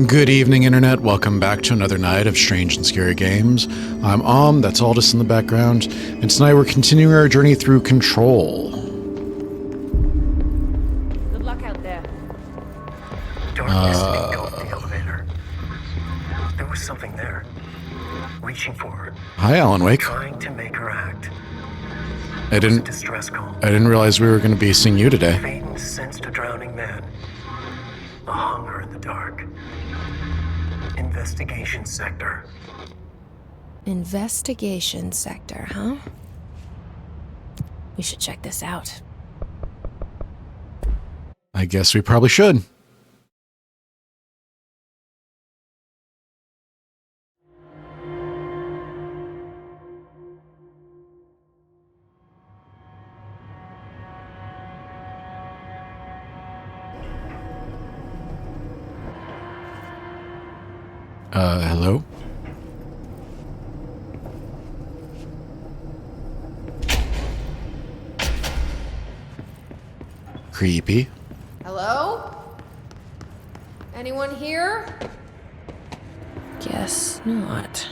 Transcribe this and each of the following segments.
Good evening, Internet. Welcome back to another night of strange and scary games. I'm that's Aldous in the background, and tonight we're continuing our journey through Control. Good luck out there. Darkness engulfed the elevator. There was something there, reaching for her. Hi, Alan Wake. Trying to make her act. I It was a distress call. didn't realize we were going to be seeing you today. Faden sensed a drowning man. A hunger in the dark. Investigation sector. Investigation sector, huh? We should check this out. I guess we probably should. Hello? Creepy. Hello? Anyone here? Guess not.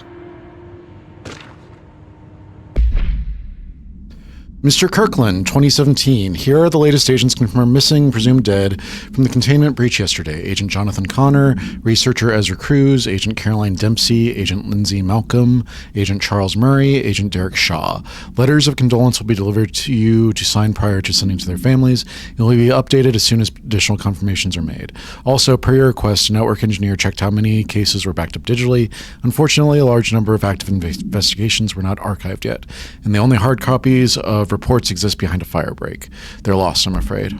Mr. Kirkland, 2017. Here are the latest agents confirmed missing, presumed dead, from the containment breach yesterday. Agent Jonathan Connor, researcher Ezra Cruz, Agent Caroline Dempsey, Agent Lindsay Malcolm, Agent Charles Murray, Agent Derek Shaw. Letters of condolence will be delivered to you to sign prior to sending to their families. You'll be updated as soon as additional confirmations are made. Also, per your request, a network engineer checked how many cases were backed up digitally. Unfortunately, a large number of active investigations were not archived yet, and the only hard copies of reports exist behind a fire break. They're lost, I'm afraid.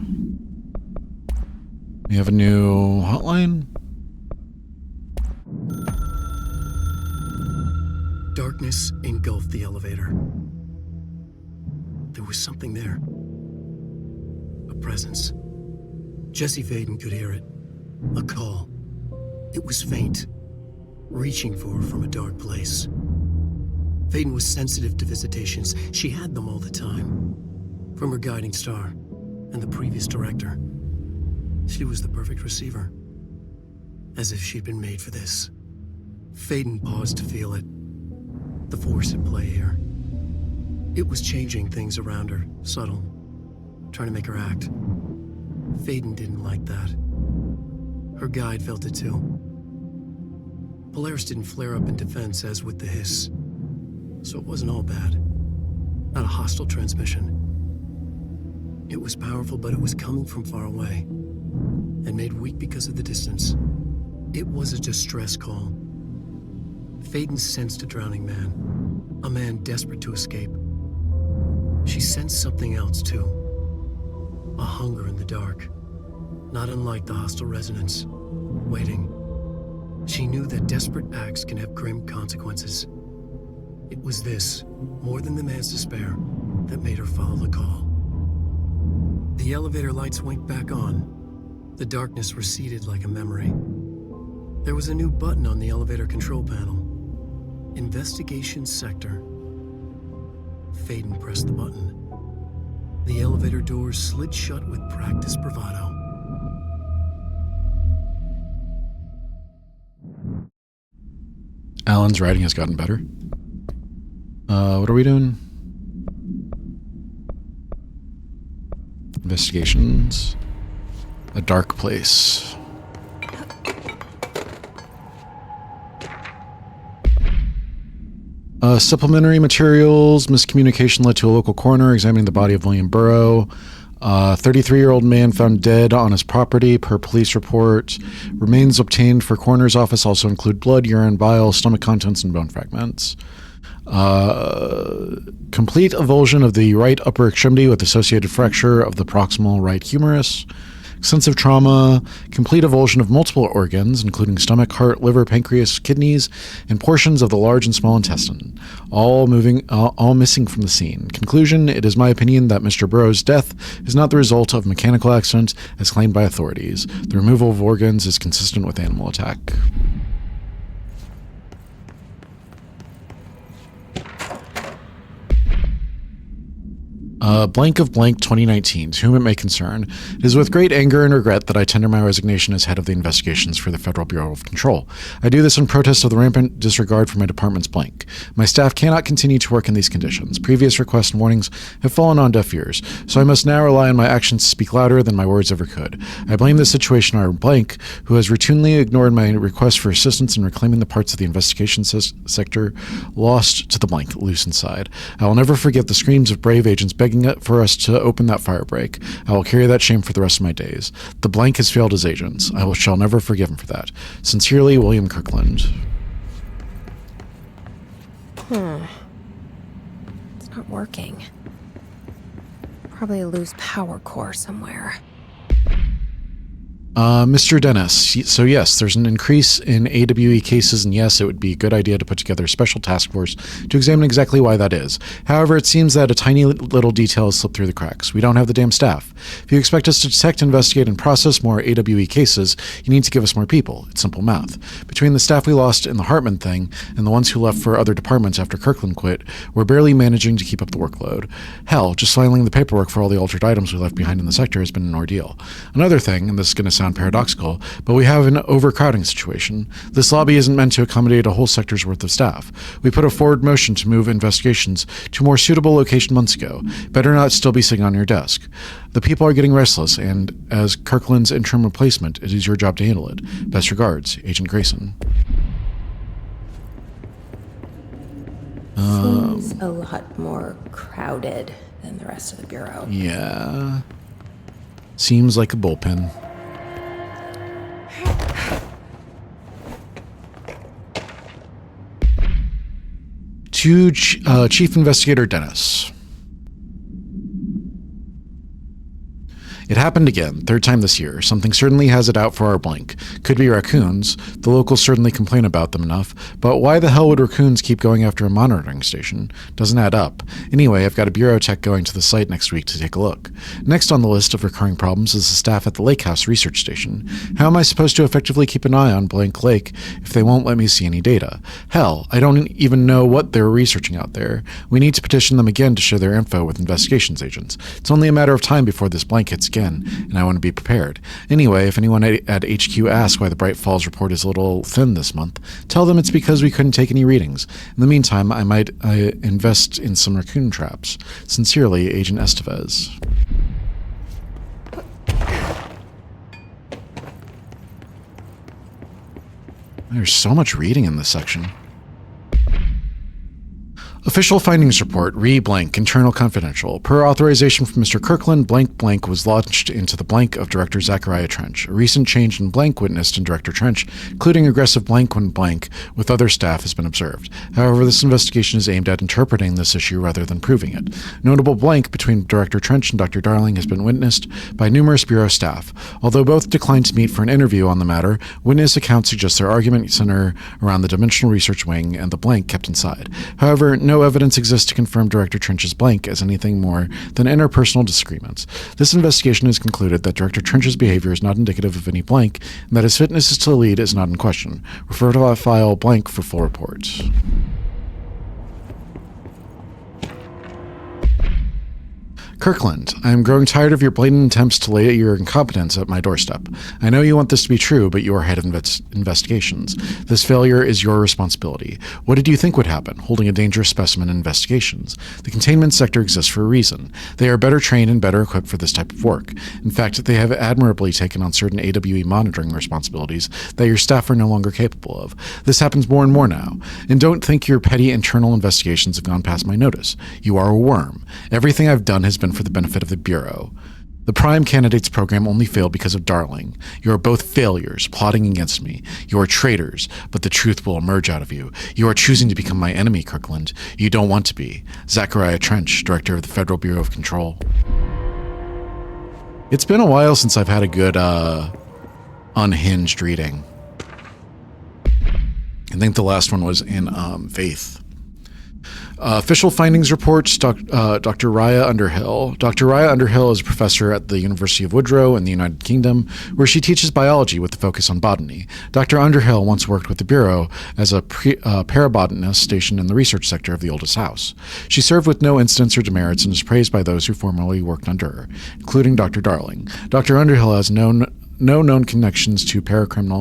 We have a new hotline. Darkness engulfed the elevator. There was something there. A presence. Jesse Faden could hear it. A call. It was faint, reaching for her from a dark place. Faden was sensitive to visitations. She had them all the time. From her guiding star and the previous director. She was the perfect receiver. As if she'd been made for this. Faden paused to feel it. The force at play here. It was changing things around her, subtle. Trying to make her act. Faden didn't like that. Her guide felt it too. Polaris didn't flare up in defense as with the hiss. So it wasn't all bad. Not a hostile transmission. It was powerful, but it was coming from far away. And made weak because of the distance. It was a distress call. Faden sensed a drowning man. A man desperate to escape. She sensed something else, too. A hunger in the dark. Not unlike the hostile resonance. Waiting. She knew that desperate acts can have grim consequences. It was this, more than the man's despair, that made her follow the call. The elevator lights winked back on. The darkness receded like a memory. There was a new button on the elevator control panel. Investigation sector. Faden pressed the button. The elevator doors slid shut with practiced bravado. Alan's writing has gotten better. What are we doing? Investigations. A dark place. Supplementary materials. Miscommunication led to a local coroner examining the body of William Burrow. 33-year-old man found dead on his property per police report. Remains obtained for coroner's office also include blood, urine, bile, stomach contents, and bone fragments. Complete avulsion of the right upper extremity with associated fracture of the proximal right humerus. Extensive trauma, complete avulsion of multiple organs, including stomach, heart, liver, pancreas, kidneys, and portions of the large and small intestine, all missing from the scene. Conclusion, it is my opinion that Mr. Burrow's death is not the result of mechanical accident as claimed by authorities. The removal of organs is consistent with animal attack. Blank of blank 2019, to whom it may concern. It is with great anger and regret that I tender my resignation as head of the investigations for the Federal Bureau of Control. I do this in protest of the rampant disregard for my department's blank. My staff cannot continue to work in these conditions. Previous requests and warnings have fallen on deaf ears, so I must now rely on my actions to speak louder than my words ever could. I blame this situation on our blank, who has routinely ignored my request for assistance in reclaiming the parts of the investigation sector lost to the blank loose inside. I will never forget the screams of brave agents begging for us to open that firebreak. I will carry that shame for the rest of my days. The blank has failed as agents. Shall never forgive him for that. Sincerely, William Kirkland. It's not working. Probably a loose power core somewhere. Mr. Dennis, so yes, there's an increase in AWE cases, and yes, it would be a good idea to put together a special task force to examine exactly why that is. However, it seems that a tiny little detail has slipped through the cracks. We don't have the damn staff. If you expect us to detect, investigate, and process more AWE cases, you need to give us more people. It's simple math. Between the staff we lost in the Hartman thing and the ones who left for other departments after Kirkland quit, we're barely managing to keep up the workload. Hell, just filing the paperwork for all the altered items we left behind in the sector has been an ordeal. Another thing, and this is going to sound paradoxical, but we have an overcrowding situation. This lobby isn't meant to accommodate a whole sector's worth of staff. We put a forward motion to move investigations to a more suitable location months ago. Better not still be sitting on your desk. The people are getting restless, and as Kirkland's interim replacement, it is your job to handle it. Best regards, Agent Grayson. Seems a lot more crowded than the rest of the bureau. Yeah. Seems like a bullpen. To Chief Investigator Dennis. It happened again, third time this year. Something certainly has it out for our blank. Could be raccoons. The locals certainly complain about them enough, but why the hell would raccoons keep going after a monitoring station? Doesn't add up. Anyway, I've got a bureau tech going to the site next week to take a look. Next on the list of recurring problems is the staff at the Lake House Research Station. How am I supposed to effectively keep an eye on Blank Lake if they won't let me see any data? Hell, I don't even know what they're researching out there. We need to petition them again to share their info with investigations agents. It's only a matter of time before this blank hits again, and I want to be prepared. Anyway, if anyone at HQ asks why the Bright Falls report is a little thin this month, tell them it's because we couldn't take any readings. In the meantime, I might invest in some raccoon traps. Sincerely, Agent Estevez. There's so much reading in this section. Official findings report, re-blank, internal confidential. Per authorization from Mr. Kirkland, blank blank was launched into the blank of Director Zachariah Trench. A recent change in blank witnessed in Director Trench, including aggressive blank when blank with other staff, has been observed. However, this investigation is aimed at interpreting this issue rather than proving it. Notable blank between Director Trench and Dr. Darling has been witnessed by numerous Bureau staff. Although both declined to meet for an interview on the matter, witness accounts suggest their argument center around the Dimensional Research Wing and the blank kept inside. However, no evidence exists to confirm Director Trench's blank as anything more than interpersonal disagreements. This investigation has concluded that Director Trench's behavior is not indicative of any blank, and that his fitness to lead is not in question. Refer to file blank for full reports. Kirkland, I am growing tired of your blatant attempts to lay your incompetence at my doorstep. I know you want this to be true, but you are head of investigations. This failure is your responsibility. What did you think would happen, holding a dangerous specimen in investigations? The containment sector exists for a reason. They are better trained and better equipped for this type of work. In fact, they have admirably taken on certain AWE monitoring responsibilities that your staff are no longer capable of. This happens more and more now. And don't think your petty internal investigations have gone past my notice. You are a worm. Everything I've done has been for the benefit of the Bureau. The Prime Candidates program only failed because of Darling. You are both failures, plotting against me. You are traitors, but the truth will emerge out of you. You are choosing to become my enemy, Kirkland. You don't want to be. Zachariah Trench, Director of the Federal Bureau of Control. It's been a while since I've had a good, unhinged reading. I think the last one was in, Faith. Official findings reports Dr. Raya Underhill. Dr. Raya Underhill is a professor at the University of Woodrow in the United Kingdom, where she teaches biology with a focus on botany. Dr. Underhill once worked with the Bureau as a parabotanist stationed in the research sector of the oldest house. She served with no incidents or demerits and is praised by those who formerly worked under her, including Dr. Darling. Dr. Underhill has no known connections to paracriminal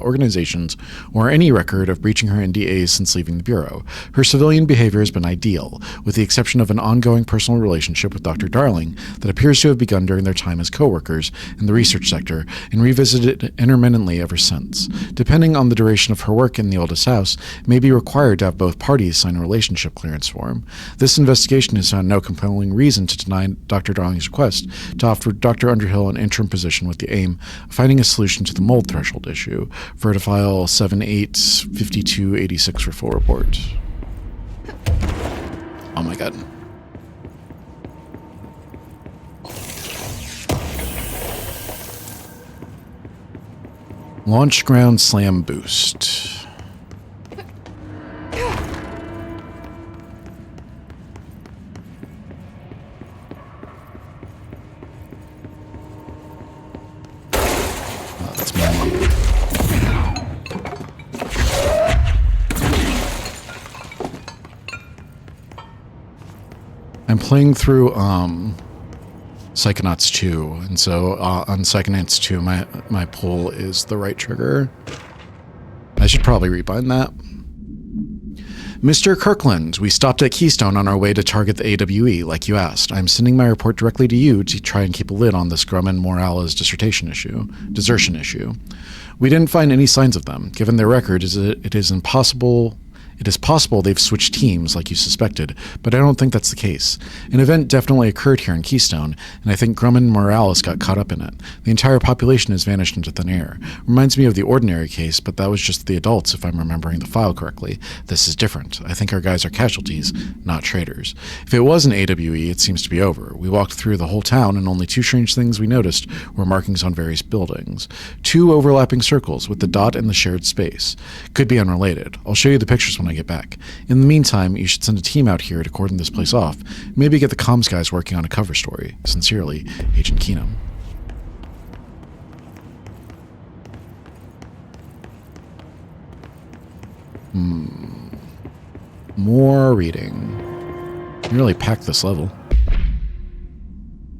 organizations or any record of breaching her NDAs since leaving the Bureau. Her civilian behavior has been ideal, with the exception of an ongoing personal relationship with Dr. Darling that appears to have begun during their time as co-workers in the research sector and revisited intermittently ever since. Depending on the duration of her work in the oldest house, it may be required to have both parties sign a relationship clearance form. This investigation has found no compelling reason to deny Dr. Darling's request to offer Dr. Underhill an interim position with the aim of finding a solution to the mold threshold issue. Verta file 785286 for full report. Oh my god. Launch ground slam boost. I'm playing through Psychonauts 2, and so on Psychonauts 2, my pull is the right trigger. I should probably rebind that. Mr. Kirkland, we stopped at Keystone on our way to target the AWE, like you asked. I'm sending my report directly to you to try and keep a lid on this Grumman Morales desertion issue. We didn't find any signs of them. Given their record, it is possible they've switched teams like you suspected, but I don't think that's the case. An event definitely occurred here in Keystone, and I think Grumman Morales got caught up in it. The entire population has vanished into thin air. Reminds me of the Ordinary case, but that was just the adults, if I'm remembering the file correctly. This is different. I think our guys are casualties, not traitors. If it was an AWE, it seems to be over. We walked through the whole town, and only two strange things we noticed were markings on various buildings. Two overlapping circles, with the dot in the shared space. Could be unrelated. I'll show you the pictures when I get back. In the meantime, you should send a team out here to cordon this place off. Maybe get the comms guys working on a cover story. Sincerely, Agent Keenum. More reading. You really packed this level.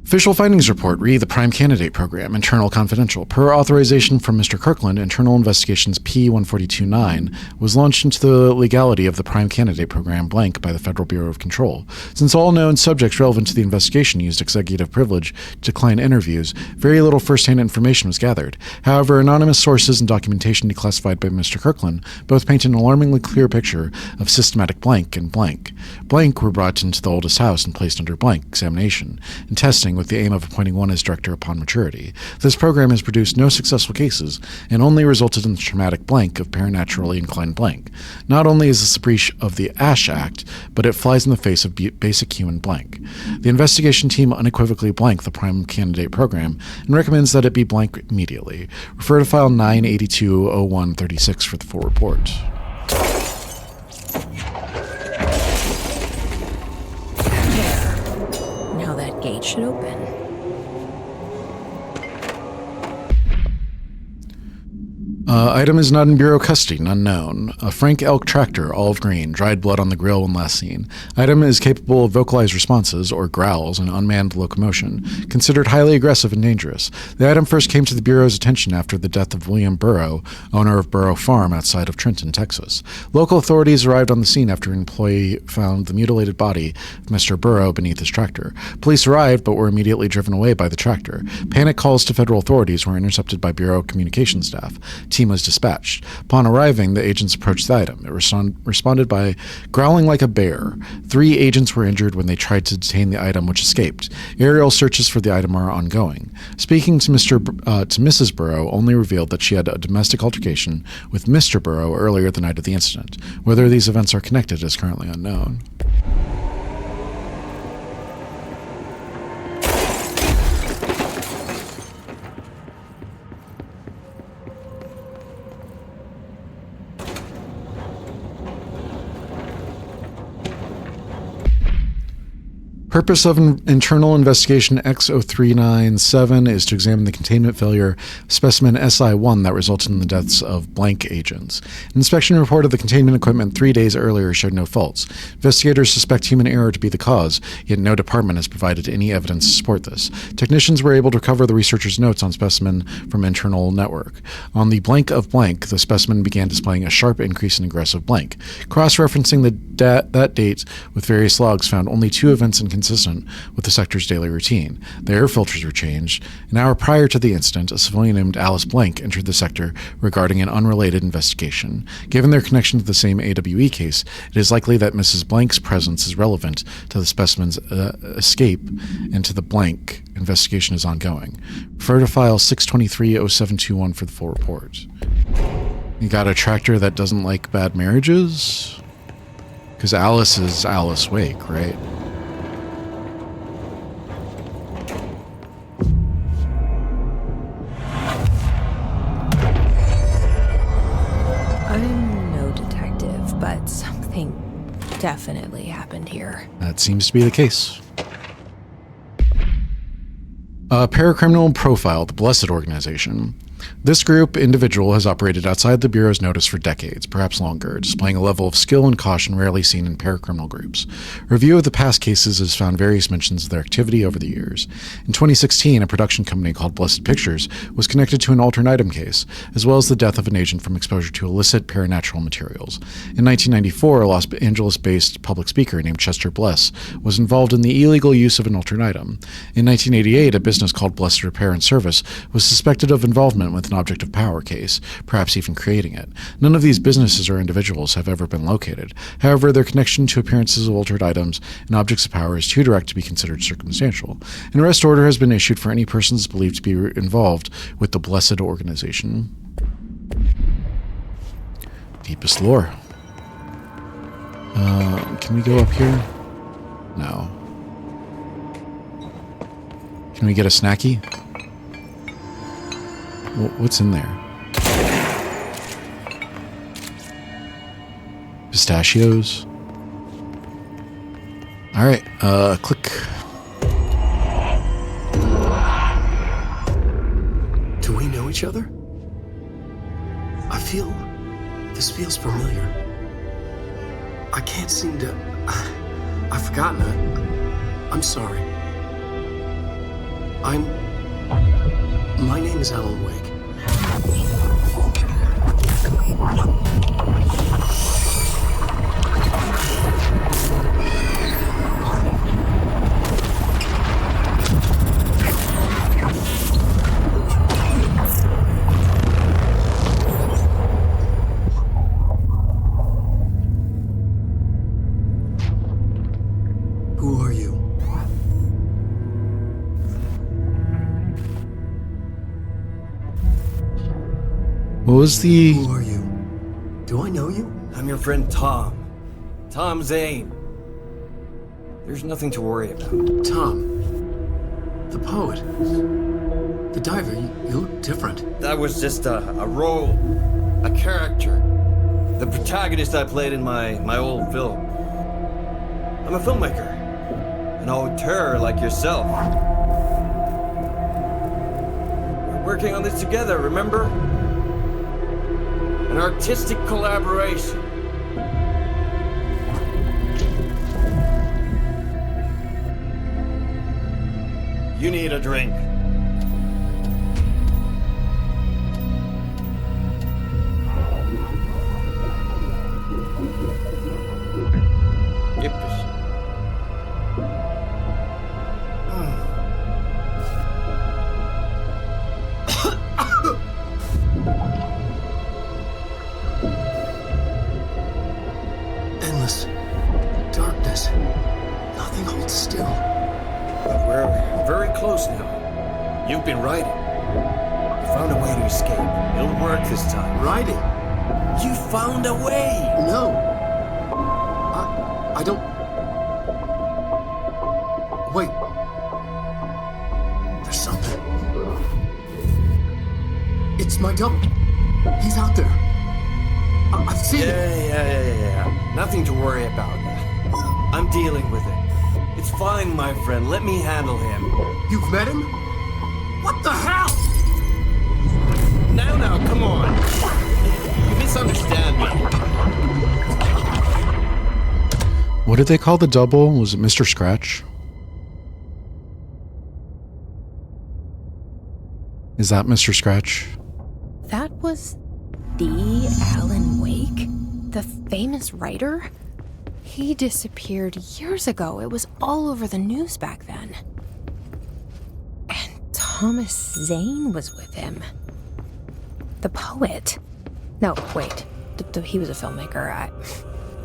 Official findings report, re the Prime Candidate Program, internal confidential. Per authorization from Mr. Kirkland, Internal Investigations P-1429 was launched into the legality of the Prime Candidate Program blank by the Federal Bureau of Control. Since all known subjects relevant to the investigation used executive privilege to decline interviews, very little first-hand information was gathered. However, anonymous sources and documentation declassified by Mr. Kirkland both paint an alarmingly clear picture of systematic blank and blank. Blank were brought into the oldest house and placed under blank examination and testing with the aim of appointing one as director upon maturity. This program has produced no successful cases and only resulted in the traumatic blank of paranaturally inclined blank. Not only is this a breach of the ASH Act, but it flies in the face of basic human blank. The investigation team unequivocally blanked the Prime Candidate Program and recommends that it be blank immediately. Refer to file 9820136 for the full report. Now that gate should open. Item is not in Bureau custody, unknown. A Frank Elk tractor, olive green, dried blood on the grill when last seen. Item is capable of vocalized responses, or growls, and unmanned locomotion. Considered highly aggressive and dangerous. The item first came to the Bureau's attention after the death of William Burrow, owner of Burrow Farm outside of Trenton, Texas. Local authorities arrived on the scene after an employee found the mutilated body of Mr. Burrow beneath his tractor. Police arrived, but were immediately driven away by the tractor. Panic calls to federal authorities were intercepted by Bureau communication staff. Team was dispatched. Upon arriving, the agents approached the item. It responded by growling like a bear. 3 agents were injured when they tried to detain the item, which escaped. Aerial searches for the item are ongoing. Speaking to Mrs. Burrow only revealed that she had a domestic altercation with Mr. Burrow earlier the night of the incident. Whether these events are connected is currently unknown. Purpose of internal investigation X0397 is to examine the containment failure of specimen SI1 that resulted in the deaths of blank agents. An inspection report of the containment equipment 3 days earlier showed no faults. Investigators suspect human error to be the cause, yet no department has provided any evidence to support this. Technicians were able to recover the researchers' notes on specimen from internal network. On the blank of blank, the specimen began displaying a sharp increase in aggressive blank. Cross-referencing that date with various logs found only 2 events inconsistent with the sector's daily routine. The air filters were changed. An hour prior to the incident, a civilian named Alice Blank entered the sector regarding an unrelated investigation. Given their connection to the same AWE case, it is likely that Mrs. Blank's presence is relevant to the specimen's escape, and to the Blank investigation is ongoing. Refer to file 623-0721 for the full report. You got a tractor that doesn't like bad marriages? Because Alice is Alice Wake, right? I'm no detective, but something definitely happened here. That seems to be the case. Paracriminal Profile, the Blessed Organization. This group individual has operated outside the Bureau's notice for decades, perhaps longer, displaying a level of skill and caution rarely seen in paracriminal groups. A review of the past cases has found various mentions of their activity over the years. In 2016, a production company called Blessed Pictures was connected to an alternatum case, as well as the death of an agent from exposure to illicit paranatural materials. In 1994, a Los Angeles-based public speaker named Chester Bless was involved in the illegal use of an alternatum. In 1988, a business called Blessed Repair and Service was suspected of involvement with an object of power case, perhaps even creating it. None of these businesses or individuals have ever been located. However, their connection to appearances of altered items and objects of power is too direct to be considered circumstantial. An arrest order has been issued for any persons believed to be involved with the Blessed Organization. Deepest lore. Can we go up here? No. Can we get a snacky? What's in there? Pistachios? Alright, click. Do we know each other? This feels familiar. I can't seem to... I've forgotten it. I'm sorry. My name is Alan Wake. Who are you? What was the... Who are you? Do I know you? I'm your friend Tom. Tom Zane. There's nothing to worry about. Tom. The poet. The diver. You look different. That was just a role. A character. The protagonist I played in my old film. I'm a filmmaker. An auteur like yourself. We're working on this together, remember? An artistic collaboration. You need a drink. Yippers. Endless darkness. Nothing holds still. But we're very close now. You've been writing. You found a way to escape. It'll work this time. Riding? You found a way! No. I don't... Wait. There's something. It's my double. He's out there. I've seen it. Yeah. Nothing to worry about. I'm dealing with it. It's fine, my friend. Let me handle him. You've met him? What the hell? Now, come on. You misunderstand me. What did they call the double? Was it Mr. Scratch? Is that Mr. Scratch? That was the Alan Wake? The famous writer? He disappeared years ago. It was all over the news back then. And Thomas Zane was with him. The poet. No, wait. He was a filmmaker.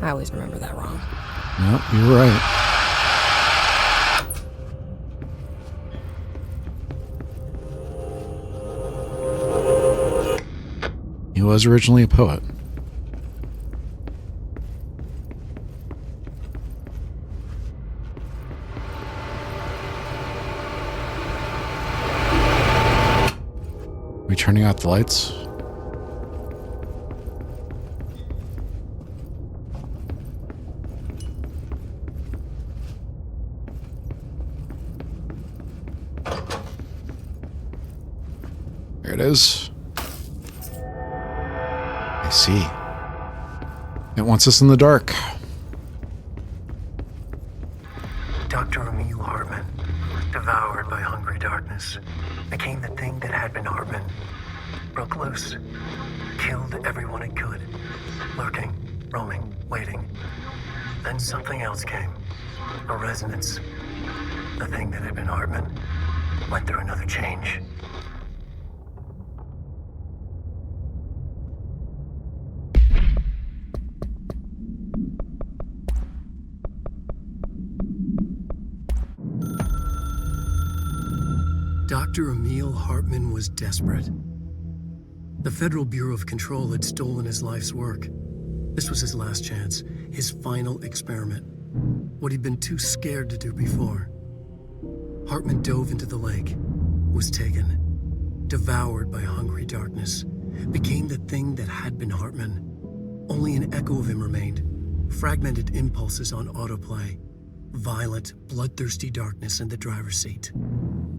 I always remember that wrong. Yep, you're right. He was originally a poet. We turning out the lights? There it is. I see. It wants us in the dark. Dr. Emil Hartman, devoured by hungry darkness, became the thing that had been Hartman. Broke loose, killed everyone it could, lurking, roaming, waiting. Then something else came, a resonance. The thing that had been Hartman went through another change. Dr. Emil Hartman was desperate. The Federal Bureau of Control had stolen his life's work. This was his last chance, his final experiment. What he'd been too scared to do before. Hartman dove into the lake, was taken, devoured by hungry darkness, became the thing that had been Hartman. Only an echo of him remained, fragmented impulses on autoplay, violent, bloodthirsty darkness in the driver's seat.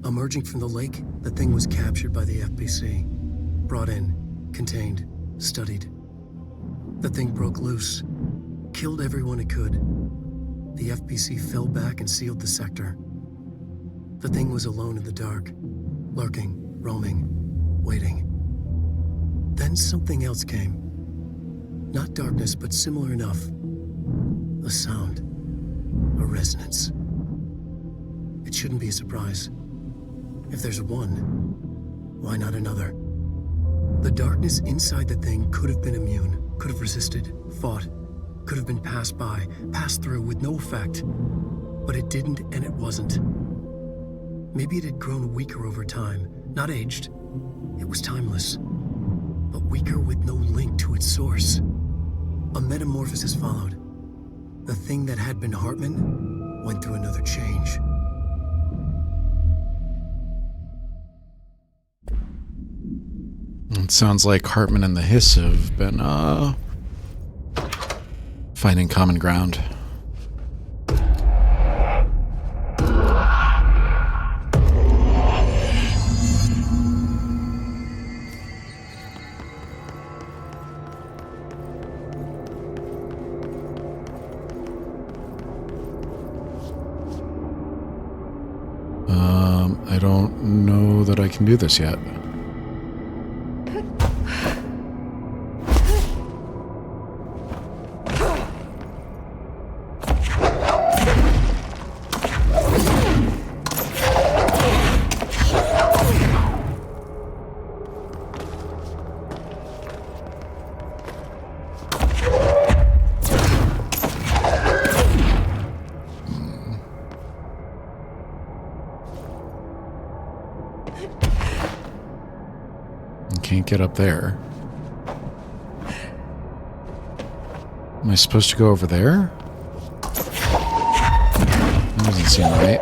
Emerging from the lake, the thing was captured by the FBC. Brought in, contained, studied. The thing broke loose, killed everyone it could. The FBC fell back and sealed the sector. The thing was alone in the dark, lurking, roaming, waiting. Then something else came. Not darkness, but similar enough. A sound, a resonance. It shouldn't be a surprise. If there's one, why not another? The darkness inside the thing could have been immune, could have resisted, fought, could have been passed by, passed through with no effect. But it didn't, and it wasn't. Maybe it had grown weaker over time, not aged. It was timeless, but weaker with no link to its source. A metamorphosis followed. The thing that had been Hartman went through another change. It sounds like Hartman and the Hiss have been, finding common ground. I don't know that I can do this yet. Can't get up there. Am I supposed to go over there? That doesn't seem right.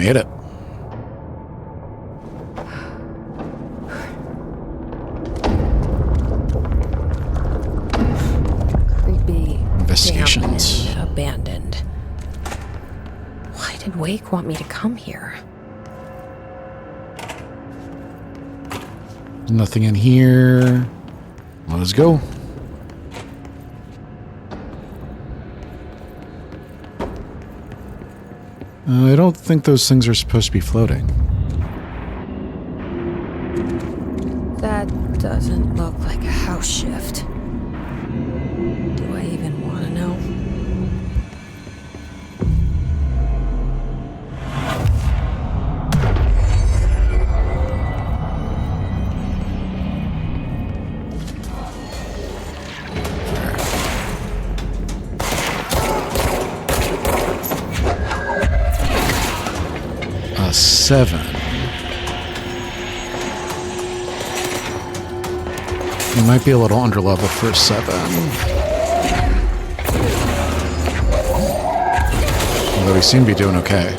made it. Creepy. Investigations. Damp and abandoned. Why did Wake want me to come here? Nothing in here. Let us go. I don't think those things are supposed to be floating. That doesn't look like a house shift. Do I even want to know? A 7. You might be a little under level for a 7. Although we seem to be doing okay.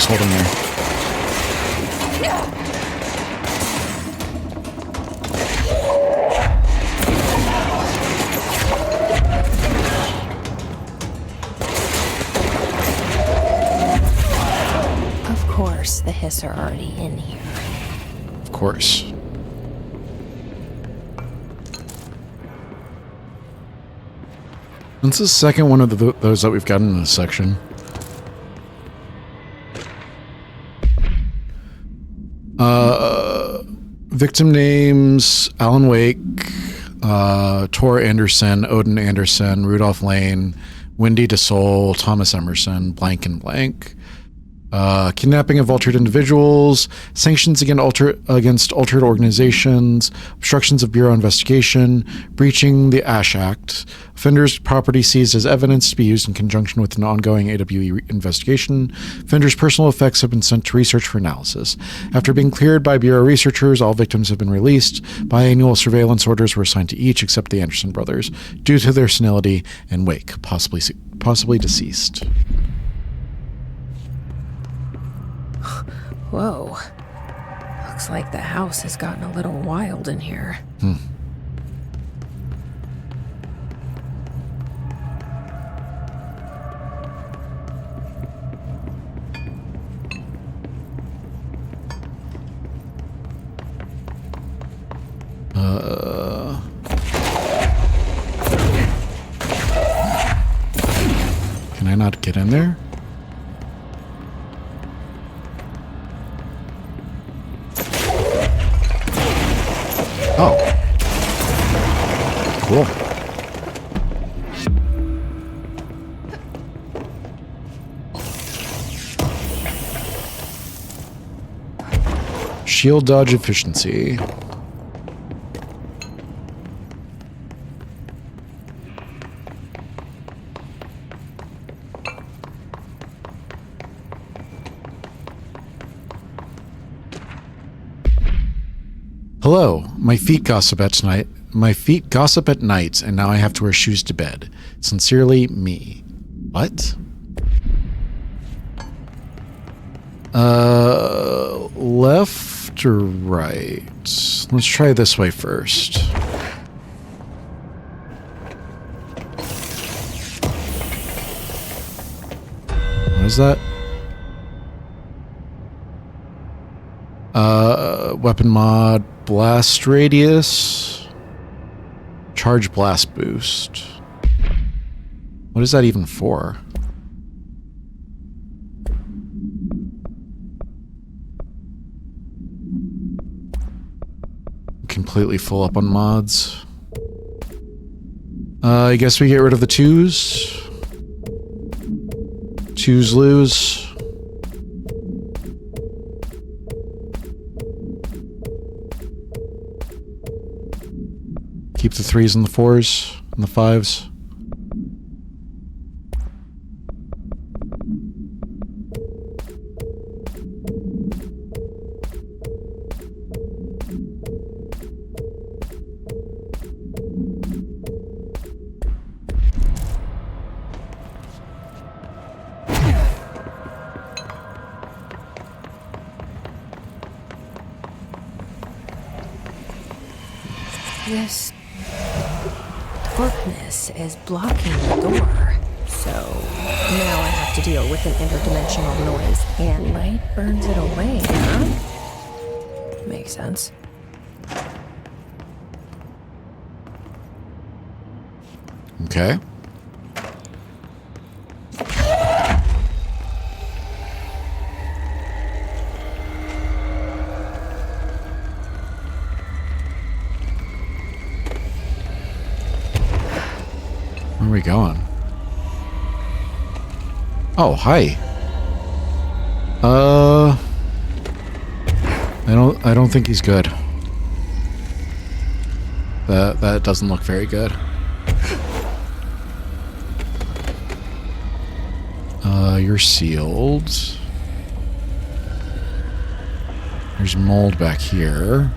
Holding there. Of course, the hiss are already in here. Of course. That's the second one of those that we've gotten in this section. Victim names: Alan Wake, Tor Anderson, Odin Anderson, Rudolph Lane, Wendy DeSole, Thomas Emerson, blank and blank. Kidnapping of altered individuals, sanctions against altered organizations, obstructions of bureau investigation, breaching the Ash Act, offenders' property seized as evidence to be used in conjunction with an ongoing AWE investigation. Offenders' personal effects have been sent to research for analysis. After being cleared by bureau researchers, all victims have been released. Biannual surveillance orders were assigned to each except the Anderson brothers, due to their senility and Wake, possibly deceased. Whoa. Looks like the house has gotten a little wild in here. Can I not get in there? Oh. Cool. Shield dodge efficiency. Hello, my feet gossip at night. My feet gossip at night, and now I have to wear shoes to bed. Sincerely, me. What? Left or right? Let's try this way first. What is that? Weapon mod, blast radius, charge blast boost. What is that even for? Completely full up on mods. I guess we get rid of the twos. Twos lose. Keep the 3s and the 4s and the 5s. This darkness is blocking the door, so now I have to deal with an interdimensional noise, and light burns it away, huh? Makes sense. Okay. Where are we going? Oh, hi. I don't think he's good. That doesn't look very good. You're sealed. There's mold back here.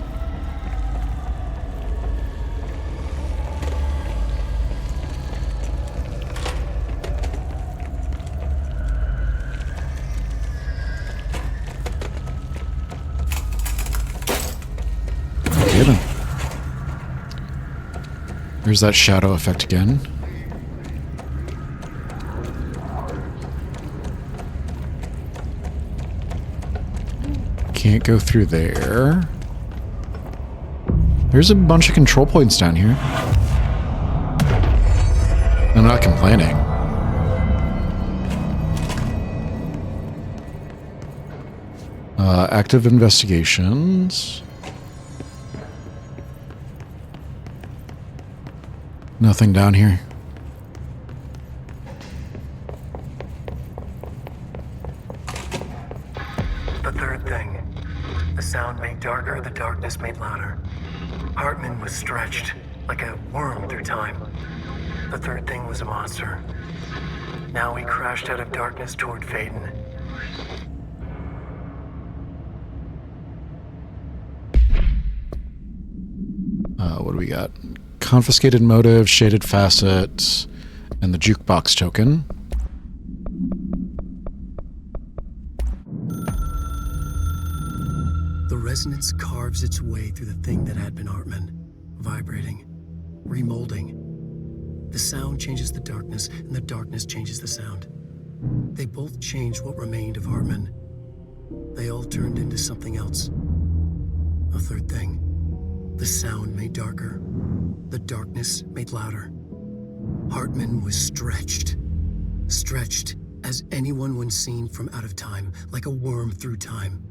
There's that shadow effect again. Can't go through there. There's a bunch of control points down here. I'm not complaining. Active investigations. Nothing down here. The third thing. The sound made darker, the darkness made louder. Hartman was stretched, like a worm through time. The third thing was a monster. Now he crashed out of darkness toward Faden. What do we got? Confiscated motive, shaded facet, and the jukebox token. The resonance carves its way through the thing that had been Hartman, vibrating, remolding. The sound changes the darkness, and the darkness changes the sound. They both changed what remained of Hartman. They all turned into something else. A third thing. The sound made darker. The darkness made louder. Hartman was stretched. Stretched as anyone when seen from out of time, like a worm through time.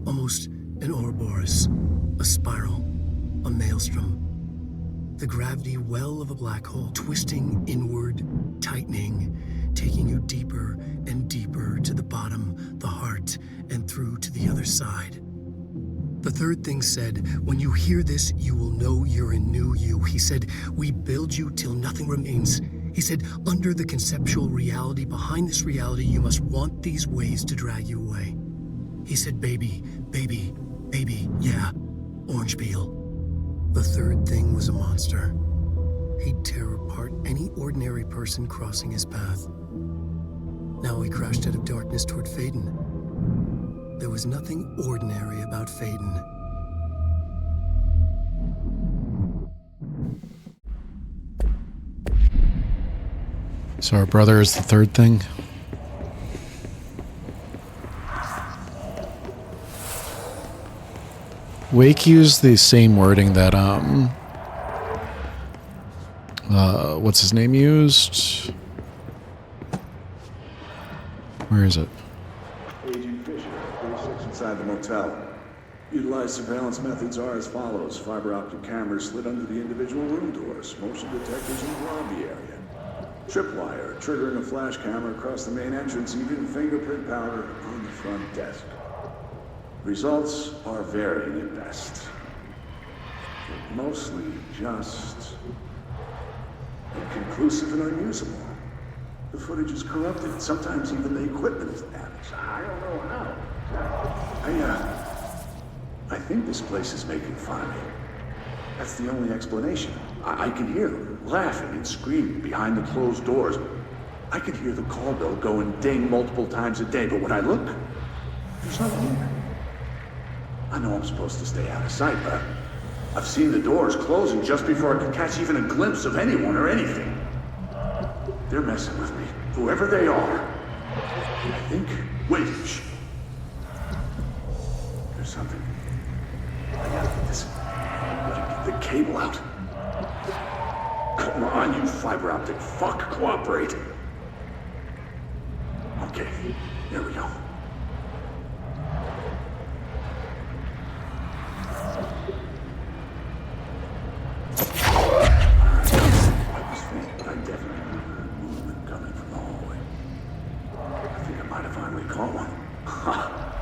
Almost an Ouroboros, a spiral, a maelstrom. The gravity well of a black hole, twisting inward, tightening, taking you deeper and deeper to the bottom, the heart, and through to the other side. The third thing said, when you hear this, you will know you're a new you. He said, we build you till nothing remains. He said, under the conceptual reality, behind this reality, you must want these ways to drag you away. He said, baby, baby, baby, yeah, orange peel. The third thing was a monster. He'd tear apart any ordinary person crossing his path. Now he crashed out of darkness toward Faden. There was nothing ordinary about Faden. So our brother is the third thing. Wake used the same wording that what's his name used? Where is it? Agent Fisher, 46 inside the motel. Utilized surveillance methods are as follows. Fiber optic cameras slid under the individual room doors. Motion detectors in the lobby area. Tripwire, triggering a flash camera across the main entrance. Even fingerprint powder on the front desk. Results are varying at best. mostly just inconclusive and unusable. The footage is corrupted. Sometimes even the equipment is damaged. I don't know how. I think this place is making fun of me. That's the only explanation. I can hear them laughing and screaming behind the closed doors. I can hear the call bell go and ding multiple times a day, but when I look, there's no one here. I know I'm supposed to stay out of sight, but I've seen the doors closing just before I can catch even a glimpse of anyone or anything. They're messing with me, whoever they are. I think... Wait, shh. There's something. I gotta get this... Get the cable out. Come on, you fiber optic fuck, cooperate. Okay, there we go.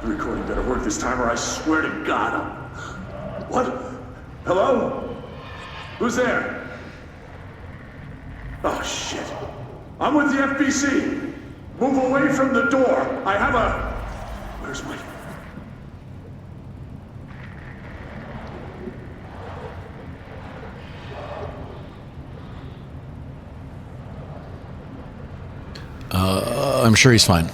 The recording better work this time or I swear to God I'm... What? Hello? Who's there? Oh, shit. I'm with the FBC. Move away from the door. I have a... Where's my... I'm sure he's fine.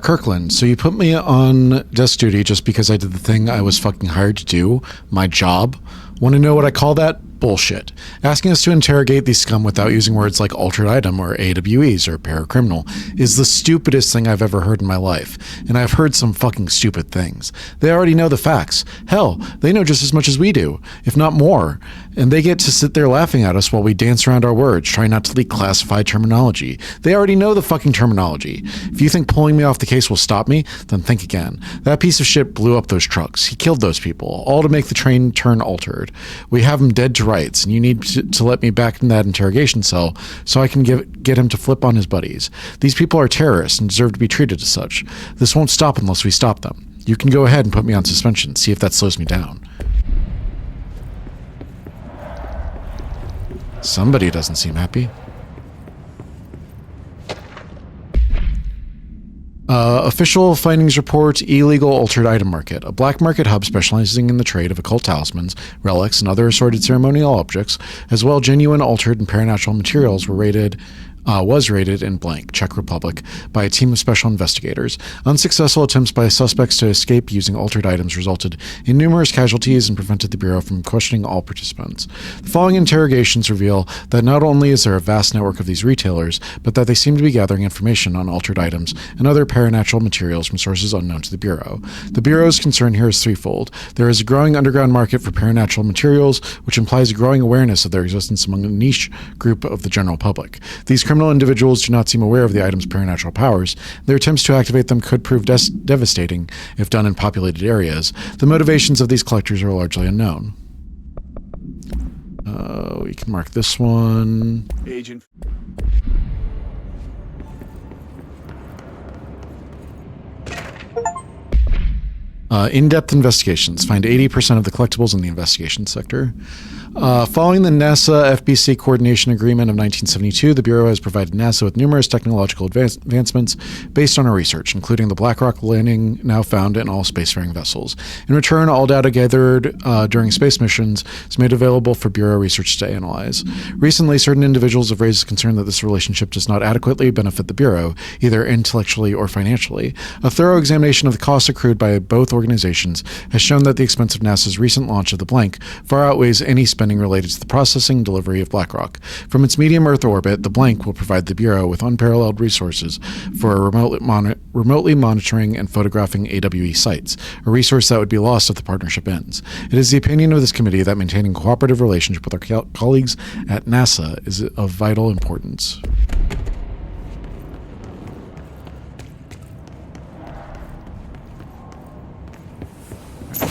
Kirkland, so you put me on desk duty just because I did the thing I was fucking hired to do, my job. Want to know what I call that? Bullshit. Asking us to interrogate these scum without using words like altered item or AWEs or paracriminal is the stupidest thing I've ever heard in my life, and I've heard some fucking stupid things. They already know the facts. Hell, they know just as much as we do, if not more, and they get to sit there laughing at us while we dance around our words, trying not to leak classified terminology. They already know the fucking terminology. If you think pulling me off the case will stop me, then think again. That piece of shit blew up those trucks. He killed those people, all to make the train turn altered. We have him dead to rights, and you need to let me back in that interrogation cell so I can get him to flip on his buddies. These people are terrorists and deserve to be treated as such. This won't stop unless we stop them. You can go ahead and put me on suspension, see if that slows me down. Somebody doesn't seem happy. Official findings report illegal altered item market. A black market hub specializing in the trade of occult talismans, relics, and other assorted ceremonial objects, as well genuine altered and paranatural materials was raided in blank, Czech Republic, by a team of special investigators. Unsuccessful attempts by suspects to escape using altered items resulted in numerous casualties and prevented the Bureau from questioning all participants. The following interrogations reveal that not only is there a vast network of these retailers, but that they seem to be gathering information on altered items and other paranatural materials from sources unknown to the Bureau. The Bureau's concern here is threefold. There is a growing underground market for paranatural materials, which implies a growing awareness of their existence among a niche group of the general public. These criminal individuals do not seem aware of the item's paranatural powers. Their attempts to activate them could prove devastating if done in populated areas. The motivations of these collectors are largely unknown. We can mark this one. Agent. In-depth investigations find 80% of the collectibles in the investigation sector. Following the NASA FBC Coordination Agreement of 1972, the Bureau has provided NASA with numerous technological advancements based on our research, including the Black Rock landing now found in all spacefaring vessels. In return, all data gathered during space missions is made available for Bureau research to analyze. Recently, certain individuals have raised concern that this relationship does not adequately benefit the Bureau, either intellectually or financially. A thorough examination of the costs accrued by both organizations has shown that the expense of NASA's recent launch of the Blank far outweighs any spending related to the processing and delivery of Blackrock. From its medium Earth orbit, the Blank will provide the Bureau with unparalleled resources for remotely monitoring and photographing AWE sites, a resource that would be lost if the partnership ends. It is the opinion of this committee that maintaining a cooperative relationship with our colleagues at NASA is of vital importance.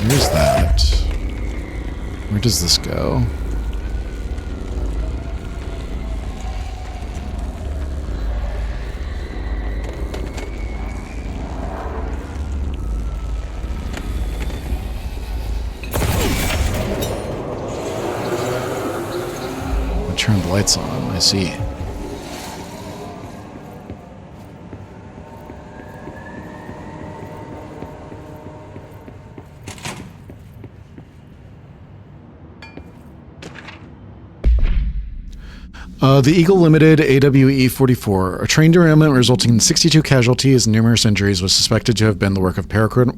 Where's that? Where does this go? turned the lights on. I see. The Eagle Limited AWE-44, a train derailment resulting in 62 casualties and numerous injuries, was suspected to have been the work of paracriminal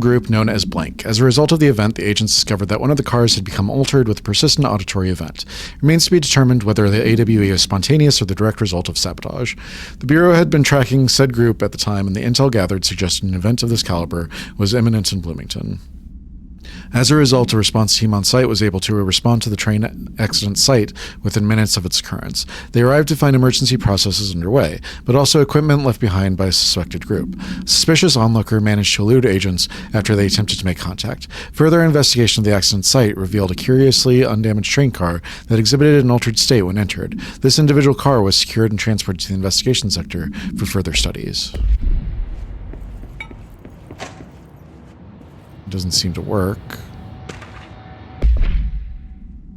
group known as Blank. As a result of the event, the agents discovered that one of the cars had become altered with a persistent auditory event. It remains to be determined whether the AWE is spontaneous or the direct result of sabotage. The Bureau had been tracking said group at the time, and the intel gathered suggested an event of this caliber was imminent in Bloomington. As a result, a response team on site was able to respond to the train accident site within minutes of its occurrence. They arrived to find emergency processes underway, but also equipment left behind by a suspected group. A suspicious onlooker managed to elude agents after they attempted to make contact. Further investigation of the accident site revealed a curiously undamaged train car that exhibited an altered state when entered. This individual car was secured and transported to the investigation sector for further studies. Doesn't seem to work.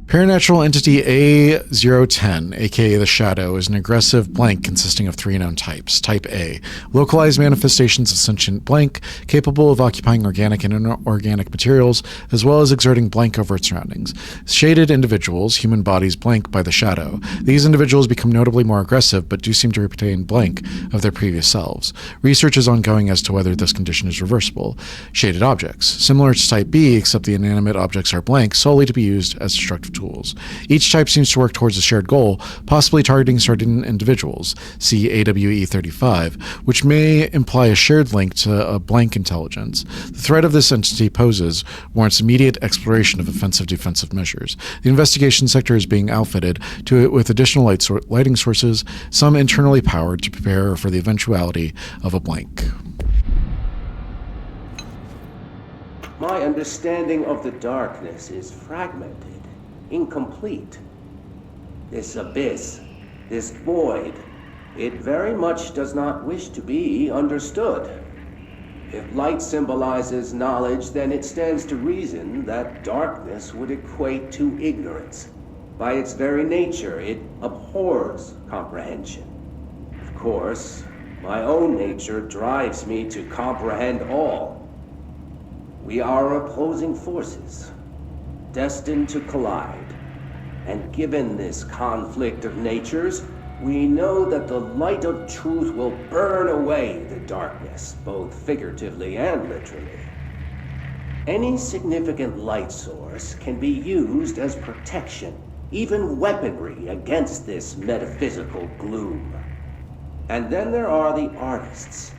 Paranatural entity A010, aka the Shadow, is an aggressive blank consisting of 3 known types. Type A, localized manifestations of sentient blank, capable of occupying organic and inorganic materials, as well as exerting blank over its surroundings. Shaded individuals, human bodies blank by the Shadow. These individuals become notably more aggressive, but do seem to retain blank of their previous selves. Research is ongoing as to whether this condition is reversible. Shaded objects, similar to Type B, except the inanimate objects are blank solely to be used as destructive tools. Each type seems to work towards a shared goal, possibly targeting certain individuals, see AWE-35, which may imply a shared link to a blank intelligence. The threat of this entity poses warrants immediate exploration of offensive-defensive measures. The investigation sector is being outfitted with additional lighting sources, some internally powered to prepare for the eventuality of a blank. My understanding of the darkness is fragmented. Incomplete. This abyss, this void, it very much does not wish to be understood. If light symbolizes knowledge, then it stands to reason that darkness would equate to ignorance. By its very nature, it abhors comprehension. Of course, my own nature drives me to comprehend all. We are opposing forces, destined to collide. And given this conflict of natures, we know that the light of truth will burn away the darkness, both figuratively and literally. Any significant light source can be used as protection, even weaponry against this metaphysical gloom. And then there are the artists.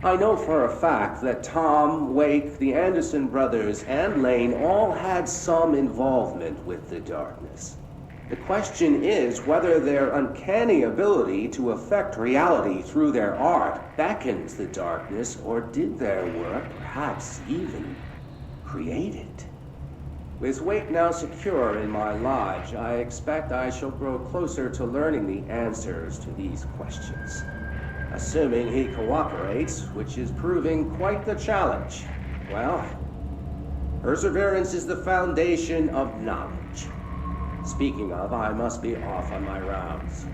I know for a fact that Tom, Wake, the Anderson brothers, and Lane all had some involvement with the darkness. The question is whether their uncanny ability to affect reality through their art beckons the darkness, or did their work perhaps even create it? With Wake now secure in my lodge, I expect I shall grow closer to learning the answers to these questions. Assuming he cooperates, which is proving quite the challenge. Well, perseverance is the foundation of knowledge. Speaking of, I must be off on my rounds.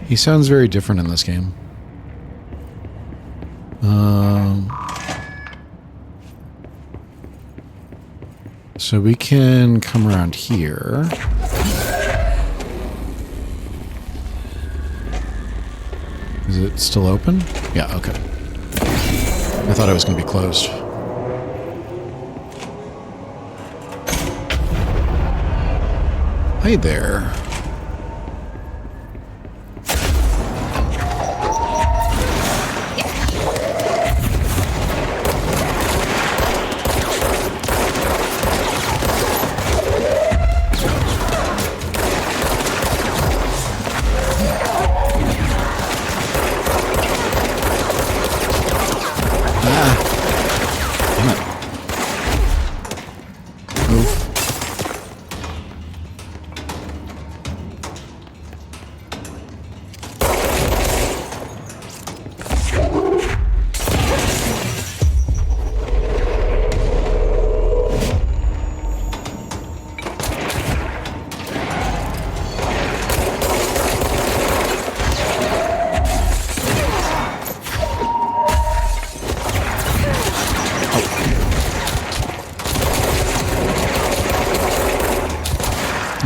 He sounds very different in this game. So we can come around here. Is it still open? Yeah, okay. I thought it was going to be closed. Hi there.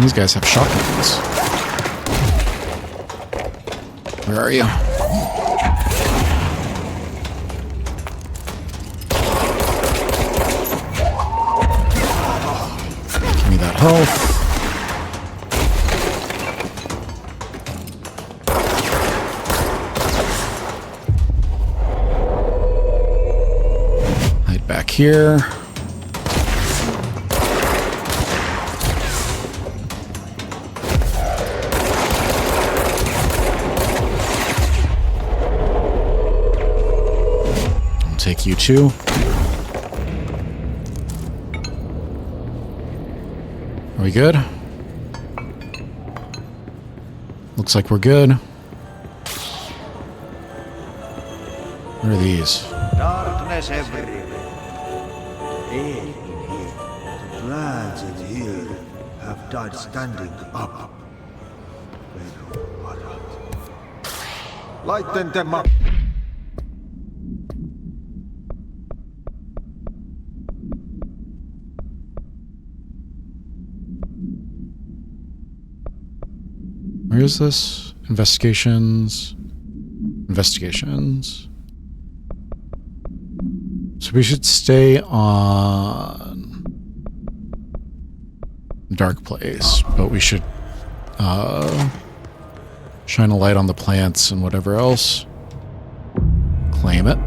These guys have shotguns. Where are you? Give me that health. Hide back here. Take you too. Are we good? Looks like we're good. What are these? Darkness everywhere. Air in here. The plants in here have died standing up. Lighten them up. Where is this? Investigations. Investigations. So we should stay on dark place, but we should shine a light on the plants and whatever else. Claim it.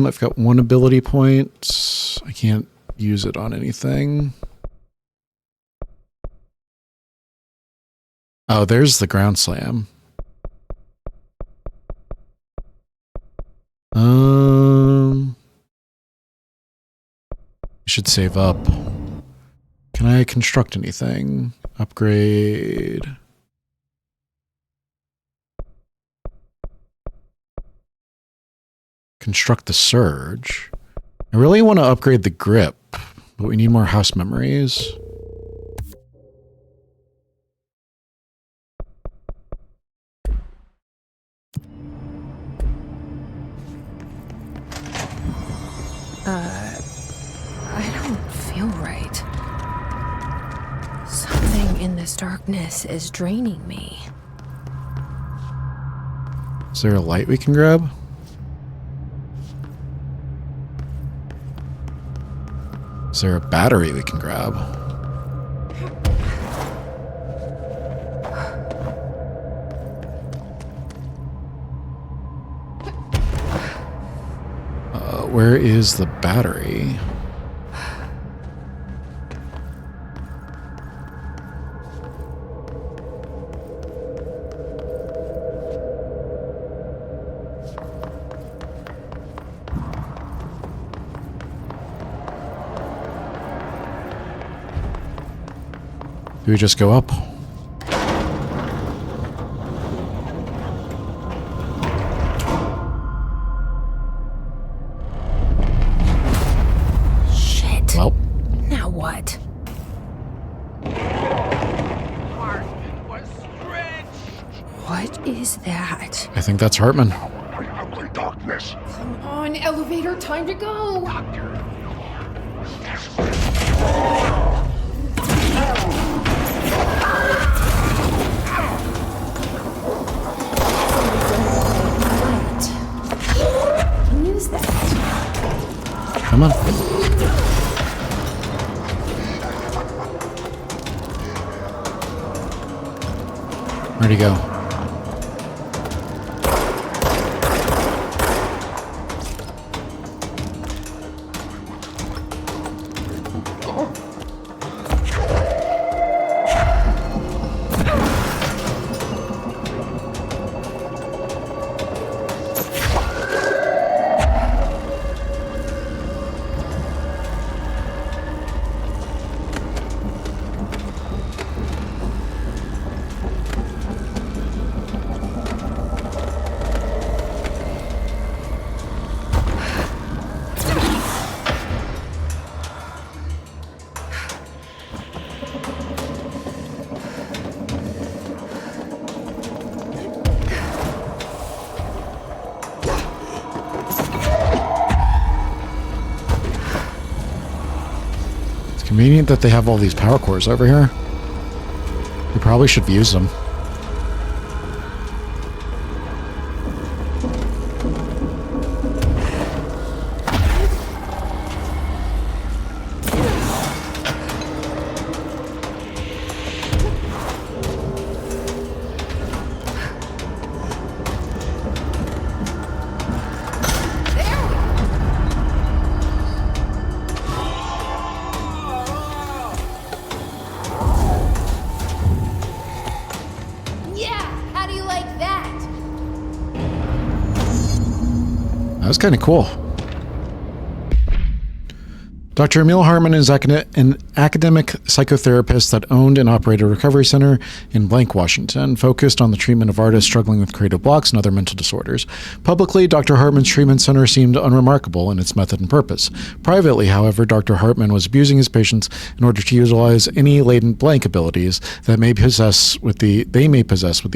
I've got one ability point. I can't use it on anything. Oh, there's the ground slam. I should save up. Can I construct anything? Upgrade. Construct the Serge. I really want to upgrade the grip, but we need more house memories. I don't feel right. Something in this darkness is draining me. Is there a light we can grab? Is there a battery we can grab? Where is the battery? Do we just go up? Shit. Well, now what? What is that? I think that's Hartman. Darkness. Come on, elevator, time to go. Use that. Come on. Where'd he go? Convenient that they have all these power cores over here. We probably should use them. That's kind of cool. Dr. Emil Hartman is an academic psychotherapist that owned and operated a recovery center in Blank, Washington, focused on the treatment of artists struggling with creative blocks and other mental disorders. Publicly, Dr. Hartman's treatment center seemed unremarkable in its method and purpose. Privately, however, Dr. Hartman was abusing his patients in order to utilize any latent blank abilities that they may possess with the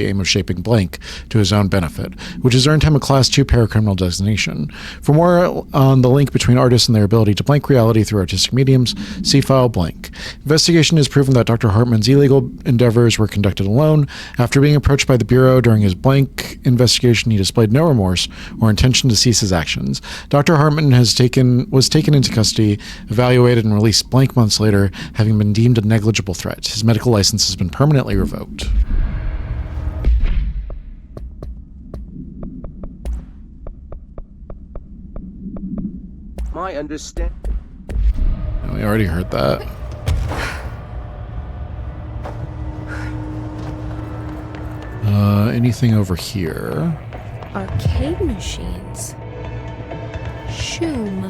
aim of shaping blank to his own benefit, which has earned him a Class 2 paracriminal designation. For more on the link between artists and their ability to blank reality through artistic mediums, see file blank. Investigation has proven that Dr. Hartman's illegal endeavors were conducted alone. After being approached by the Bureau during his blank investigation, he displayed no remorse or intention to cease his actions. Dr. Hartman was taken into custody, evaluated, and released blank months later, having been deemed a negligible threat. His medical license has been permanently revoked. My understanding. We already heard that. Anything over here? Arcade machines. Shoom.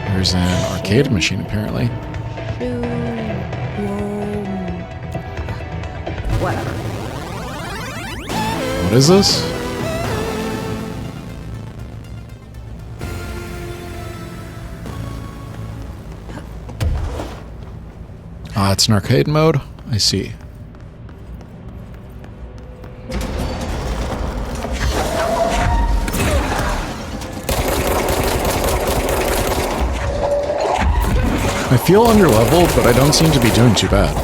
There's an arcade machine, apparently. Whatever. What is this? Ah, it's an arcade mode? I see. I feel underleveled, but I don't seem to be doing too bad.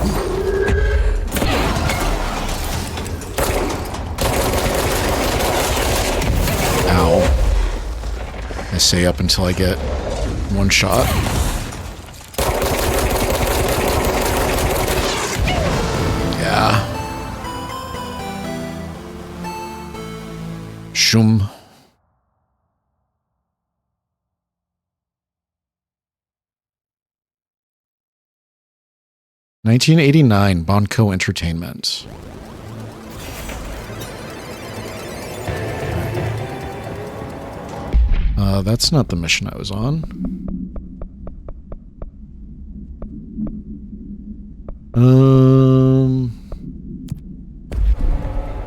Ow. I say up until I get one shot. Yeah. Shum. $1989, Bonco Entertainment. That's not the mission I was on.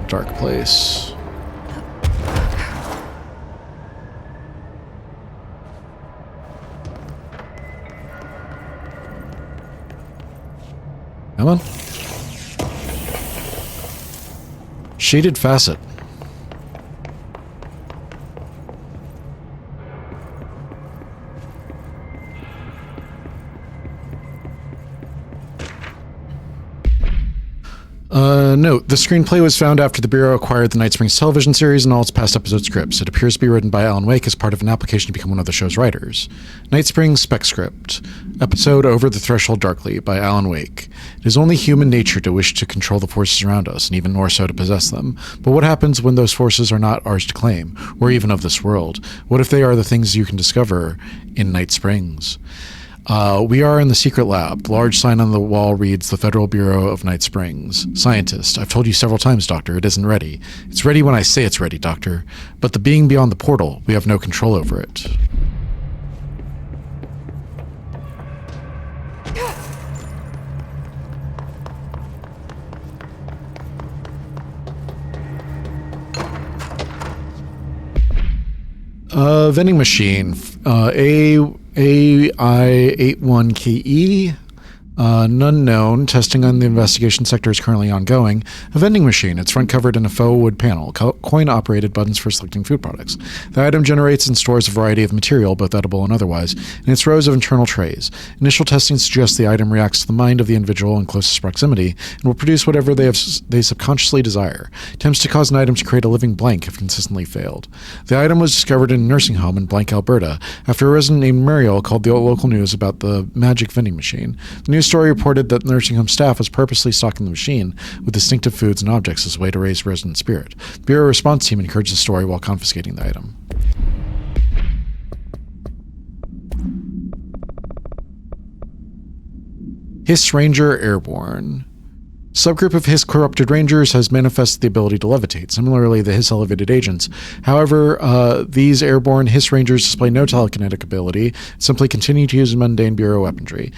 Dark place. Come on. Shaded facet. Note, the screenplay was found after the Bureau acquired the Night Springs television series and all its past episode scripts. It appears to be written by Alan Wake as part of an application to become one of the show's writers. Night Springs spec script. Episode Over the Threshold Darkly by Alan Wake. It is only human nature to wish to control the forces around us, and even more so to possess them. But what happens when those forces are not ours to claim, or even of this world? What if they are the things you can discover in Night Springs? We are in the secret lab. Large sign on the wall reads, the Federal Bureau of Night Springs. Scientist, I've told you several times, Doctor, it isn't ready. It's ready when I say it's ready, Doctor. But the being beyond the portal, we have no control over it. Vending machine. AI81KE. None known. Testing on the investigation sector is currently ongoing. A vending machine, its front covered in a faux wood panel. Coin-operated buttons for selecting food products. The item generates and stores a variety of material, both edible and otherwise, in its rows of internal trays. Initial testing suggests the item reacts to the mind of the individual in closest proximity and will produce whatever they subconsciously desire. Attempts to cause an item to create a living blank have consistently failed. The item was discovered in a nursing home in Blank, Alberta, after a resident named Muriel called the local news about the magic vending machine. The news story reported that the nursing home staff was purposely stocking the machine with distinctive foods and objects as a way to raise resident spirit. The Bureau response team encouraged the story while confiscating the item. Hiss Ranger Airborne. Subgroup of Hiss corrupted rangers has manifested the ability to levitate. Similarly, the Hiss elevated agents. However, these airborne Hiss rangers display no telekinetic ability, simply continue to use mundane Bureau weaponry.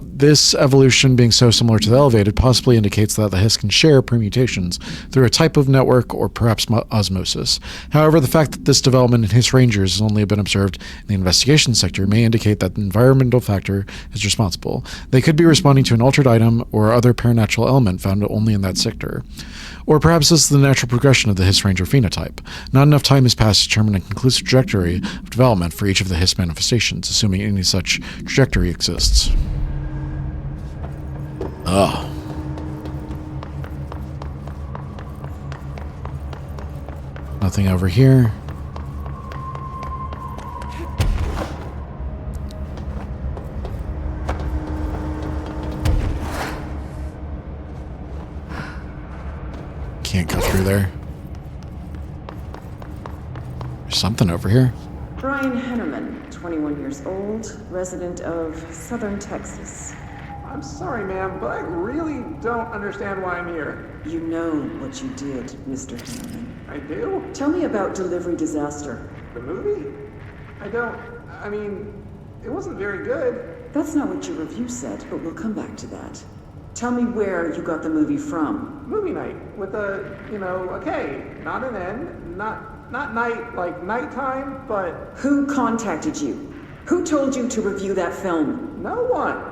This evolution being so similar to the elevated possibly indicates that the Hiss can share permutations through a type of network or perhaps osmosis. However, the fact that this development in Hiss rangers has only been observed in the investigation sector may indicate that the environmental factor is responsible. They could be responding to an altered item or other paranatural element found only in that sector. Or perhaps this is the natural progression of the Hiss Ranger phenotype. Not enough time has passed to determine a conclusive trajectory of development for each of the Hiss manifestations, assuming any such trajectory exists. Oh. Nothing over here. Can't go through there. There's something over here. Brian Hennerman, 21 years old, resident of Southern Texas. I'm sorry, ma'am, but I really don't understand why I'm here. You know what you did, Mr. Hennerman. I do? Tell me about Delivery Disaster. The movie? I mean, it wasn't very good. That's not what your review said, but we'll come back to that. Tell me where you got the movie from. Movie night with a K, not an N, not night like nighttime, but... Who contacted you? Who told you to review that film? No one.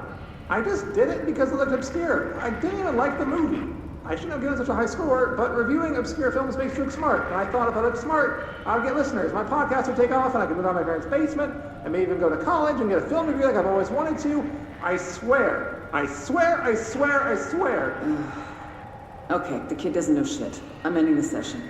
I just did it because it looked obscure. I didn't even like the movie. I shouldn't have given such a high score, but reviewing obscure films makes you look smart. And I thought if I looked smart, I would get listeners. My podcast would take off and I could move out of my parents' basement and maybe even go to college and get a film degree like I've always wanted to. I swear. I swear. Okay, the kid doesn't know shit. I'm ending the session.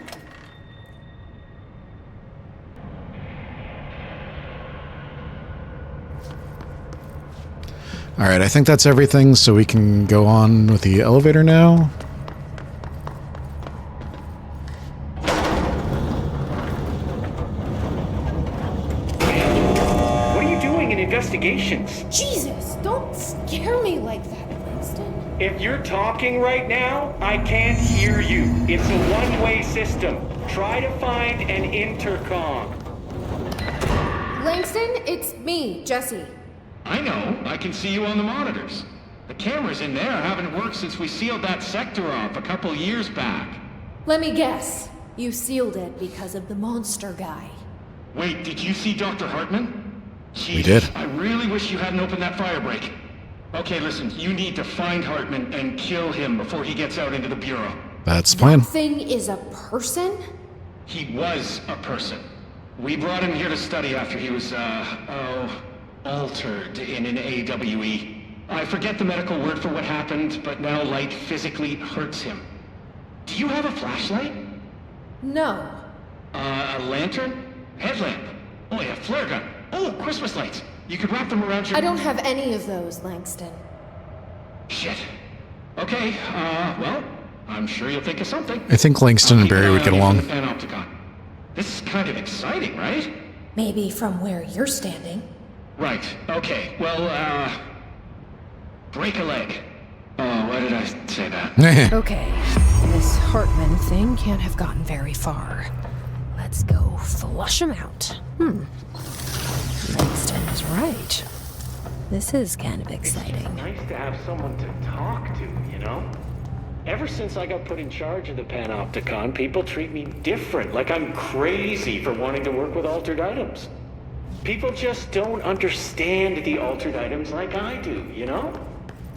Alright, I think that's everything, so we can go on with the elevator now. What are you doing in investigations? Jesus, don't scare me like that, Langston. If you're talking right now, I can't hear you. It's a one-way system. Try to find an intercom. Langston, it's me, Jessie. I know. I can see you on the monitors. The cameras in there haven't worked since we sealed that sector off a couple years back. Let me guess. You sealed it because of the monster guy. Wait, did you see Dr. Hartman? Jesus, We did. I really wish you hadn't opened that fire break. Okay, listen, you need to find Hartman and kill him before he gets out into the Bureau. That's the plan. That thing is a person? He was a person. We brought him here to study after he was, altered in an AWE. I forget the medical word for what happened, but now light physically hurts him. Do you have a flashlight? No. A lantern? Headlamp? Oh yeah, flare gun. Oh, Christmas lights. You could wrap them around your... I don't have any of those, Langston. Shit. Okay, well, I'm sure you'll think of something. I think Langston and Barry would get along. Panopticon. This is kind of exciting, right? Maybe from where you're standing. Right, okay. Well, break a leg. Oh, why did I say that? Okay, this Hartman thing can't have gotten very far. Let's go flush him out. Langston is right. This is kind of exciting. It's nice to have someone to talk to, you know? Ever since I got put in charge of the Panopticon, people treat me different, like I'm crazy for wanting to work with altered items. People just don't understand the altered items like I do, you know?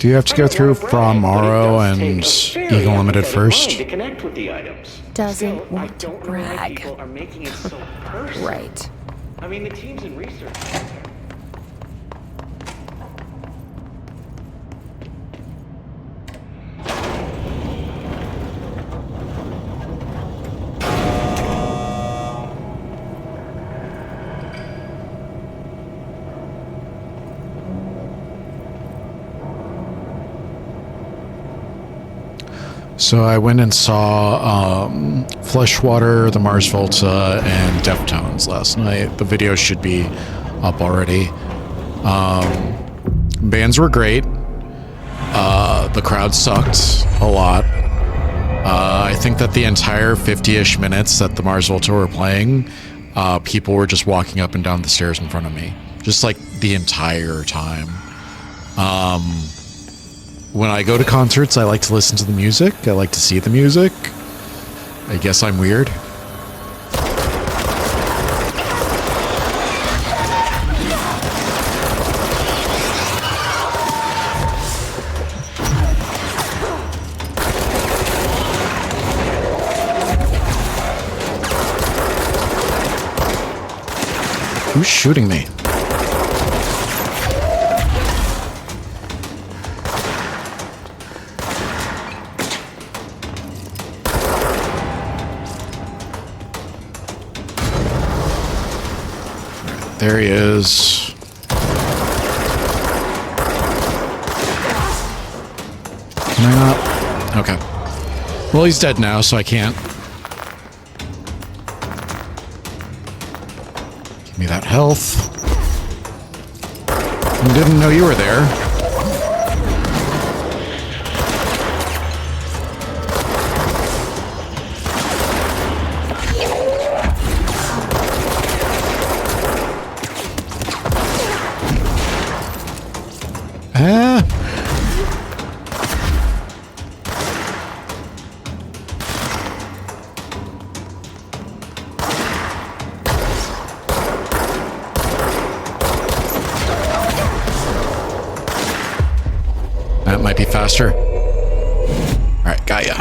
Do you have to go through Fra Morrow and Eagle Limited first? To connect with the items. Doesn't want to brag. People are making it so personal. Right. I mean, the teams in research. So I went and saw Fleshwater, the Mars Volta, and Deftones last night. The video should be up already. Bands were great. The crowd sucked a lot. I think that the entire 50-ish minutes that the Mars Volta were playing, people were just walking up and down the stairs in front of me. Just like the entire time. When I go to concerts, I like to listen to the music. I like to see the music. I guess I'm weird. Who's shooting me? There he is. Can I not? Okay. Well, he's dead now, so I can't. Give me that health. I didn't know you were there. That might be faster. All right, got ya.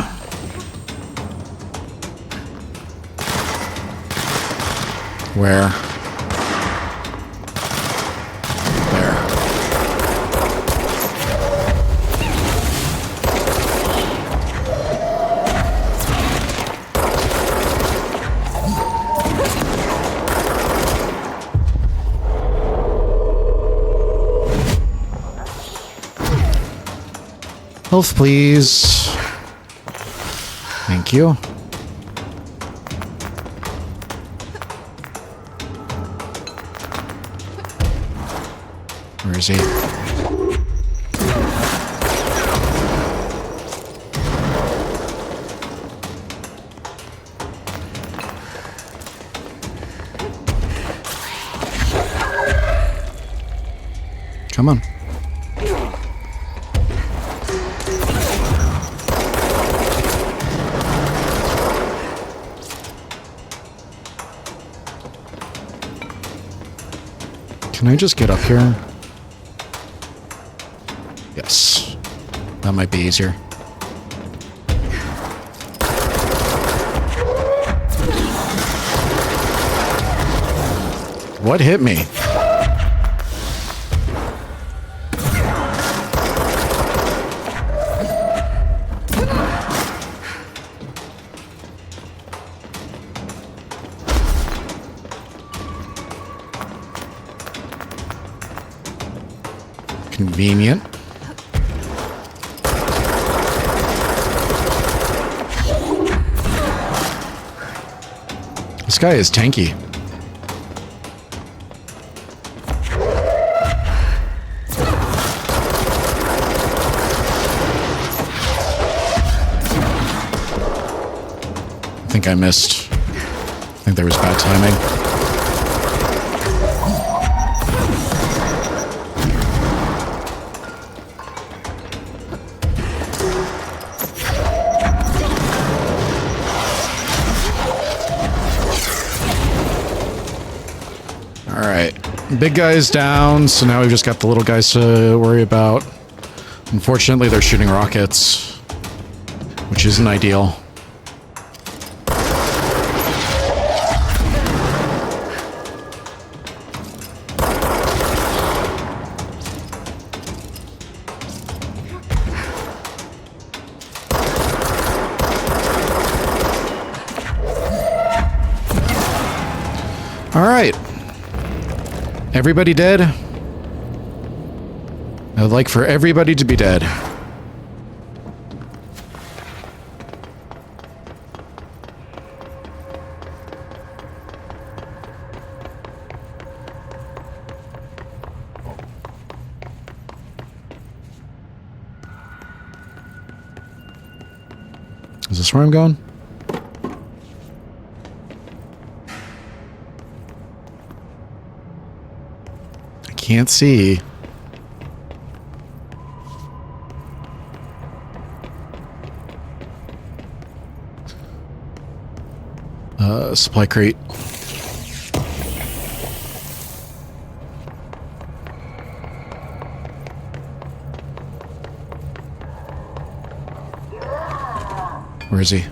Where? There. Health, please. Thank you. Where is he? Come on. Can I just get up here? Yes. That might be easier. What hit me? Convenient. This guy is tanky. I think I missed. I think there was bad timing. Big guy's down, so now we've just got the little guys to worry about. Unfortunately, they're shooting rockets, which isn't ideal. All right. Everybody dead? I'd like for everybody to be dead. Is this where I'm going? I can't see. Supply crate. Where is he?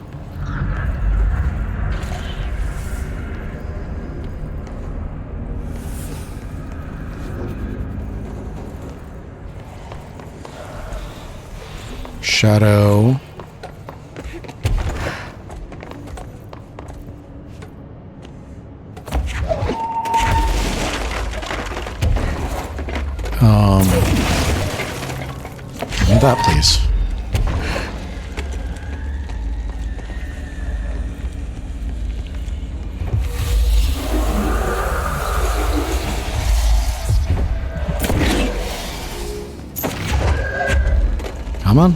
Shadow. Give me that, please. Come on.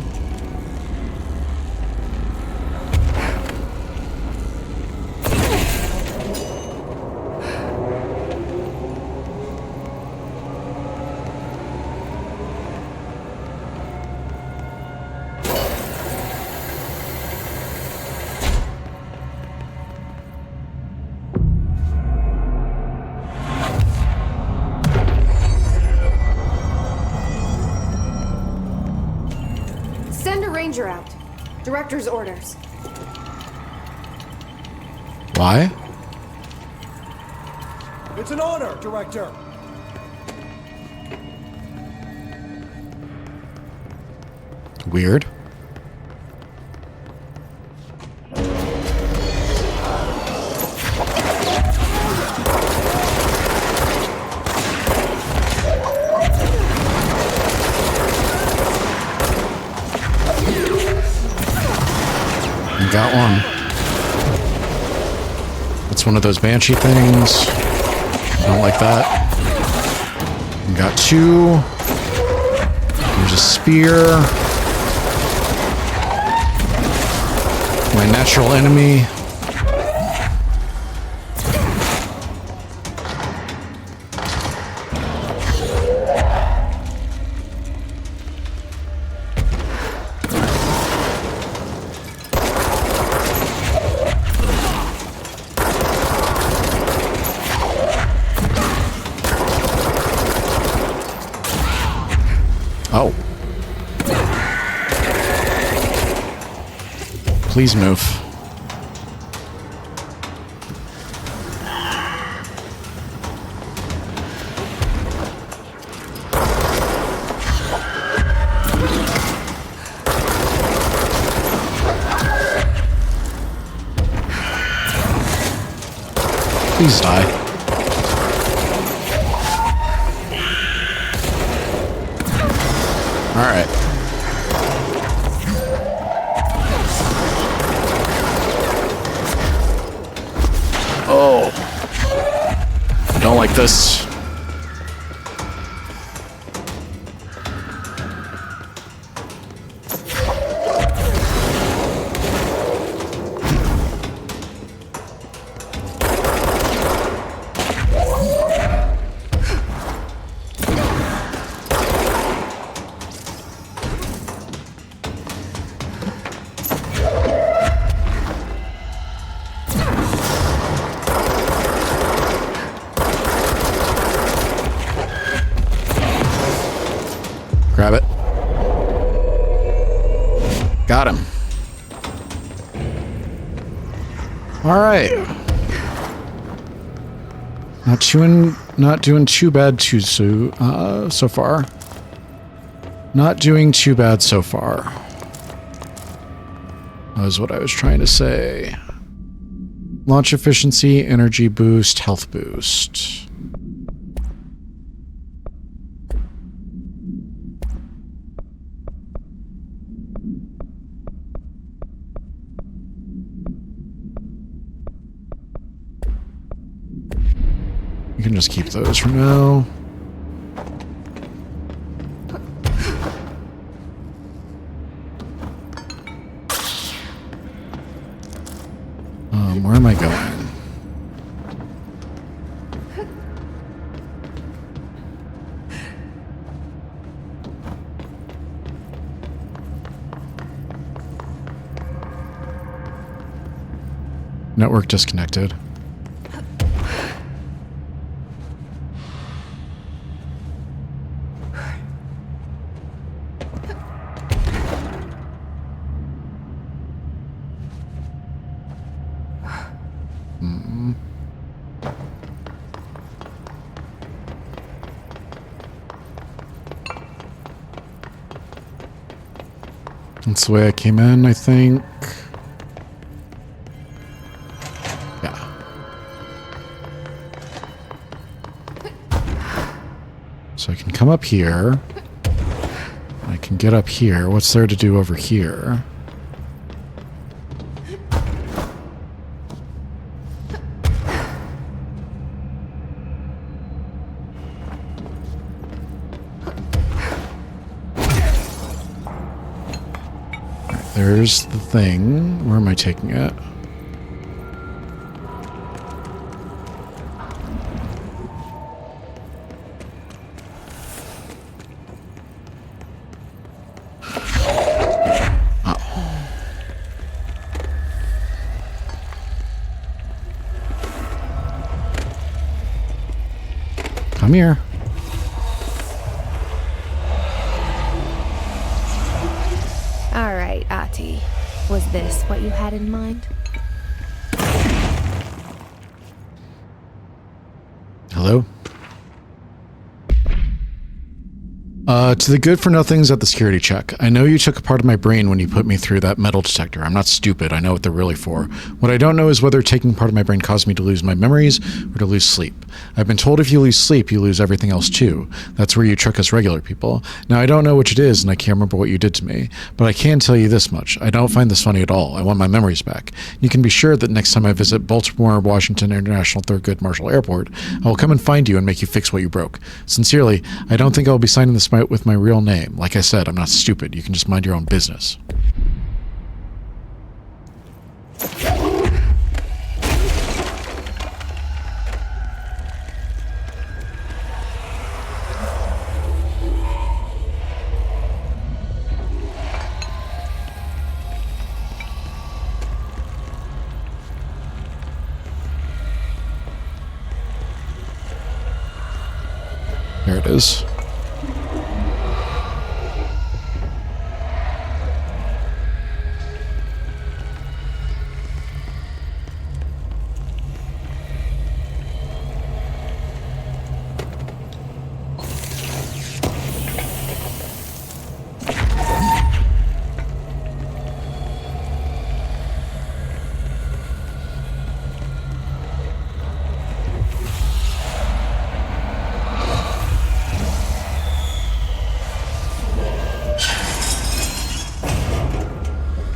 Ranger out. Director's orders. Why? It's an honor, Director. Weird. Got one. It's one of those banshee things. Don't like that. Got two. There's a spear. My natural enemy. Oh. Please move. Please die. All right. Oh. Don't like this. Got him. All right. Not doing too bad so far. Not doing too bad so far. That was what I was trying to say. Launch efficiency, energy boost, health boost. You can just keep those for now. Where am I going? Network disconnected. That's the way I came in, I think. Yeah. So I can come up here. I can get up here. What's there to do over here? There's the thing. Where am I taking it? Oh. Come here. Was this what you had in mind? Hello? To the good-for-nothings at the security check. I know you took a part of my brain when you put me through that metal detector. I'm not stupid. I know what they're really for. What I don't know is whether taking part of my brain caused me to lose my memories or to lose sleep. I've been told if you lose sleep, you lose everything else too. That's where you trick us regular people. Now, I don't know which it is, and I can't remember what you did to me. But I can tell you this much. I don't find this funny at all. I want my memories back. You can be sure that next time I visit Baltimore Washington International Thurgood Marshall Airport, I will come and find you and make you fix what you broke. Sincerely, I don't think I will be signing this with my real name. Like I said, I'm not stupid. You can just mind your own business. There it is.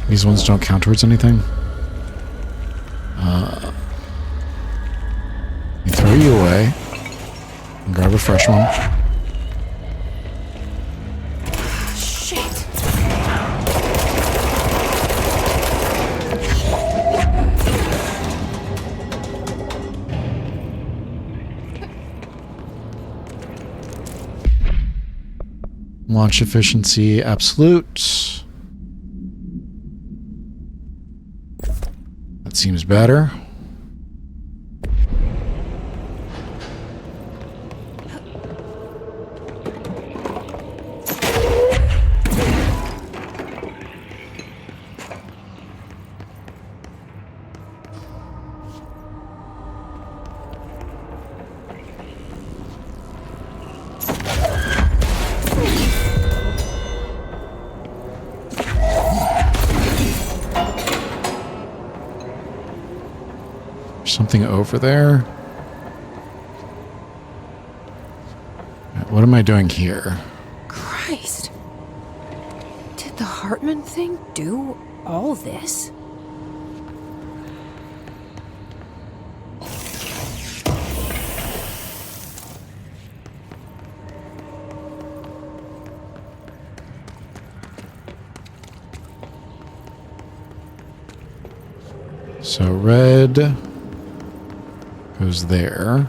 These ones don't count towards anything. Let me throw you away and grab a fresh one. Shit. Launch efficiency absolute. Seems better. Something over there. What am I doing here? Christ. Did the Hartman thing do all this? So red goes there.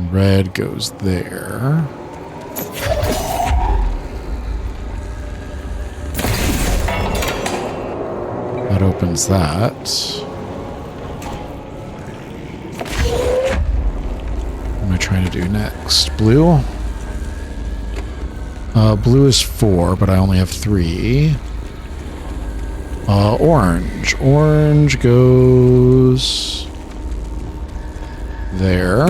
Red goes there. That opens that. What am I trying to do next? Blue? Blue is 4, but I only have 3. Orange. Orange goes there.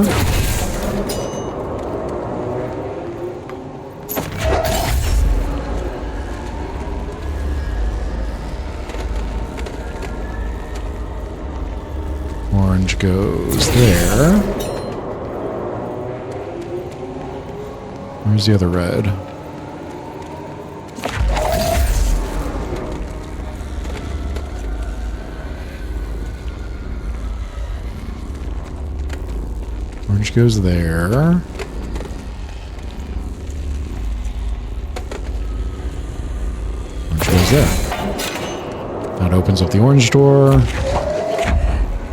Orange goes there. Where's the other red? Orange goes there. Orange goes there. That opens up the orange door.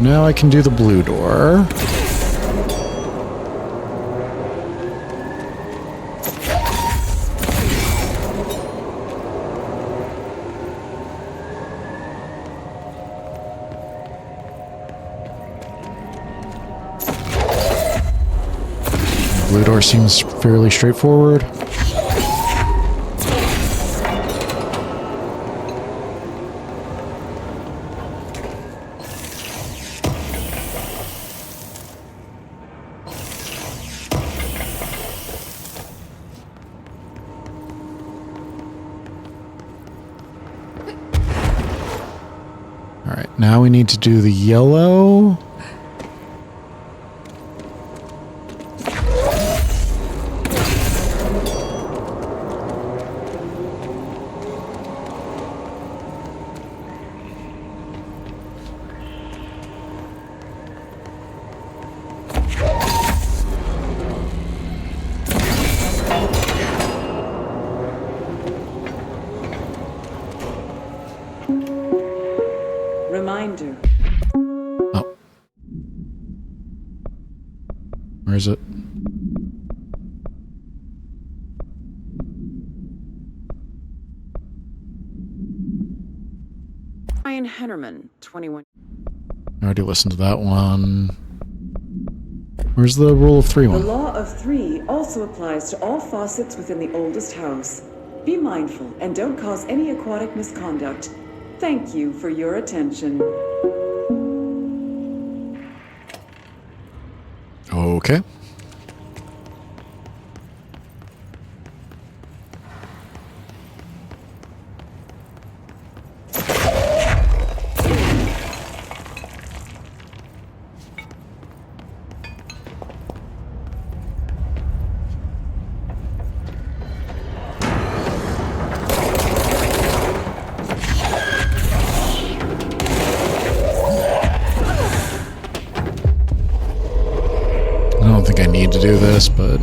Now I can do the blue door. Blue door seems fairly straightforward. All right, now we need to do the yellow. Reminder. Oh. Where is it? Ryan Hennerman, 21. I already listened to that one. Where's the rule of 3 The one? law of 3 also applies to all faucets within the oldest house. Be mindful and don't cause any aquatic misconduct. Thank you for your attention. Okay. I don't think I need to do this, but...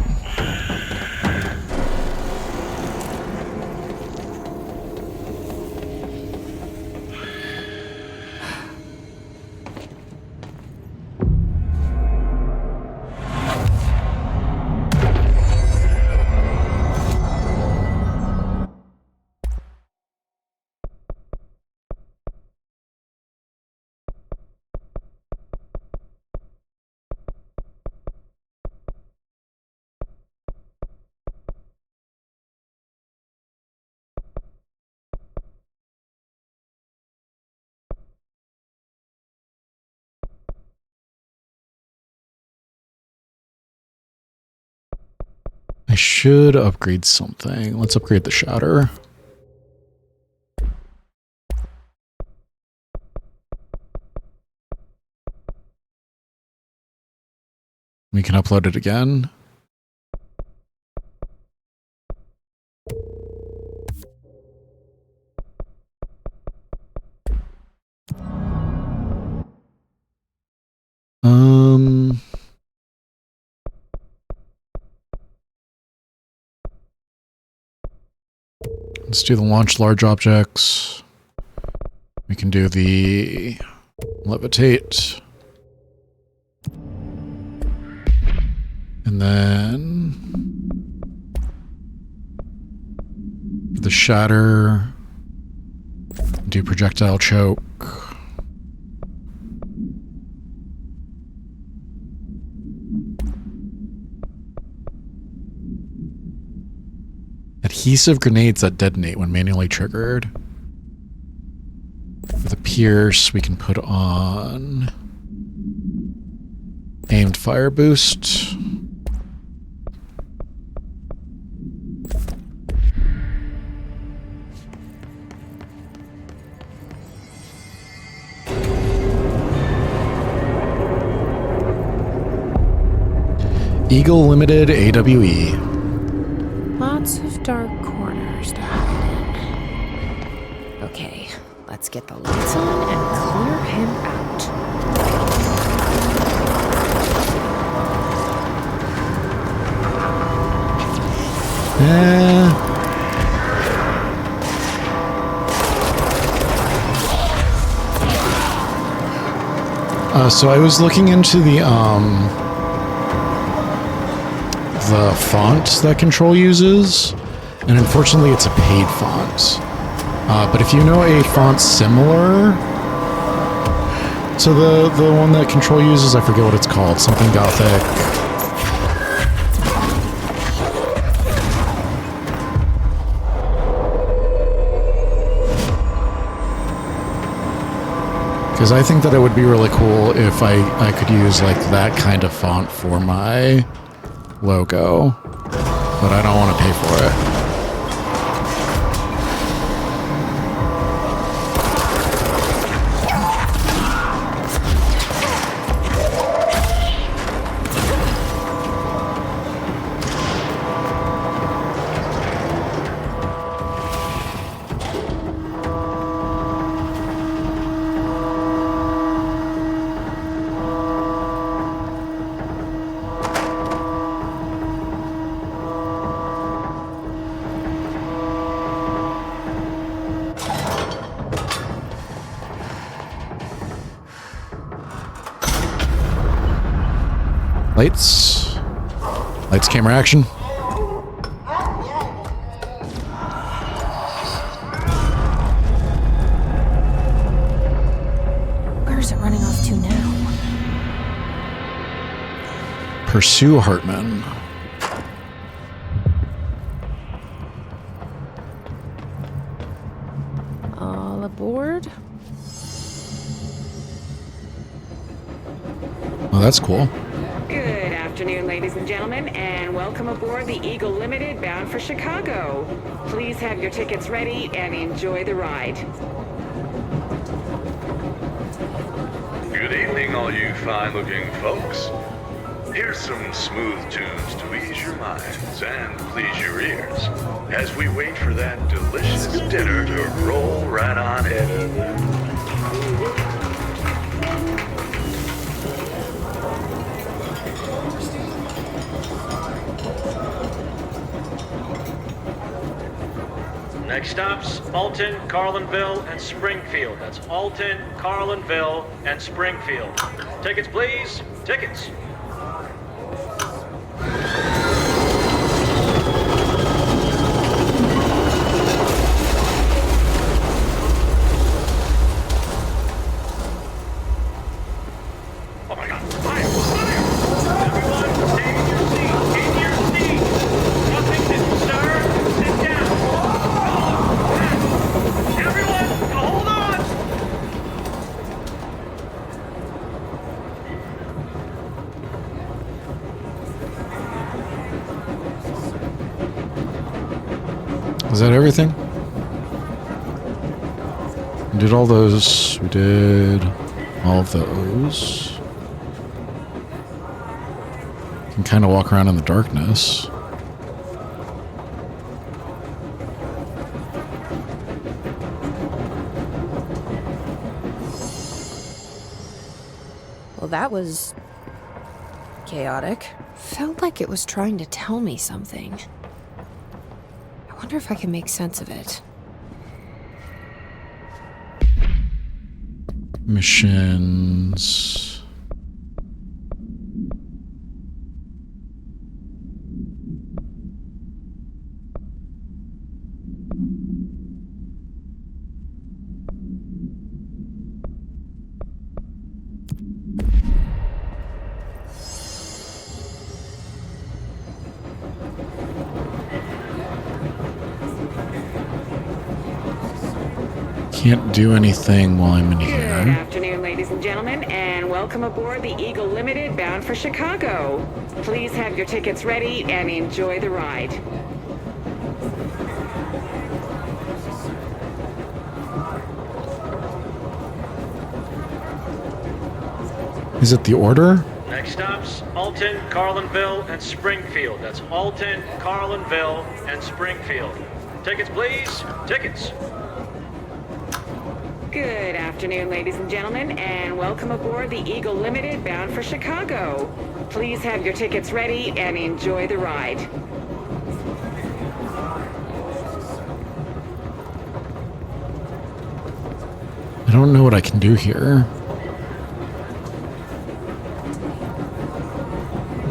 I should upgrade something. Let's upgrade the shatter. We can upload it again. Let's do the launch large objects. We can do the levitate. And then the shatter, do projectile choke. Adhesive grenades that detonate when manually triggered. For the pierce, we can put on aimed fire boost. Eagle Limited AWE. Lots of dark corners to hide in. Okay, let's get the lights on and clear him out. So I was looking into the font that Control uses, and unfortunately it's a paid font. But if you know a font similar to the one that Control uses, I forget what it's called, something Gothic. Because I think that it would be really cool if I could use like that kind of font for my logo, but I don't want to pay for it. Lights, camera, action. Where's it running off to now? Pursue Hartman. All aboard. Oh, that's cool. Good afternoon, ladies and gentlemen, and welcome aboard the Eagle Limited bound for Chicago. Please have your tickets ready and enjoy the ride. Good evening, all you fine-looking folks. Here's some smooth tunes to ease your minds and please your ears as we wait for that delicious dinner to roll right on in. Next stops, Alton, Carlinville, and Springfield. That's Alton, Carlinville, and Springfield. Tickets, please. Tickets. Oh my God! Fire! Fire! Everyone, take your seat. In your seat. Nothing to stir. Sit down. Everyone, hold on! Is that everything? We did all those. We did all of those. can kind of walk around in the darkness. Well, that was chaotic. Felt like it was trying to tell me something. I wonder if I can make sense of it. Missions. Can't do anything while I'm in Good here. afternoon, ladies and gentlemen, and welcome aboard the Eagle Limited bound for Chicago. Please have your tickets ready and enjoy the ride. Is it the order? Next stops, Alton, Carlinville, and Springfield. That's Alton, Carlinville, and Springfield. Tickets, please. Tickets. Good afternoon, ladies and gentlemen, and welcome aboard the Eagle Limited bound for Chicago. Please have your tickets ready and enjoy the ride. I don't know what I can do here.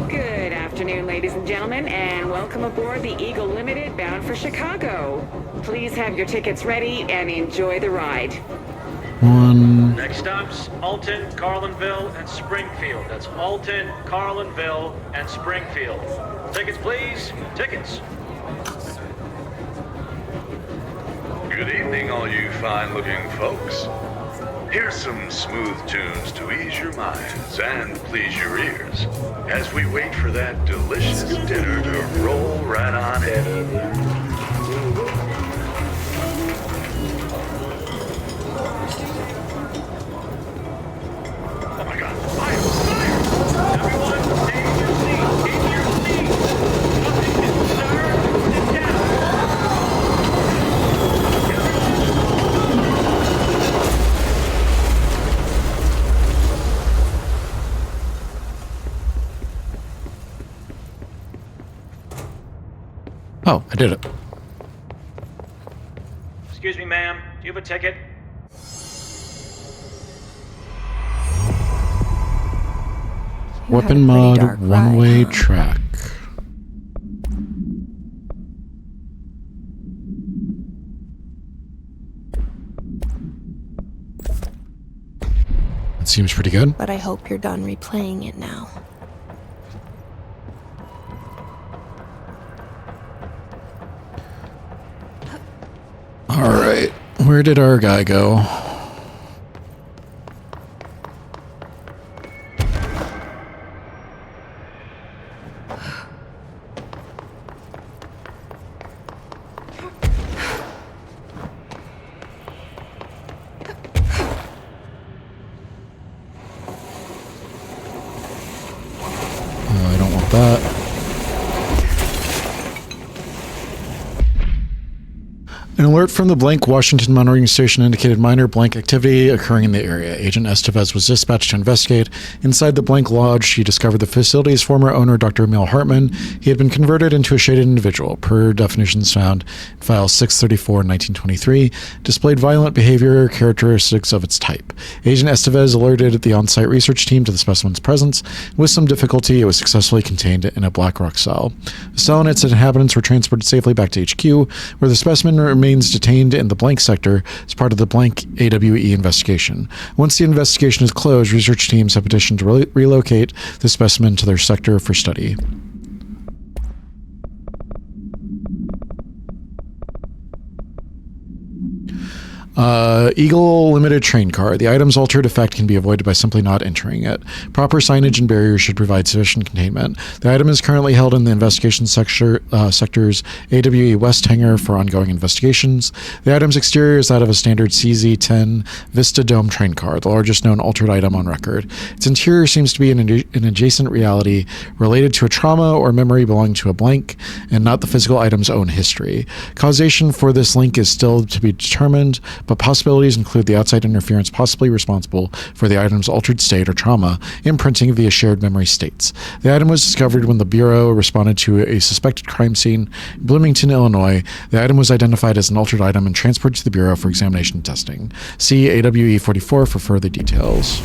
Good afternoon, ladies and gentlemen, and welcome aboard the Eagle Limited bound for Chicago. Please have your tickets ready and enjoy the ride. Next stops, Alton, Carlinville, and Springfield. That's Alton, Carlinville, and Springfield. Tickets, please. Tickets. Good evening, all you fine-looking folks. Here's some smooth tunes to ease your minds and please your ears as we wait for that delicious dinner to roll right on in. Oh, I did it. Excuse me, ma'am. Do you have a ticket? Weapon mod, one-way track. That seems pretty good. But I hope you're done replaying it now. Alright, where did our guy go? I don't want that. An alert from the blank Washington monitoring station indicated minor blank activity occurring in the area. Agent Estevez was dispatched to investigate. Inside the blank lodge, she discovered the facility's former owner, Dr. Emil Hartman. He had been converted into a shaded individual, per definitions found in file 634-1923, displayed violent behavior characteristics of its type. Agent Estevez alerted the on-site research team to the specimen's presence. With some difficulty, it was successfully contained in a black rock cell. The cell and its inhabitants were transported safely back to HQ, where the specimen remains detained in the blank sector as part of the blank AWE investigation. Once the investigation is closed, research teams have petitioned to relocate the specimen to their sector for study. Eagle limited train car. The item's altered effect can be avoided by simply not entering it. Proper signage and barriers should provide sufficient containment. The item is currently held in the investigation sector's AWE West hangar for ongoing investigations. The item's exterior is that of a standard CZ-10 Vista Dome train car, the largest known altered item on record. Its interior seems to be an adjacent reality related to a trauma or memory belonging to a blank and not the physical item's own history. Causation for this link is still to be determined, but possibilities include the outside interference possibly responsible for the item's altered state or trauma imprinting via shared memory states. The item was discovered when the Bureau responded to a suspected crime scene in Bloomington, Illinois. The item was identified as an altered item and transported to the Bureau for examination and testing. See AWE 44 for further details.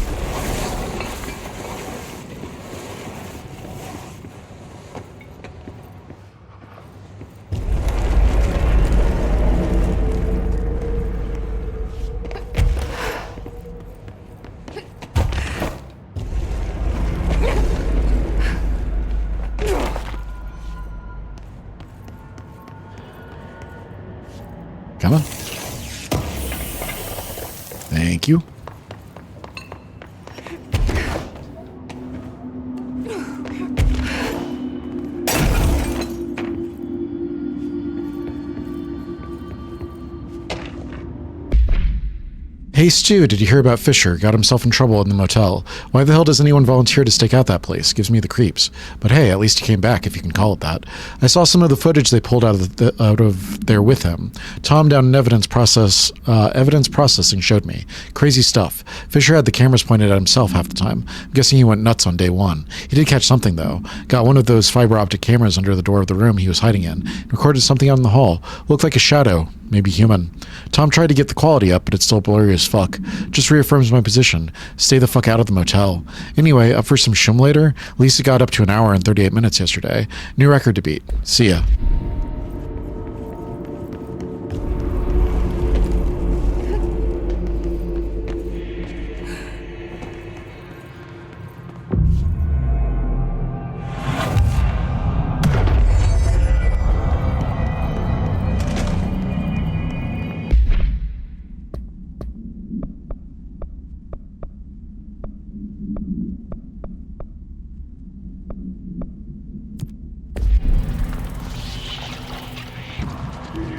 Come on. Thank you. Hey Stu, did you hear about Fisher? Got himself in trouble in the motel. Why the hell does anyone volunteer to stake out that place? Gives me the creeps. But hey, at least he came back, if you can call it that. I saw some of the footage they pulled out of there with him. Tom down in evidence processing showed me. Crazy stuff. Fisher had the cameras pointed at himself half the time. I'm guessing he went nuts on day one. He did catch something though. Got one of those fiber optic cameras under the door of the room he was hiding in. Recorded something out in the hall. Looked like a shadow. Maybe human. Tom tried to get the quality up, but it's still blurry as fuck. Just reaffirms my position. Stay the fuck out of the motel. Anyway, up for some shum later? Lisa got up to an hour and 38 minutes yesterday. New record to beat. See ya.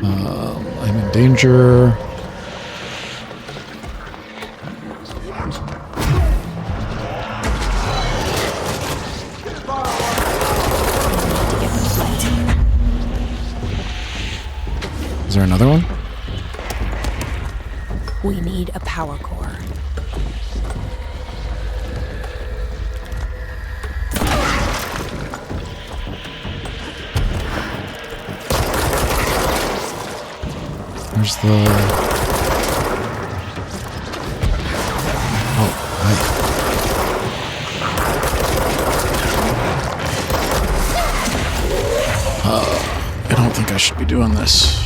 I'm in danger. Is there another one? We need a power core. Where's the... Oh, hi. I don't think I should be doing this.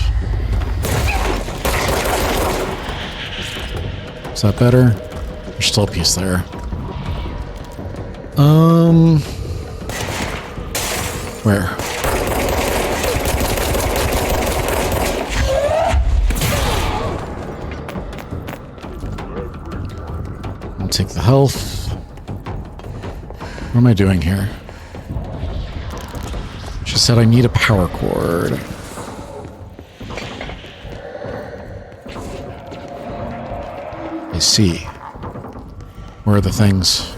Is that better? There's still a piece there. Where? I'll take the health. What am I doing here? She said I need a power cord. I see. Where are the things?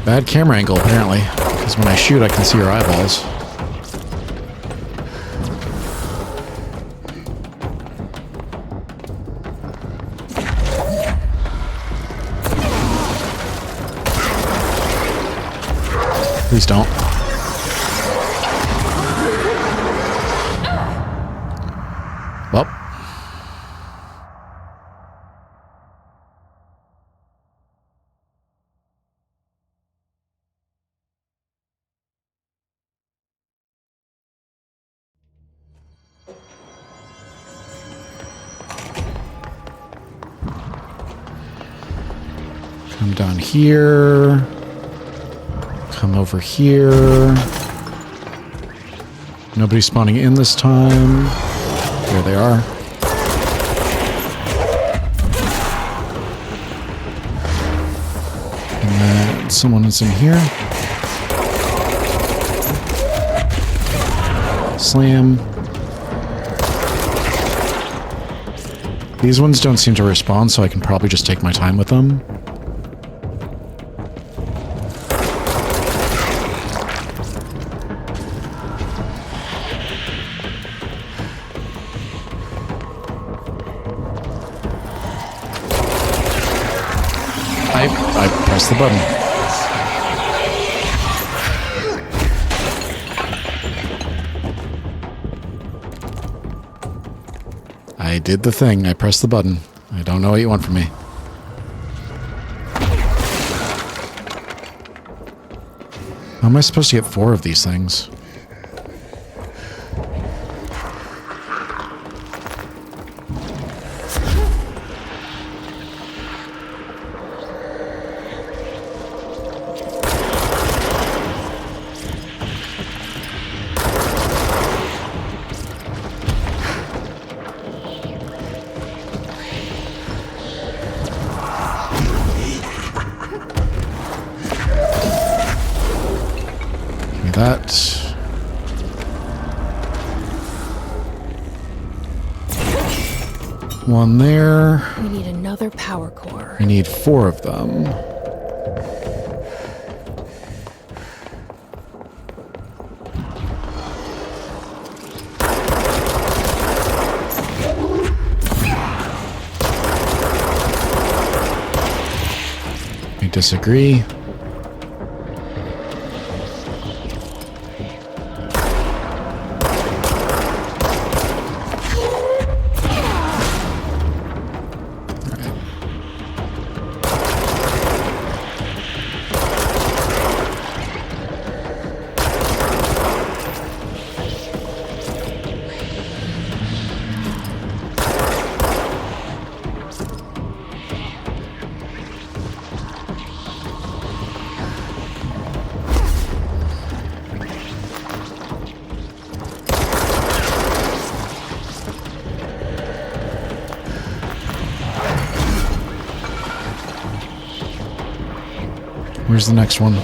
Bad camera angle, apparently, because when I shoot, I can see your eyeballs. Please don't. Well. Come down here. Come over here. Nobody's spawning in this time. There they are. And then someone is in here. Slam. These ones don't seem to respond, so I can probably just take my time with them. I pressed the button. I did the thing. I pressed the button. I don't know what you want from me. How am I supposed to get 4 of these things? That. One there. We need another power core. I need 4 of them. I disagree. Where's the next one?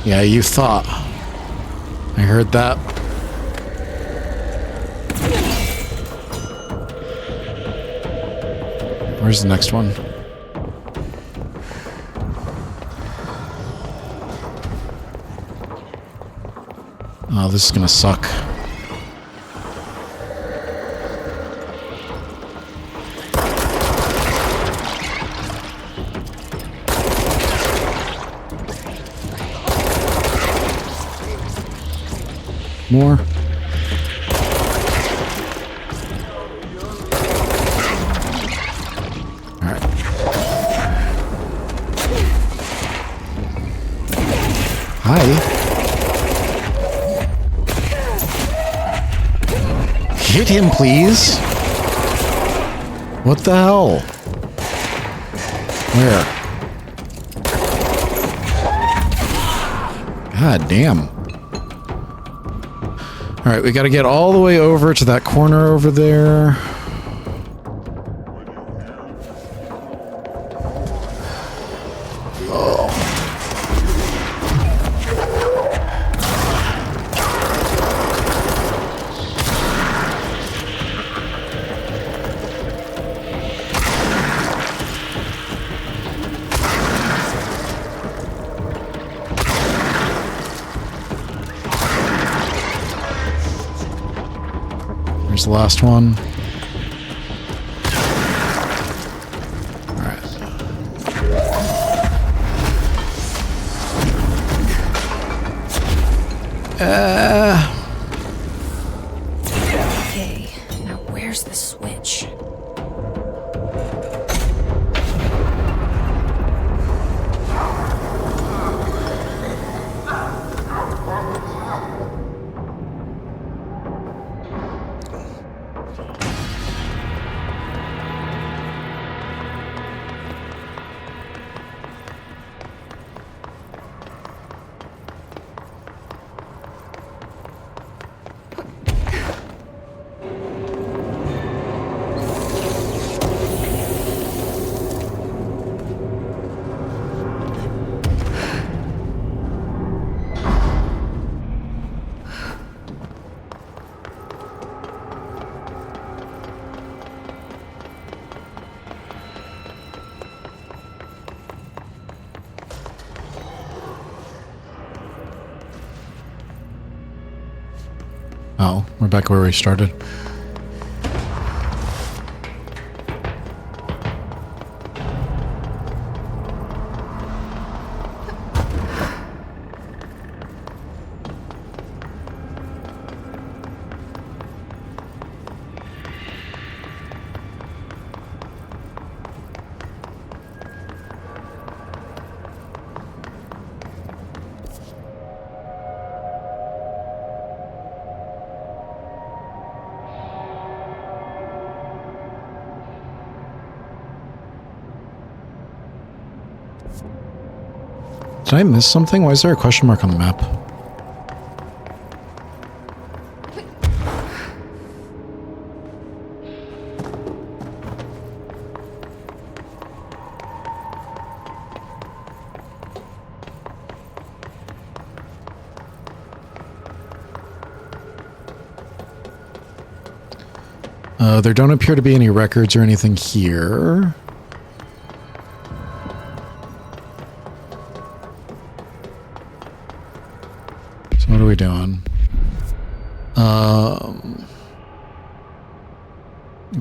Yeah, you thought. I heard that. Where's the next one? Oh, this is gonna suck. More. All right. Hi. Hit him, please. What the hell? Where? God damn. All right, we got to get all the way over to that corner over there. Here's the last one. All right. Okay, now where's the switch? Oh, we're back where we started. Did I miss something? Why is there a question mark on the map? There don't appear to be any records or anything here. So what are we doing?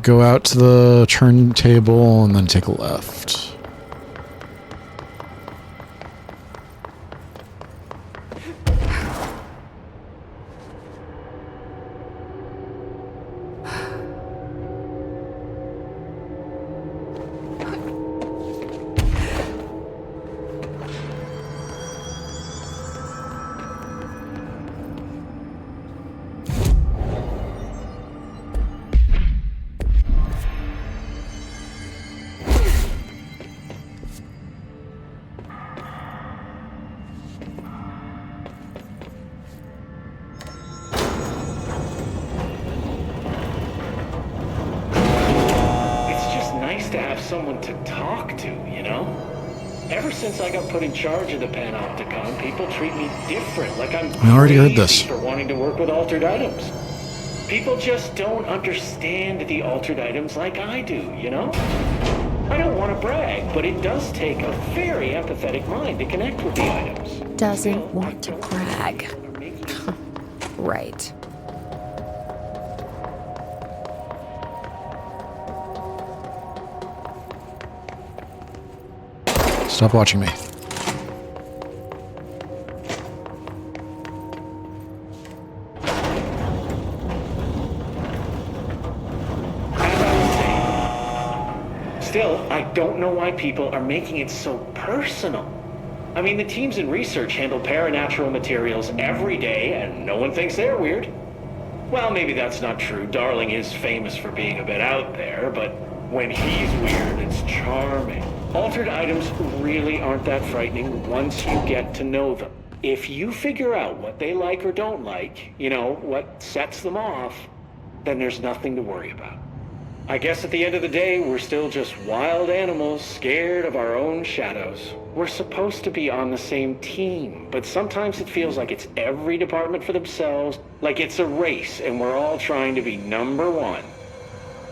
Go out to the turntable and then take a left. Someone to talk to, you know? Ever since I got put in charge of the Panopticon, people treat me different, like I'm I already heard this. for wanting to work with altered items. People just don't understand the altered items like I do, you know? I don't want to brag, but it does take a very empathetic mind to connect with the items. Doesn't want to brag. Right. Stop watching me. Still, I don't know why people are making it so personal. I mean, the teams in research handle paranatural materials every day, and no one thinks they're weird. Well, maybe that's not true. Darling is famous for being a bit out there, but when he's weird, it's charming. Altered items really aren't that frightening once you get to know them. If you figure out what they like or don't like, you know, what sets them off, then there's nothing to worry about. I guess at the end of the day, we're still just wild animals scared of our own shadows. We're supposed to be on the same team, but sometimes it feels like it's every department for themselves, like it's a race and we're all trying to be number one.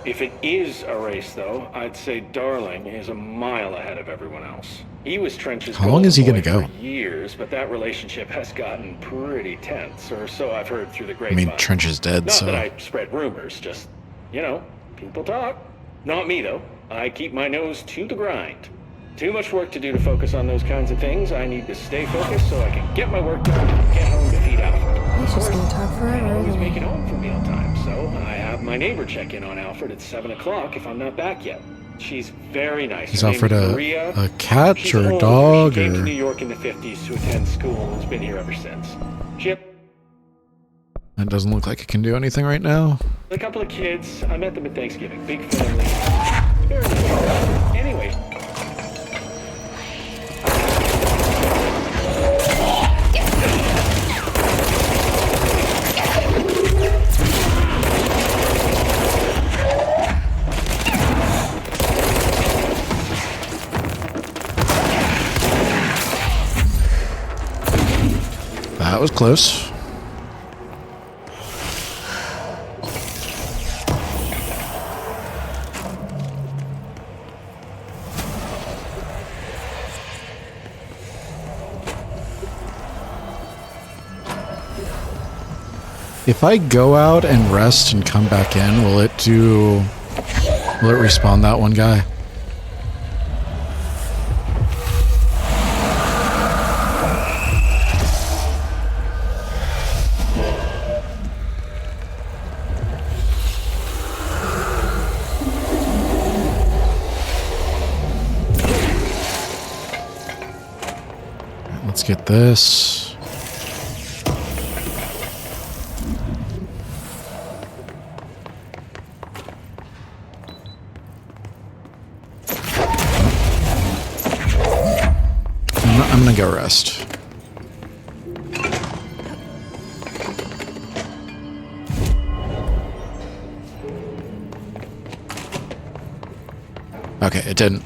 If it is a race, though, I'd say Darling is a mile ahead of everyone else. He was Trench's How long is he going to go? for years, but that relationship has gotten pretty tense, or so I've heard through the I grapevine. mean, Trench is dead, Not so... that I spread rumors, just, you know, people talk. Not me, though. I keep my nose to the grind. Too much work to do to focus on those kinds of things. I need to stay focused so I can get my work done and get home to feed Alfred. He's just gonna talk forever, I always isn't make he? it home for mealtime, so I have my neighbor check in on Alfred at 7 o'clock if I'm not back yet. She's very nice. Is Her name Alfred Maria. a cat She's or a old. dog She came to or... New York in the 50s to attend school and has been here ever since. Chip. That doesn't look like it can do anything right now. A couple of kids. I met them at Thanksgiving. Big family. Very nice. Anyway. That was close. If I go out and rest and come back in, will it respawn that one guy? Let's get this. I'm gonna go rest. Okay, it didn't.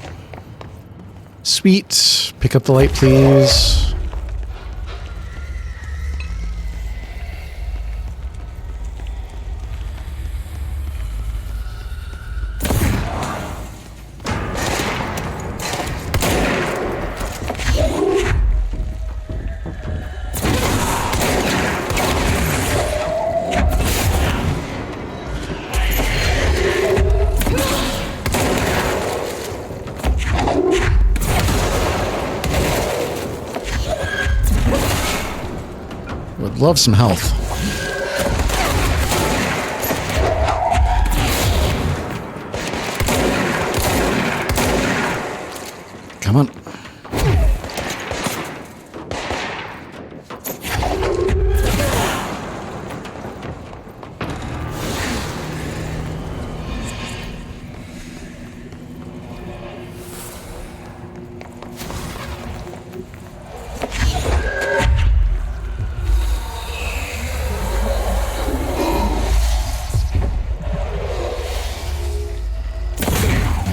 Sweet. Pick up the light, please. Would love some health. Come on.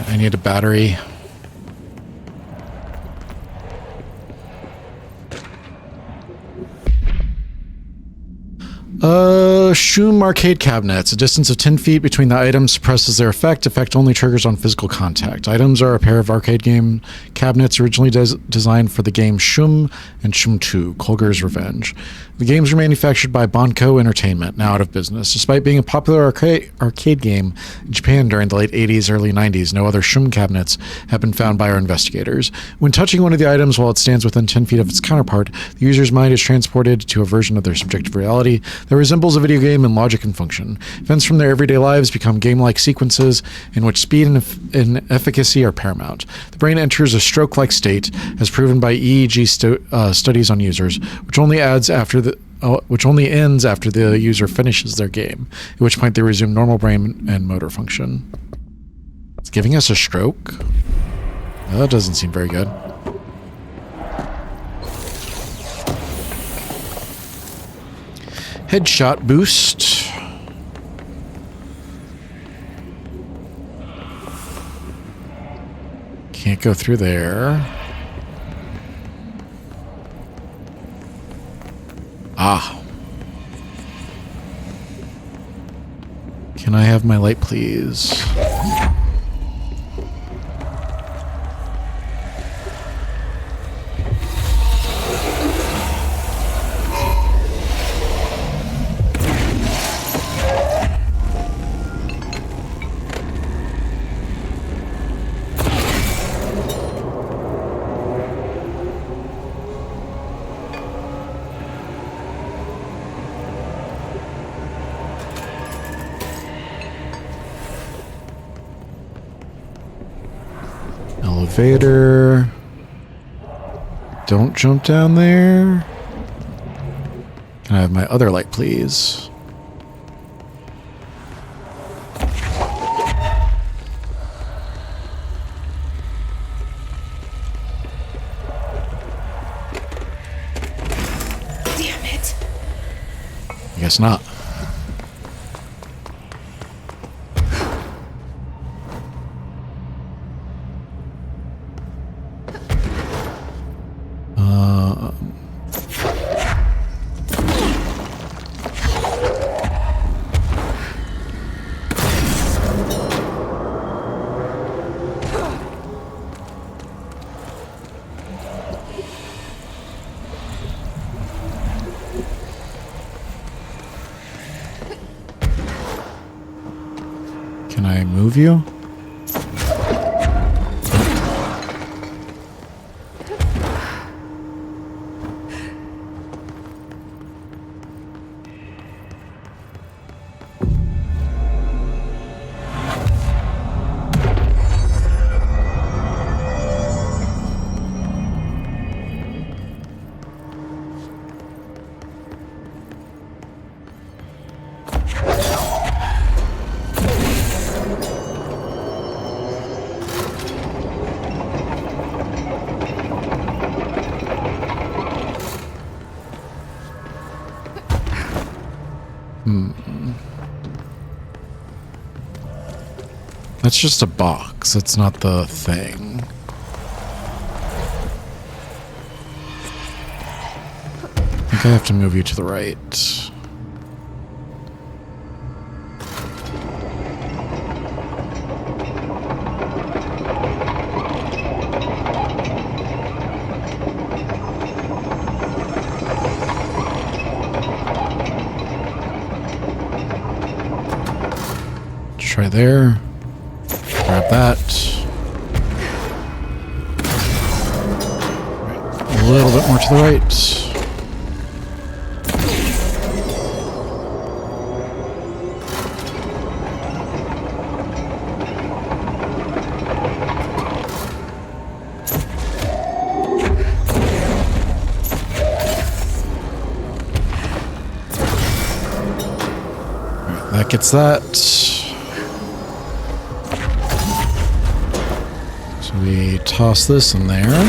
I need a battery. Shroom arcade cabinets. A distance of 10 feet between the items suppresses their effect. Effect only triggers on physical contact. Items are a pair of arcade game cabinets originally designed for the game Shroom and Shroom 2, Kolger's Revenge. The games were manufactured by Banco Entertainment, now out of business. Despite being a popular arcade game in Japan during the late 80s, early 90s, no other Shroom cabinets have been found by our investigators. When touching one of the items while it stands within 10 feet of its counterpart, the user's mind is transported to a version of their subjective reality that resembles a video game in logic and function. Events from their everyday lives become game-like sequences in which speed and efficacy are paramount. The brain enters a stroke-like state, as proven by EEG studies on users, which only ends after the user finishes their game, at which point they resume normal brain and motor function. It's giving us a stroke? Well, that doesn't seem very good. Headshot boost. Can't go through there. Ah. Can I have my light, please? Elevator. Don't jump down there. Can I have my other light, please? Damn it. I guess not. move you? That's just a box. It's not the thing. I think I have to move you to the right. Try there. Grab that. A little bit more to the right. Alright, that gets that. We toss this in there.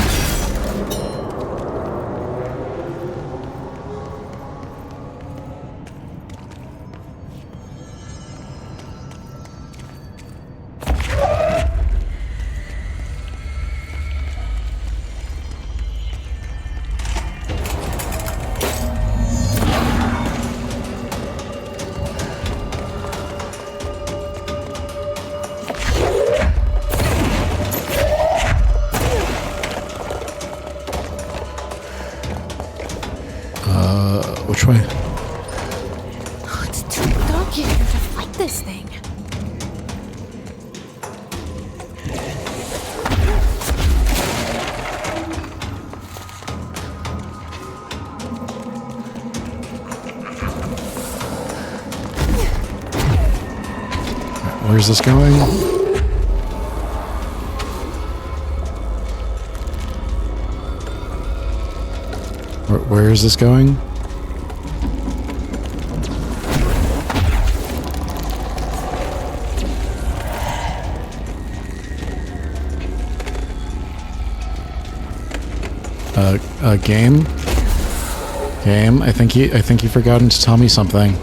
Which way? Oh, it's too dark in here to fight this thing. Where's this going? Where is this going? Game? Game? I think you forgotten to tell me something.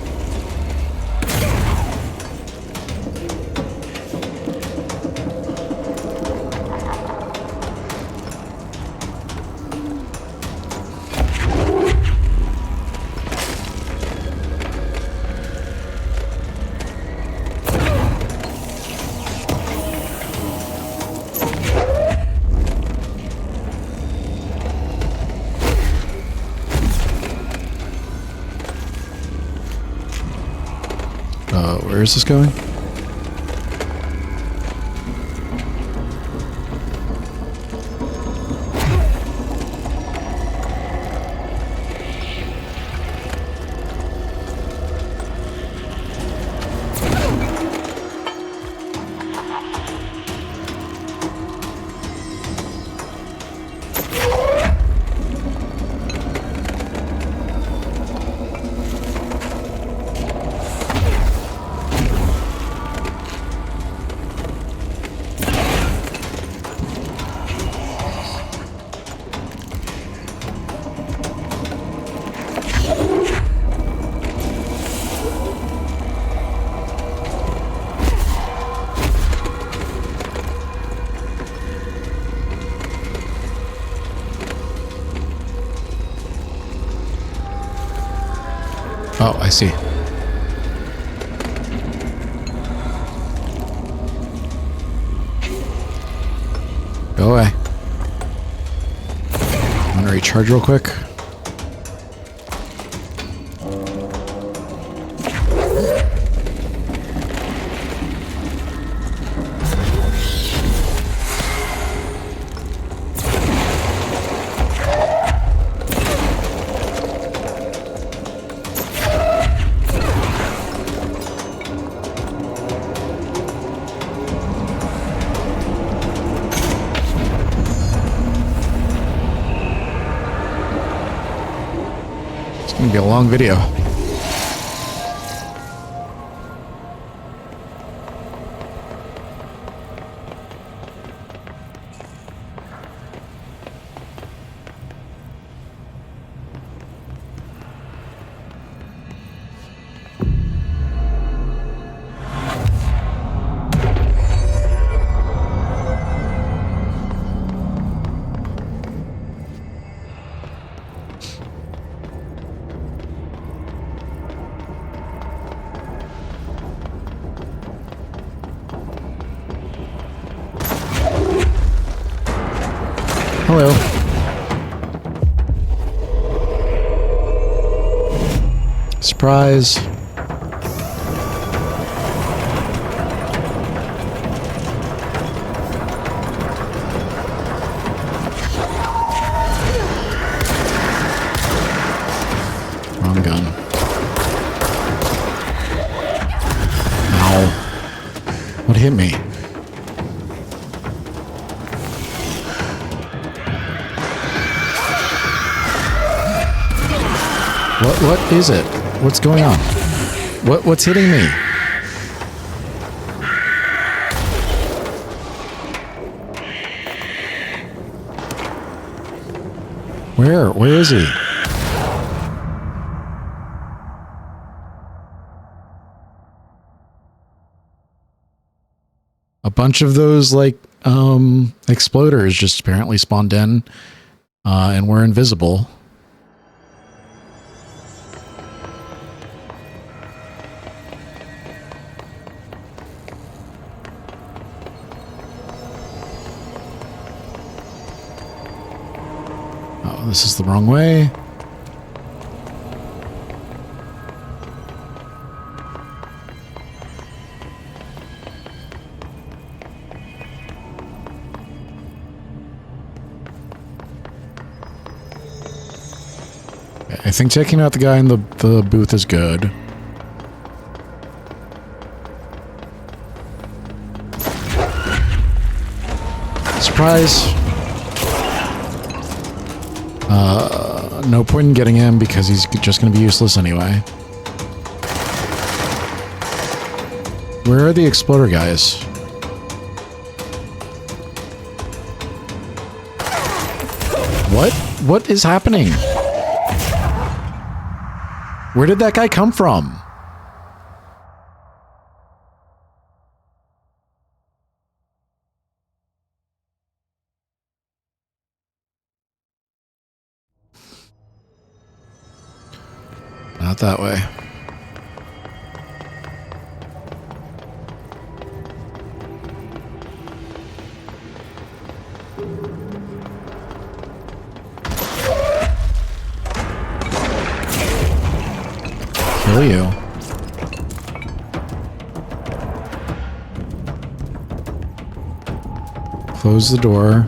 Where is this going? Oh, I see. Go away. I'm gonna recharge real quick. Gonna be a long video. Hello. Surprise. Wrong gun. Ow. What hit me? What is it? What's going on? What's hitting me? Where is he? A bunch of those like exploders just apparently spawned in and were invisible. This is the wrong way. I think taking out the guy in the booth is good. Surprise! No point in getting him because he's just going to be useless anyway. Where are the exploder guys? What is happening? Where did that guy come from? Not that way. Kill you. Close the door.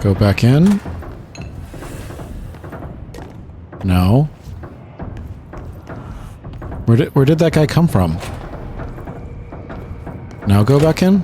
Go back in. No. Where did that guy come from? Now go back in?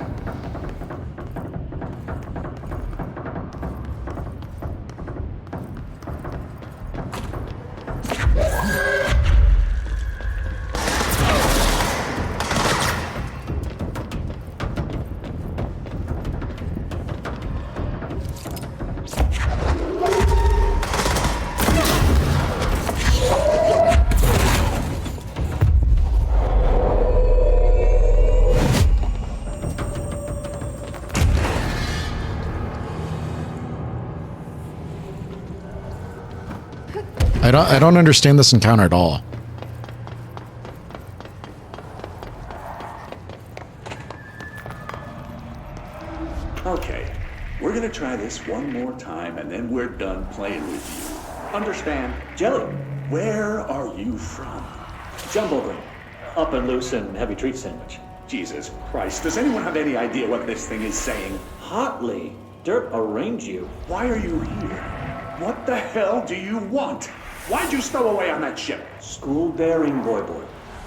I don't understand this encounter at all. Okay, we're gonna try this one more time and then we're done playing with you. Understand? Jelly. Where are you from? Jumbo brain. Up and loose and heavy treat sandwich. Jesus Christ, does anyone have any idea what this thing is saying? Hotly. Dirt arrange you. Why are you here? What the hell do you want? Why'd you stow away on that ship? School daring boy.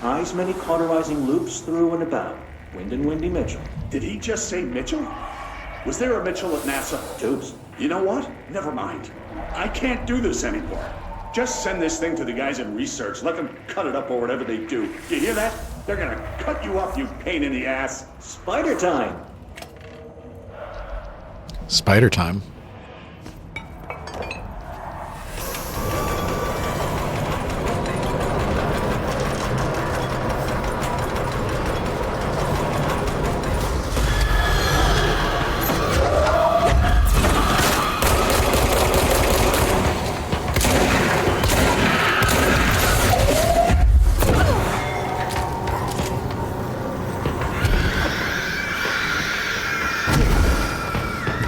Eyes many cauterizing loops through and about. Wind and Windy Mitchell. Did he just say Mitchell? Was there a Mitchell at NASA? Tubes. You know what? Never mind. I can't do this anymore. Just send this thing to the guys in research. Let them cut it up or whatever they do. You hear that? They're gonna cut you up, you pain in the ass. Spider time. Spider time.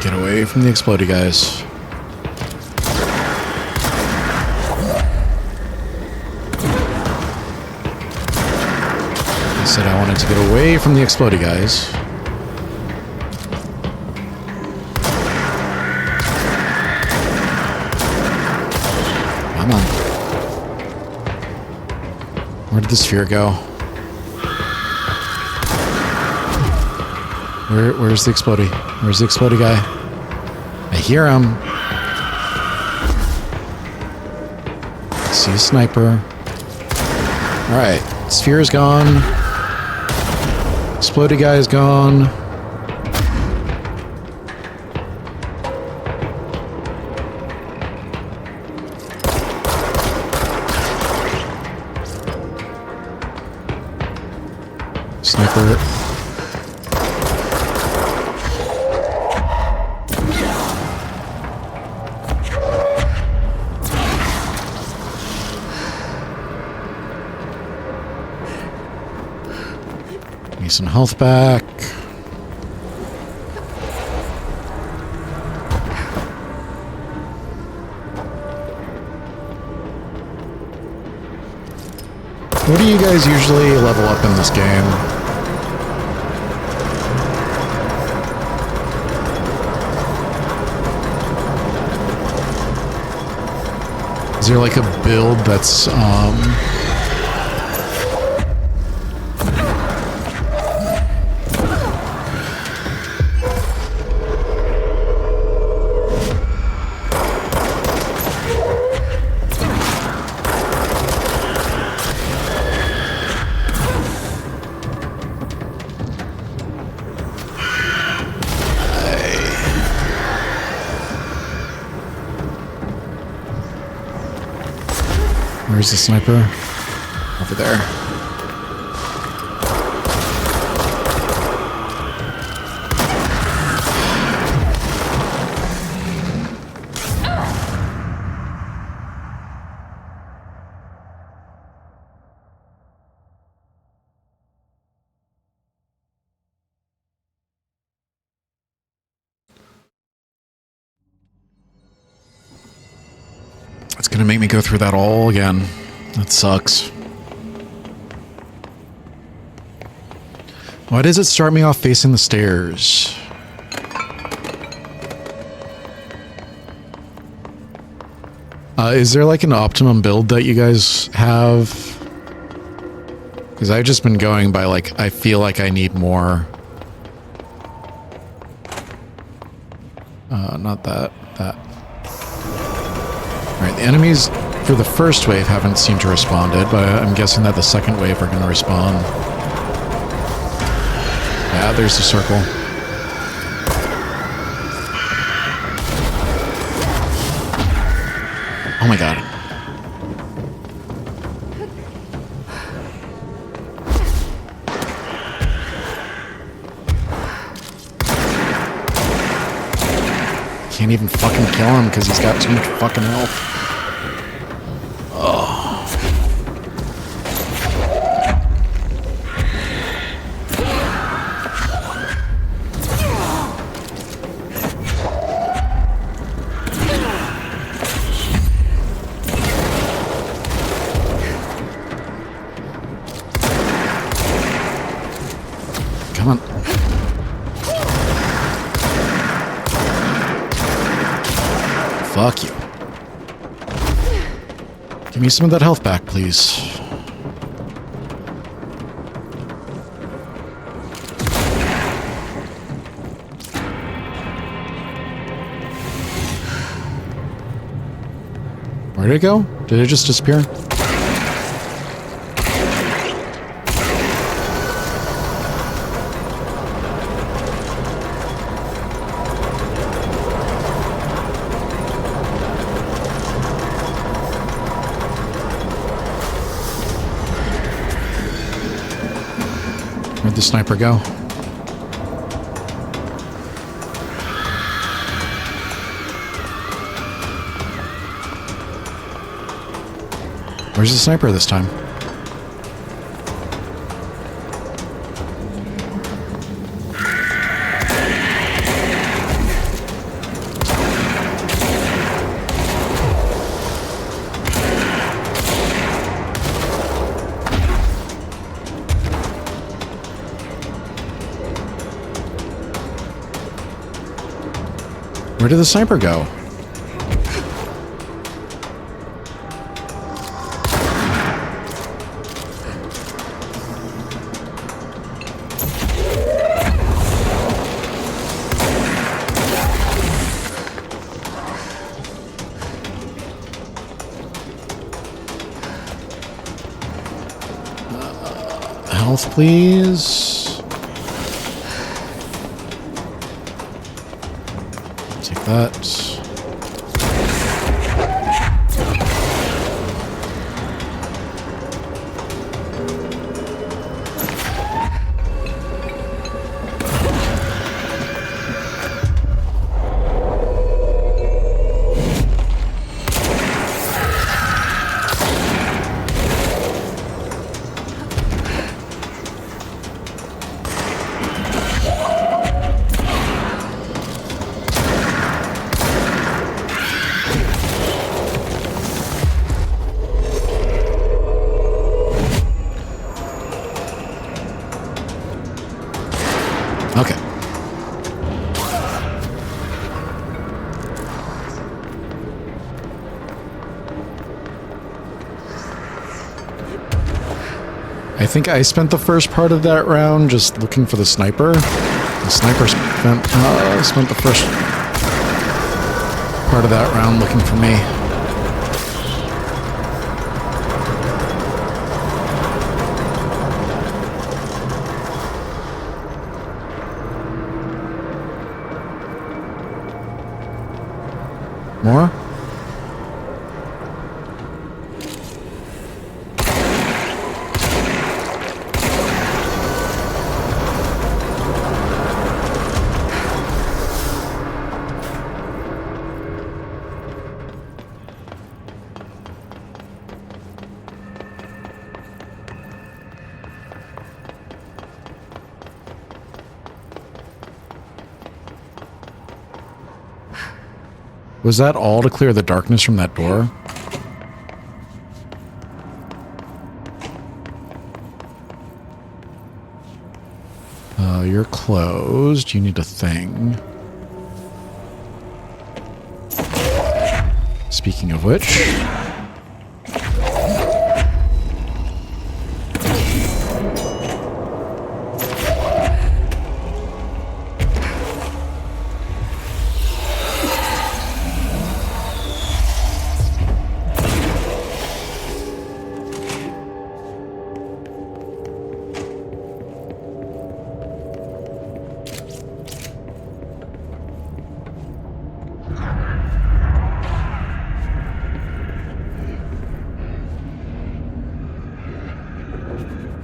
Get away from the explodey guys. I said I wanted to get away from the explodey guys. Come on. Where did the sphere go? Where's the explodey? Where's the explodey guy? I hear him. I see a sniper. Alright. Sphere is gone. Explodey guy is gone. Sniper. Some health back. What do you guys usually level up in this game? Is there like a build that's where's the sniper? Over there. It's gonna make me go through that all again. That sucks. Why does it start me off facing the stairs? Is there like an optimum build that you guys have? Because I've just been going by like, I feel like I need more. Not that. That. Alright, the enemies for the first wave haven't seemed to responded, but I'm guessing that the second wave are going to respond. Yeah, there's the circle. Oh my god. Can't even fucking kill him because he's got too much fucking health. Come on. Fuck you. Give me some of that health back, please. Where'd it go? Did it just disappear? Where'd the sniper go? Where's the sniper this time? Where did the sniper go? Health, please. Take that. Okay. I think I spent the first part of that round just looking for the sniper. The sniper spent the first part of that round looking for me. More? Was that all to clear the darkness from that door? You're closed. You need a thing. Speaking of which...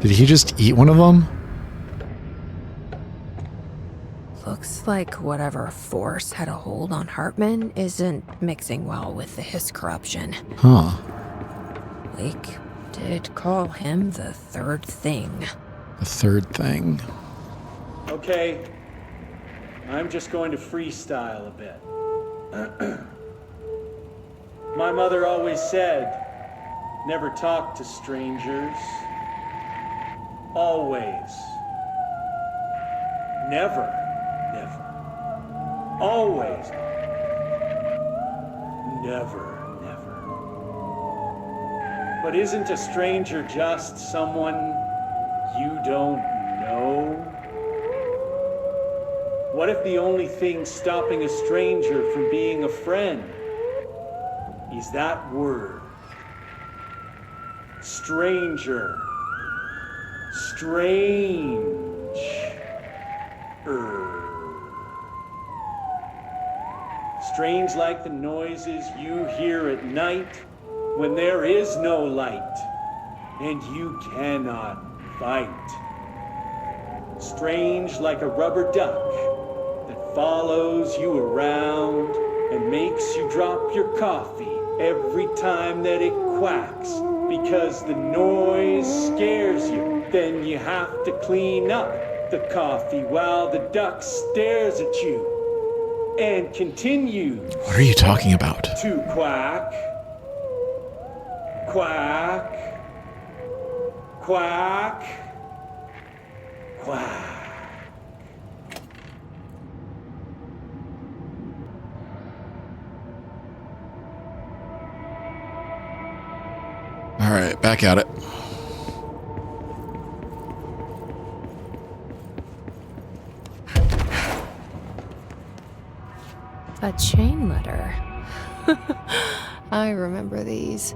Did he just eat one of them? Looks like whatever force had a hold on Hartman isn't mixing well with his corruption. Huh. Wake did call him the third thing. The third thing. Okay. I'm just going to freestyle a bit. My mother always said, never talk to strangers. Always. Never. Never. Always. Never. Never. But isn't a stranger just someone you don't know? What if the only thing stopping a stranger from being a friend is that word. Stranger. Strange. Strange like the noises you hear at night when there is no light and you cannot fight. Strange like a rubber duck that follows you around and makes you drop your coffee every time that it quacks because the noise scares you. Then you have to clean up the coffee while the duck stares at you and continues. What are you talking about? To quack, quack, quack, quack. All right, back at it. A chain letter. I remember these.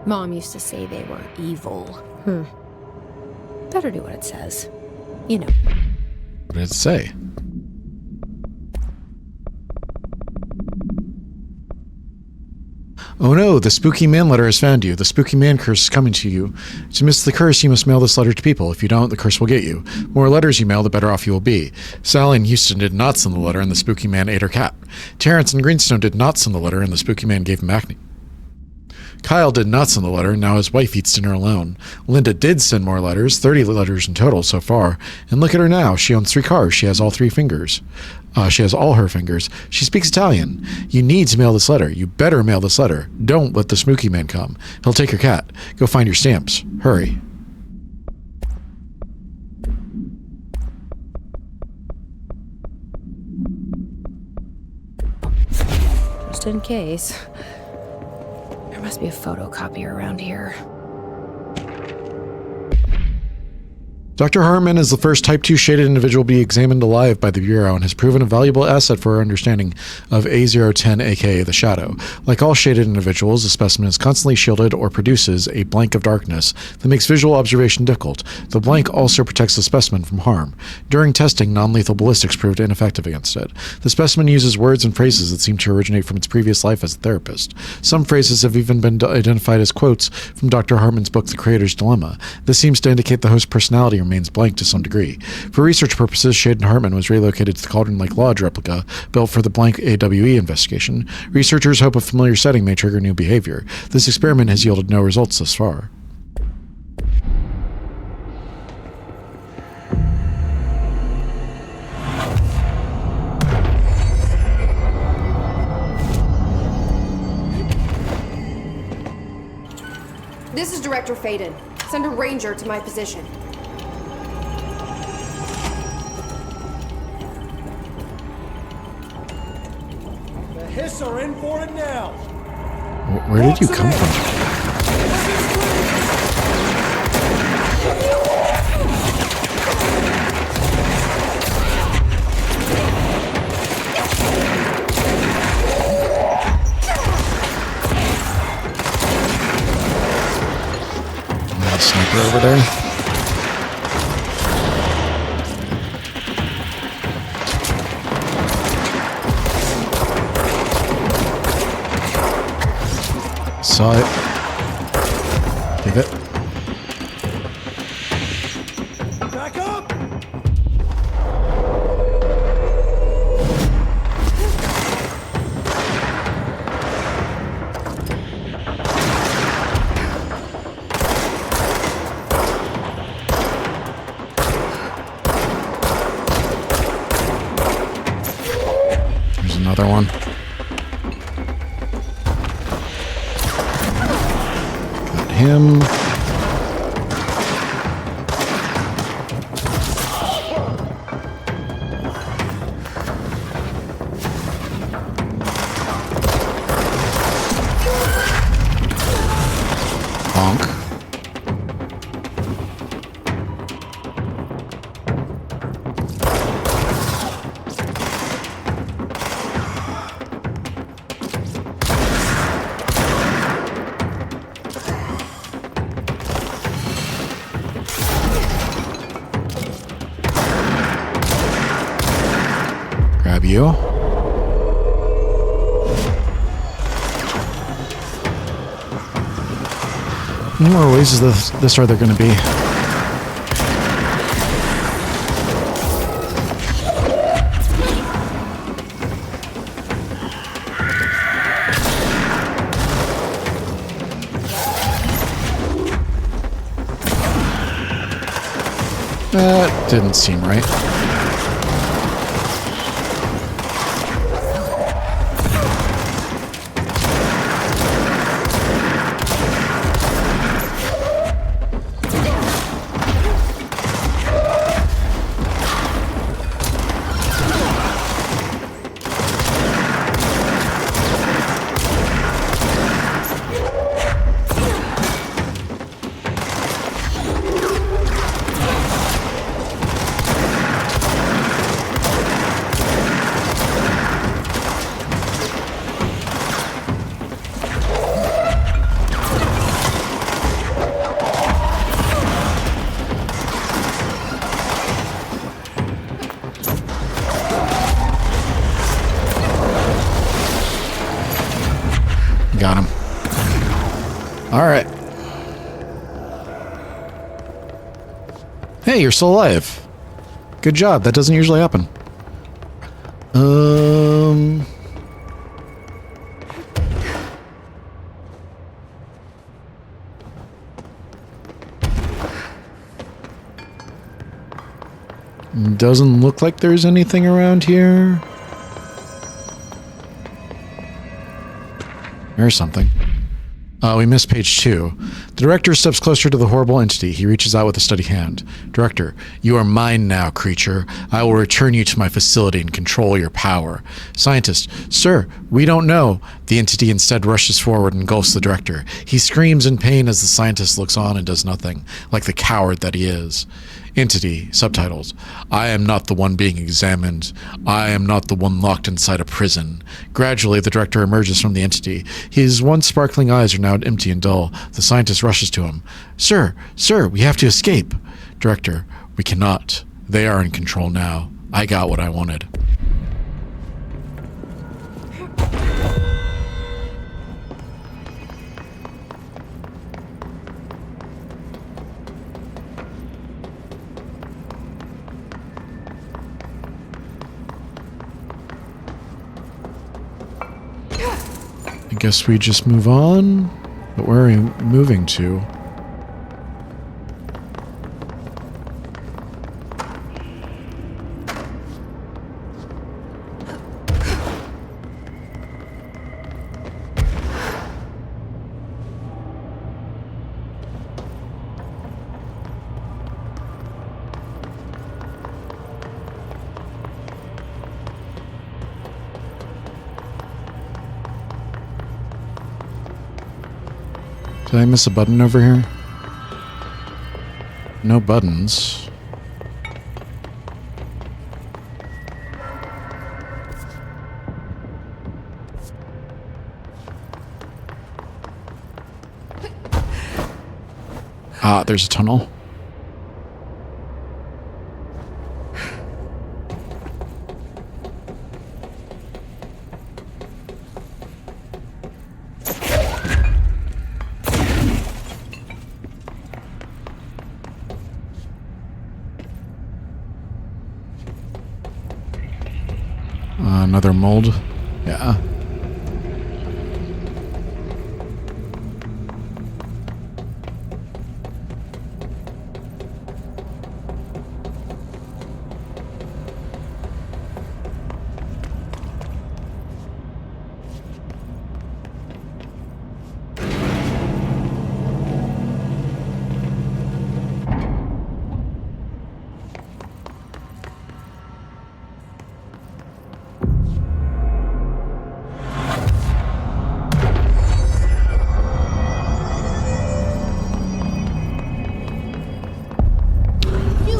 Mom used to say they were evil. Better do what it says. You know. What did it say? Oh no, the spooky man letter has found you. The spooky man curse is coming to you. To miss the curse, you must mail this letter to people. If you don't, the curse will get you. The more letters you mail, the better off you will be. Sally and Houston did not send the letter, and the spooky man ate her cat. Terrence and Greenstone did not send the letter, and the spooky man gave him acne. Kyle did not send the letter, and now his wife eats dinner alone. Linda did send more letters, 30 letters in total so far. And look at her now. She owns 3 cars. She has all 3 fingers. She has all her fingers. She speaks Italian. You need to mail this letter. You better mail this letter. Don't let the spooky man come. He'll take your cat. Go find your stamps. Hurry. Just in case. There must be a photocopier around here. Dr. Hartman is the first Type 2 shaded individual to be examined alive by the Bureau and has proven a valuable asset for our understanding of A010, aka the Shadow. Like all shaded individuals, the specimen is constantly shielded or produces a blank of darkness that makes visual observation difficult. The blank also protects the specimen from harm. During testing, non-lethal ballistics proved ineffective against it. The specimen uses words and phrases that seem to originate from its previous life as a therapist. Some phrases have even been identified as quotes from Dr. Hartman's book, The Creator's Dilemma. This seems to indicate the host's personality remains blank to some degree. For research purposes, Shaden Hartman was relocated to the Cauldron Lake Lodge replica built for the blank AWE investigation. Researchers hope a familiar setting may trigger new behavior. This experiment has yielded no results thus far. This is Director Faden. Send a ranger to my position. The Hiss are in for it now. Where did you come from? That sniper over there. Saw it. Give it. Back up! There's another one. Him. Bonk. you. How many more ways is this are there going to be? That didn't seem right. Got him. All right. Hey, you're still alive. Good job. That doesn't usually happen. Doesn't look like there's anything around here. There's something. We missed page 2. The director steps closer to the horrible entity. He reaches out with a steady hand. Director, you are mine now, creature. I will return you to my facility and control your power. Scientist, sir, we don't know. The entity instead rushes forward and engulfs the director. He screams in pain as the scientist looks on and does nothing, like the coward that he is. Entity, subtitles. I am not the one being examined. I am not the one locked inside a prison. Gradually, the director emerges from the entity. His once sparkling eyes are now empty and dull. The scientist rushes to him. Sir, we have to escape. Director, we cannot. They are in control now. I got what I wanted. I guess we just move on. But where are we moving to? Did I miss a button over here? No buttons. Ah, there's a tunnel. Another mold. Yeah.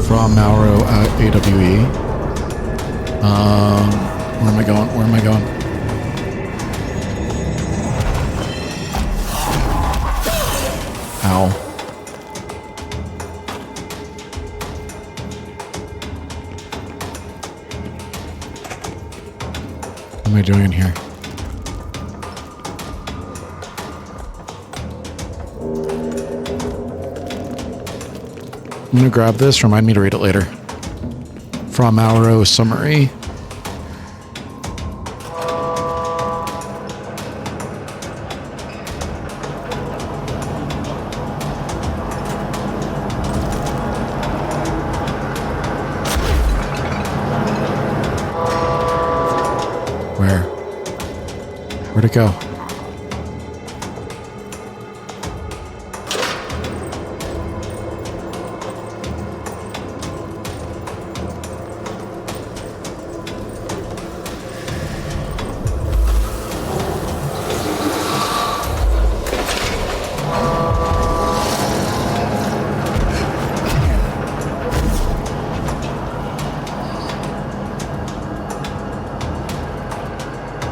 From Mauro AWE. Where am I going? Where am I going? Ow. What am I doing in here? I'm gonna grab this. Remind me to read it later. From Mauro summary. Where'd it go?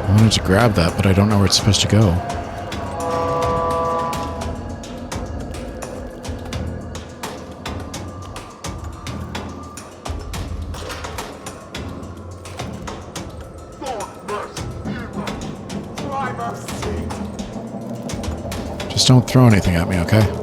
I wanted to grab that, but I don't know where it's supposed to go. Just don't throw anything at me, okay?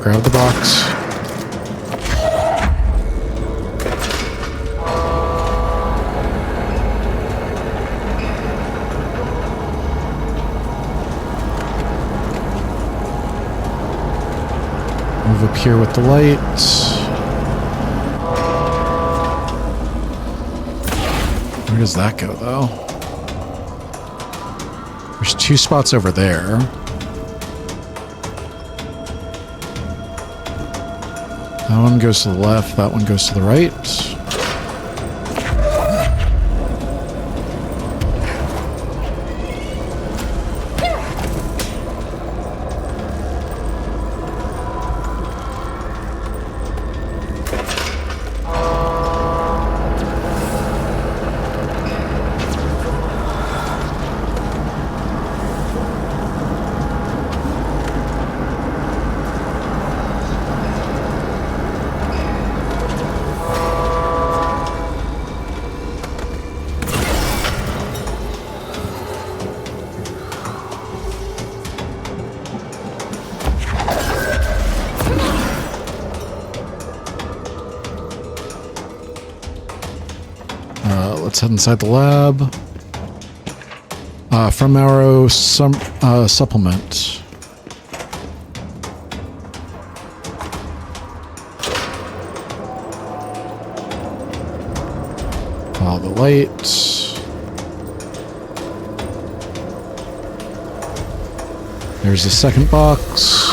Grab the box. Move up here with the lights. Where does that go, though? There's two spots over there. That one goes to the left, that one goes to the right. Let's head inside the lab. From our supplement. Follow the lights. There's the second box.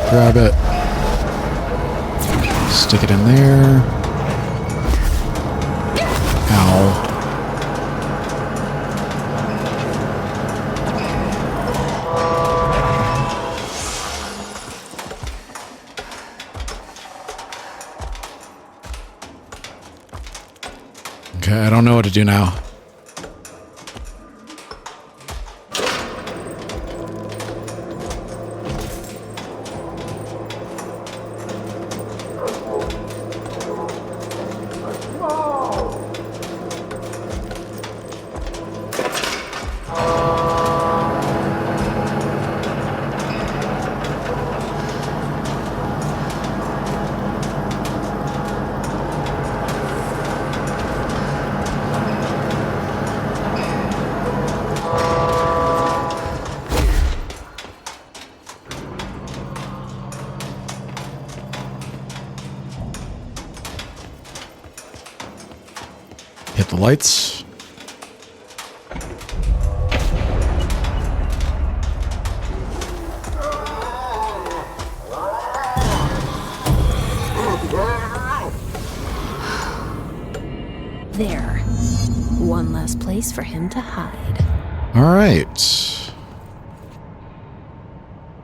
Grab it. Stick it in there. Ow. Okay, I don't know what to do now. Hit the lights. There. One less place for him to hide. All right.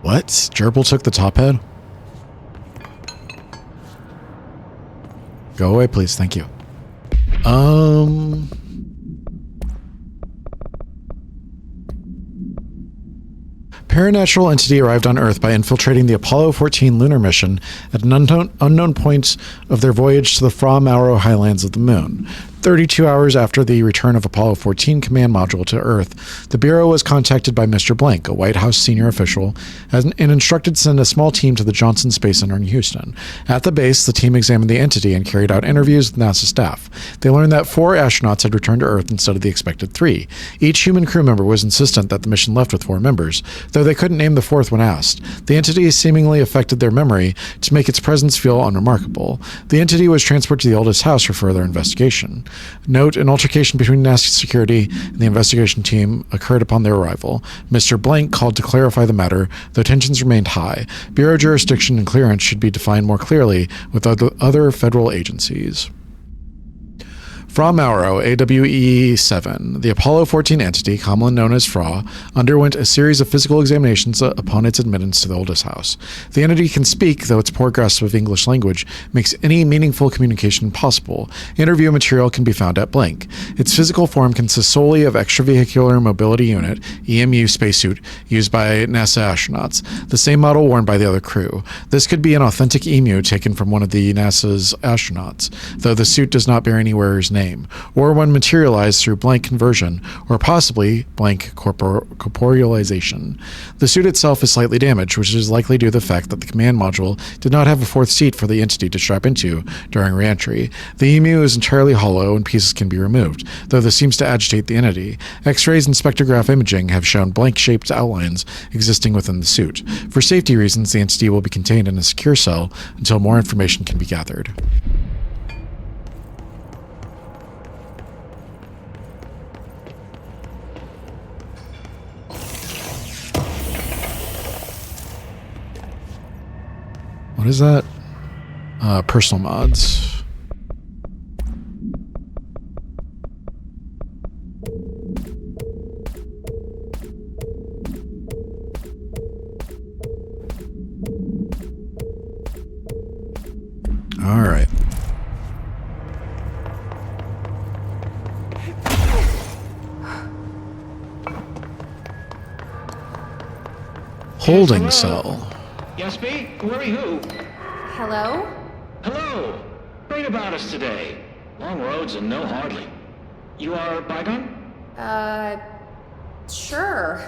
What? Gerbil took the top head? Go away, please. Thank you. Paranatural entity arrived on Earth by infiltrating the Apollo 14 lunar mission at an unknown point of their voyage to the Fra Mauro highlands of the Moon. 32 hours after the return of Apollo 14 command module to Earth, the Bureau was contacted by Mr. Blank, a White House senior official, and instructed to send a small team to the Johnson Space Center in Houston. At the base, the team examined the entity and carried out interviews with NASA staff. They learned that 4 astronauts had returned to Earth instead of the expected 3. Each human crew member was insistent that the mission left with 4 members, though they couldn't name the 4th when asked. The entity seemingly affected their memory to make its presence feel unremarkable. The entity was transferred to the oldest house for further investigation. Note, an altercation between NASA security and the investigation team occurred upon their arrival. Mr. Blank called to clarify the matter, though tensions remained high. Bureau jurisdiction and clearance should be defined more clearly with other federal agencies. Fra Mauro, AWE-7, the Apollo 14 entity, commonly known as Fra, underwent a series of physical examinations upon its admittance to the oldest house. The entity can speak, though its poor grasp of English language makes any meaningful communication impossible. Interview material can be found at Blank. Its physical form consists solely of Extravehicular Mobility Unit, EMU spacesuit, used by NASA astronauts, the same model worn by the other crew. This could be an authentic EMU taken from one of the NASA's astronauts, though the suit does not bear any wearer's name, or when materialized through Blank conversion, or possibly Blank corporealization. The suit itself is slightly damaged, which is likely due to the fact that the command module did not have a 4th seat for the entity to strap into during re-entry. The EMU is entirely hollow and pieces can be removed, though this seems to agitate the entity. X-rays and spectrograph imaging have shown blank-shaped outlines existing within the suit. For safety reasons, the entity will be contained in a secure cell until more information can be gathered. What is that? Personal mods. All right. Holding cell. Yes, B? Worry who? Hello? Hello! Great about us today. Long roads and no hardly. You are Bygone? Sure.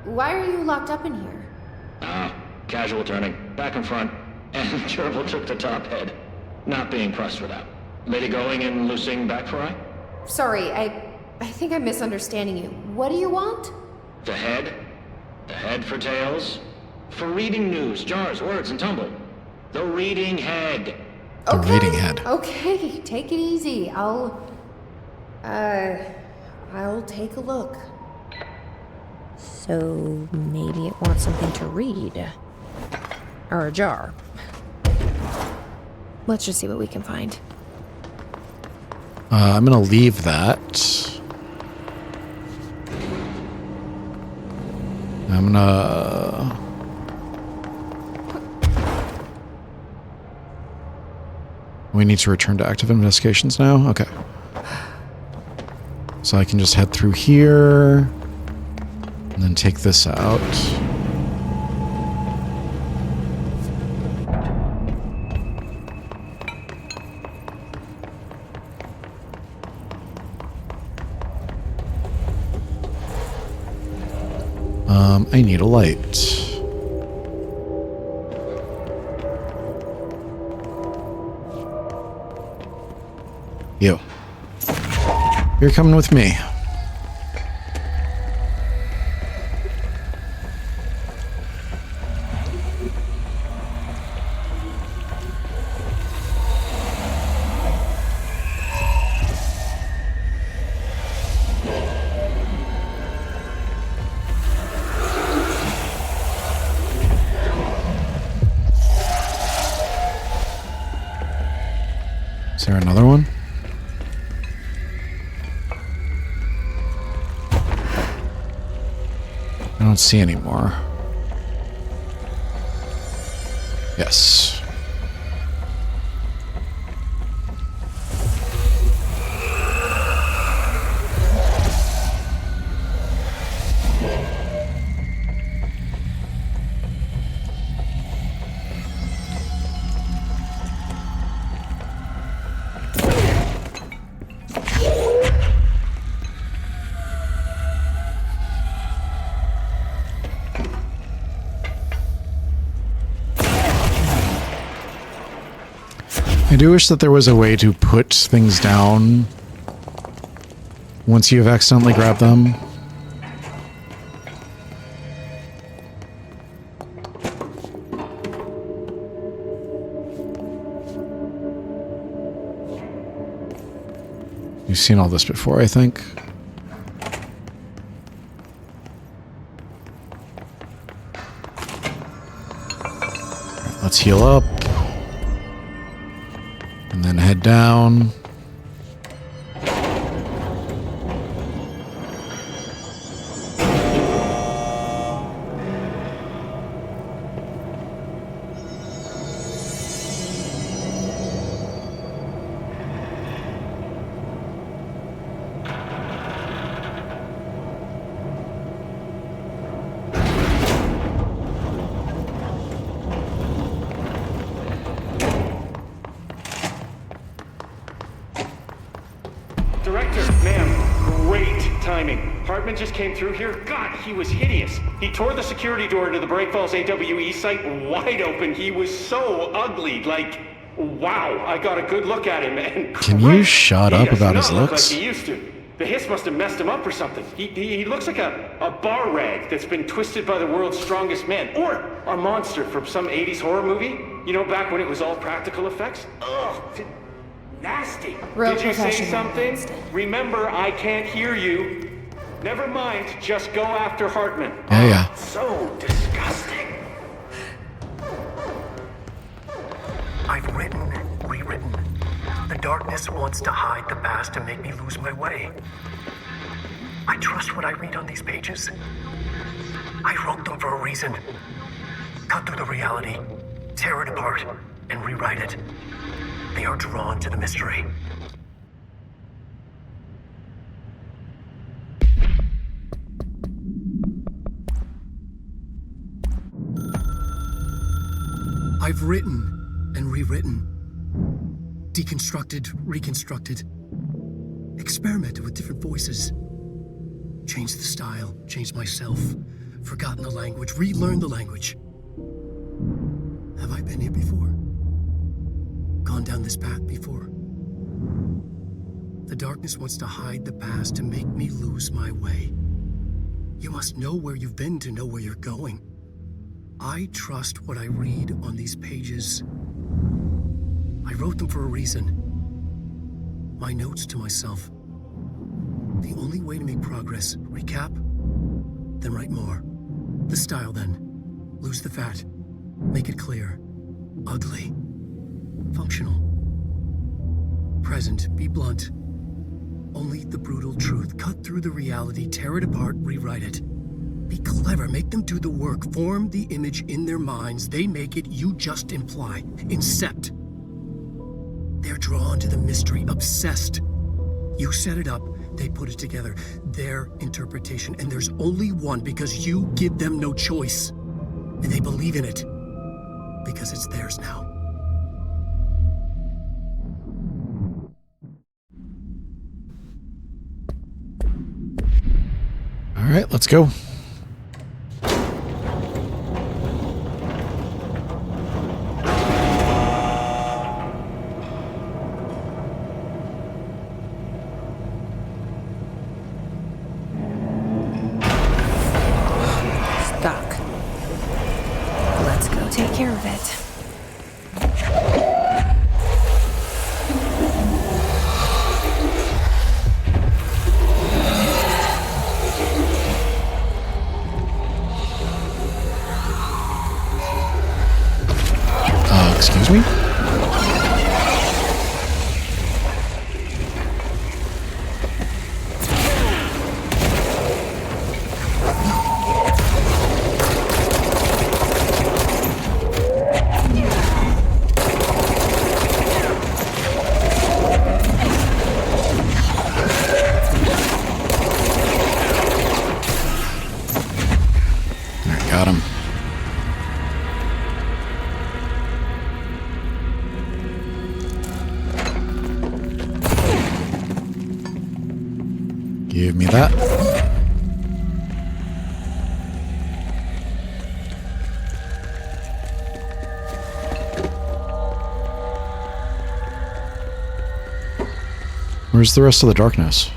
Why are you locked up in here? Casual turning. Back and front. And Gerbil took the top head. Not being pressed for that. Lady going and loosing back for eye? Sorry, I think I'm misunderstanding you. What do you want? The head? The head for tails? For reading news, jars, words, and tumble. The reading head. The reading head. Okay, take it easy. I'll take a look. So maybe it wants something to read. Or a jar. Let's just see what we can find. I'm gonna leave that. I'm gonna... We need to return to active investigations now? Okay. So I can just head through here, and then take this out. I need a light. You. You're coming with me. Is there another one? don't see anymore. Yes. I do wish that there was a way to put things down once you have accidentally grabbed them. You've seen all this before, I think. Right, let's heal up. And then head down. Director, ma'am, great timing. Hartman just came through here. God, he was hideous. He tore the security door to the Break Falls AWE site wide open. He was so ugly. Like, wow, I got a good look at him. And can you shut up about his looks? Like he used to. The hiss must have messed him up or something. He looks like a bar rag that's been twisted by the world's strongest man. Or a monster from some 80s horror movie. You know, back when it was all practical effects. Ugh. Nasty. Did you say something? Remember, I can't hear you. Never mind, just go after Hartman. Yeah. So disgusting. I've written, rewritten. The darkness wants to hide the past to make me lose my way. I trust what I read on these pages. I wrote them for a reason. Cut through the reality, tear it apart, and rewrite it. They are drawn to the mystery. I've written and rewritten, deconstructed, reconstructed, experimented with different voices, changed the style, changed myself, forgotten the language, relearned the language. Have I been here before? Gone down this path before? The darkness wants to hide the past to make me lose my way. You must know where you've been to know where you're going. I trust what I read on these pages. I wrote them for a reason. My notes to myself. The only way to make progress, recap, then write more. The style then. Lose the fat. Make it clear. Ugly. Functional. Present, be blunt. Only the brutal truth. Cut through the reality, tear it apart, rewrite it. Be clever, make them do the work. Form the image in their minds. They make it, you just imply. Incept. They're drawn to the mystery, obsessed. You set it up, they put it together. Their interpretation, and there's only one because you give them no choice. And they believe in it because it's theirs now. All right, let's go. Stuck. Let's go take care of it. Give me that. Where's the rest of the darkness?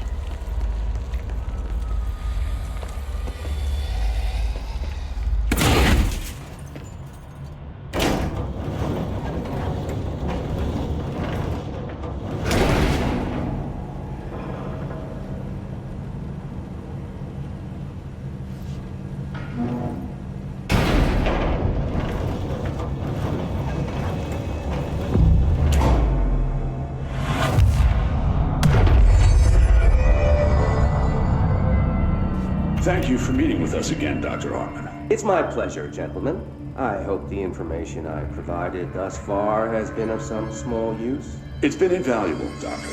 Thank you for meeting with us again, Dr. Hartman. It's my pleasure, gentlemen. I hope the information I provided thus far has been of some small use. It's been invaluable, Doctor.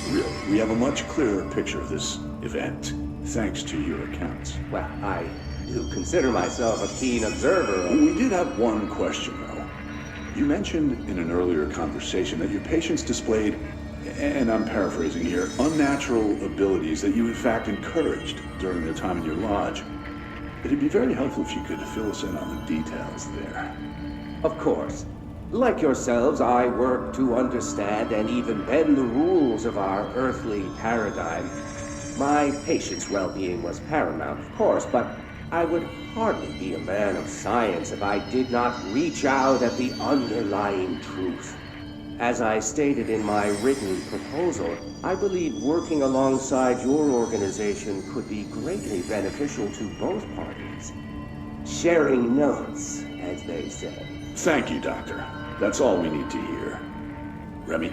Really, we have a much clearer picture of this event, thanks to your accounts. Well, I do consider myself a keen observer. We did have one question, though. You mentioned in an earlier conversation that your patients displayed, and I'm paraphrasing here, unnatural abilities that you in fact encouraged during their time in your lodge. It'd be very helpful if you could fill us in on the details there. Of course. Like yourselves, I work to understand and even bend the rules of our earthly paradigm. My patient's well-being was paramount, of course, but I would hardly be a man of science if I did not reach out at the underlying truth. As I stated in my written proposal, I believe working alongside your organization could be greatly beneficial to both parties. Sharing notes, as they say. Thank you, Doctor. That's all we need to hear. Remy?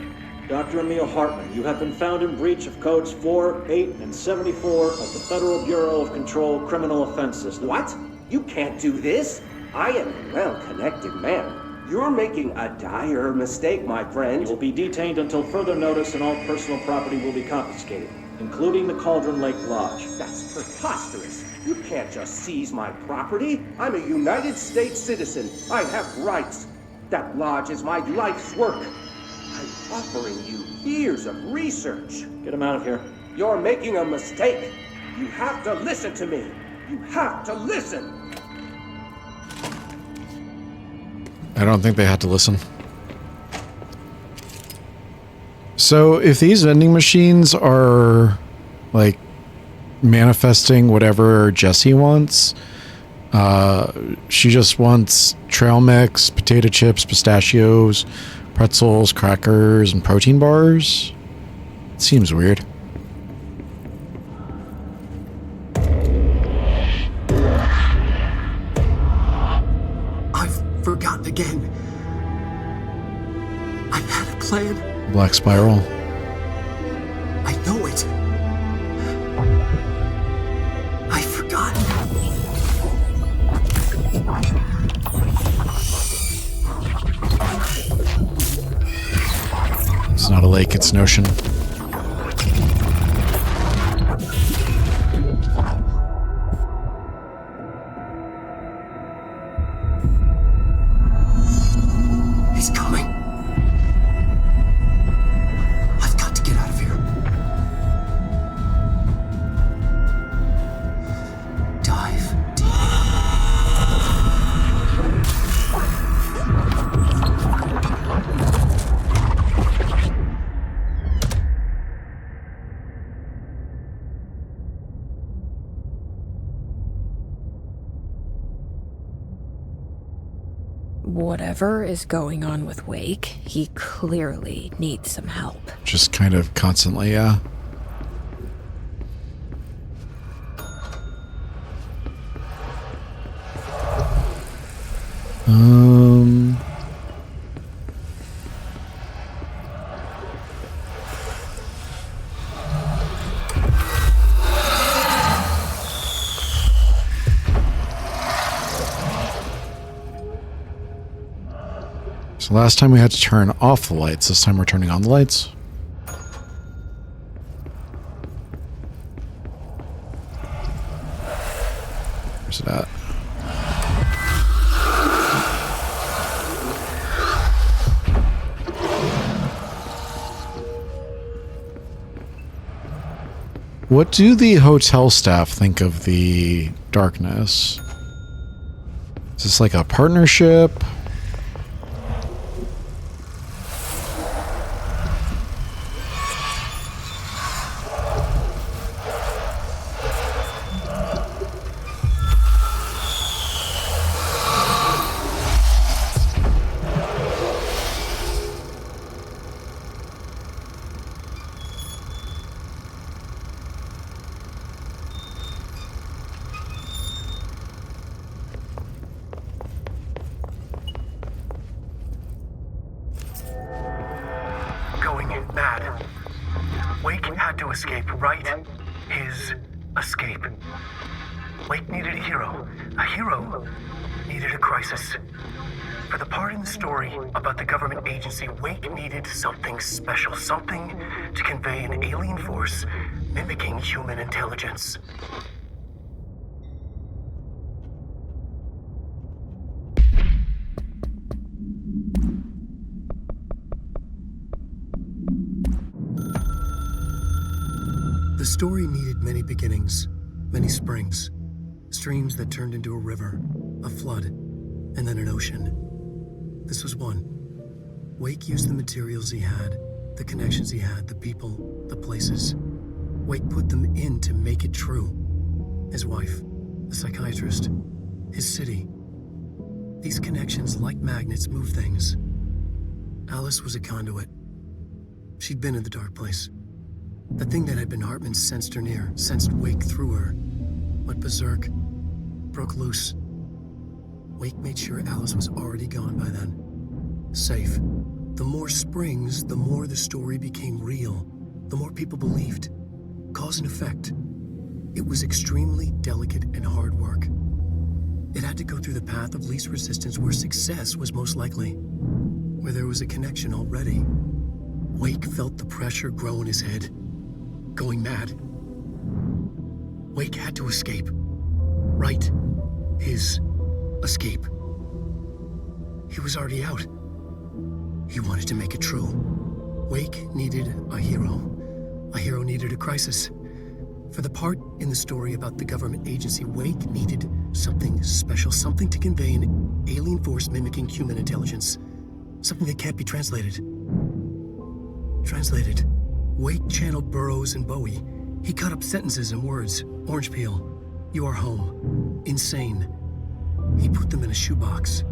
Dr. Emil Hartman, you have been found in breach of Codes 4, 8, and 74 of the Federal Bureau of Control Criminal Offense System. What? You can't do this? I am a well-connected man. You're making a dire mistake, my friend. You will be detained until further notice and all personal property will be confiscated, including the Cauldron Lake Lodge. That's preposterous. You can't just seize my property. I'm a United States citizen. I have rights. That lodge is my life's work. I'm offering you years of research. Get him out of here. You're making a mistake. You have to listen to me. You have to listen. I don't think they had to listen. So if these vending machines are like manifesting whatever Jessie wants, she just wants trail mix, potato chips, pistachios, pretzels, crackers, and protein bars. It seems weird. Forgotten again. I had a plan. Black Spiral. I know it. I've forgotten. It's not a lake, it's an ocean. He's coming. I've got to get out of here. Dive deep. Whatever is going on with Wake, he clearly needs some help. Just kind of constantly, yeah. So last time we had to turn off the lights. This time we're turning on the lights. Where's it at? What do the hotel staff think of the darkness? Is this like a partnership? Something special, something to convey an alien force mimicking human intelligence. The story needed many beginnings, many springs, streams that turned into a river, a flood, and then an ocean. This was one. Wake used the materials he had, the connections he had, the people, the places. Wake put them in to make it true. His wife, the psychiatrist, his city. These connections, like magnets, move things. Alice was a conduit. She'd been in the dark place. The thing that had been Hartman sensed her near, sensed Wake through her. Went berserk, broke loose. Wake made sure Alice was already gone by then. Safe. The more springs, the more the story became real, the more people believed. Cause and effect. It was extremely delicate and hard work. It had to go through the path of least resistance where success was most likely, where there was a connection already. Wake felt the pressure grow in his head, going mad. Wake had to escape. Right. His escape. He was already out. He wanted to make it true. Wake needed a hero. A hero needed a crisis. For the part in the story about the government agency, Wake needed something special, something to convey an alien force mimicking human intelligence. Something that can't be translated. Translated. Wake channeled Burroughs and Bowie. He cut up sentences and words. Orange peel. You are home. Insane. He put them in a shoebox.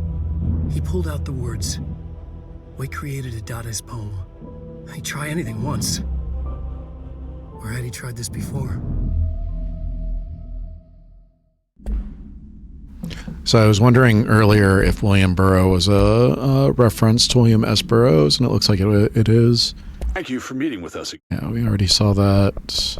He pulled out the words. Wake created a Dadaist poem. He'd try anything once. Or had he tried this before? So I was wondering earlier if William Burroughs was a reference to William S. Burroughs, and it looks like it is. Thank you for meeting with us. Yeah, we already saw that.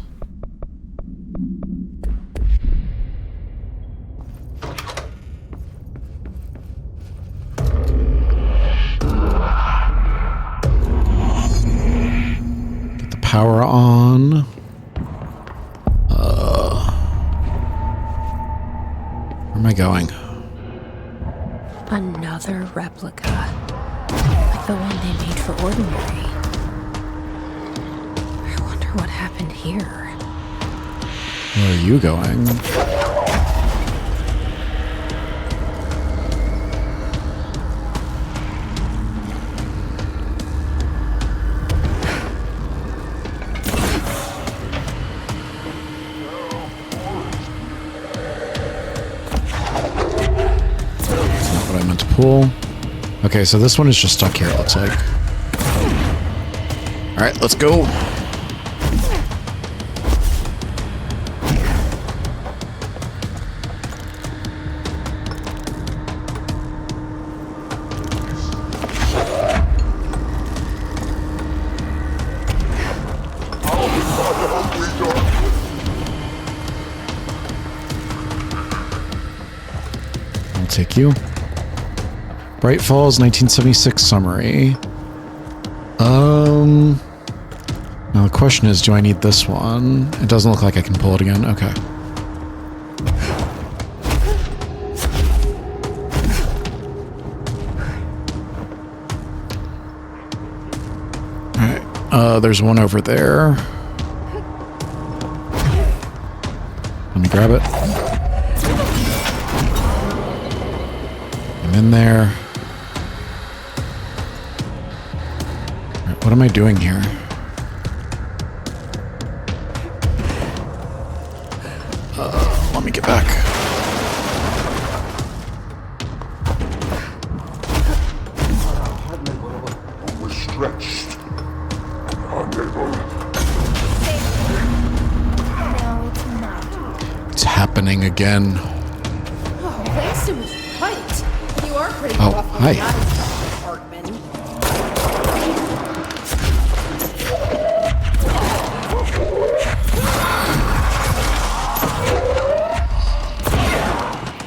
Power on. Where am I going? Another replica. Like the one they made for Ordinary. I wonder what happened here. Where are you going? Cool. Okay, so this one is just stuck here, it looks like. Alright, let's go. I'll take you. Bright Falls 1976 summary. Now the question is, do I need this one? It doesn't look like I can pull it again. Okay. Alright. There's one over there. Let me grab it. I'm in there. Right, what am I doing here? Let me get back. Overstretched. It's happening again. Oh, Langston was right. You are pretty Oh, rough on hi. the eyes, Hartman.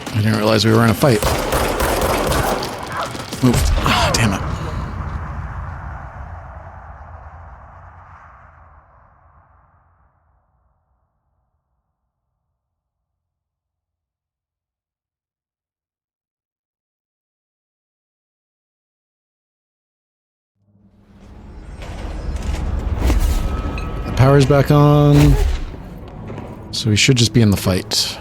I didn't realize we were in a fight. Move. Ah, damn it. The power's back on. So we should just be in the fight.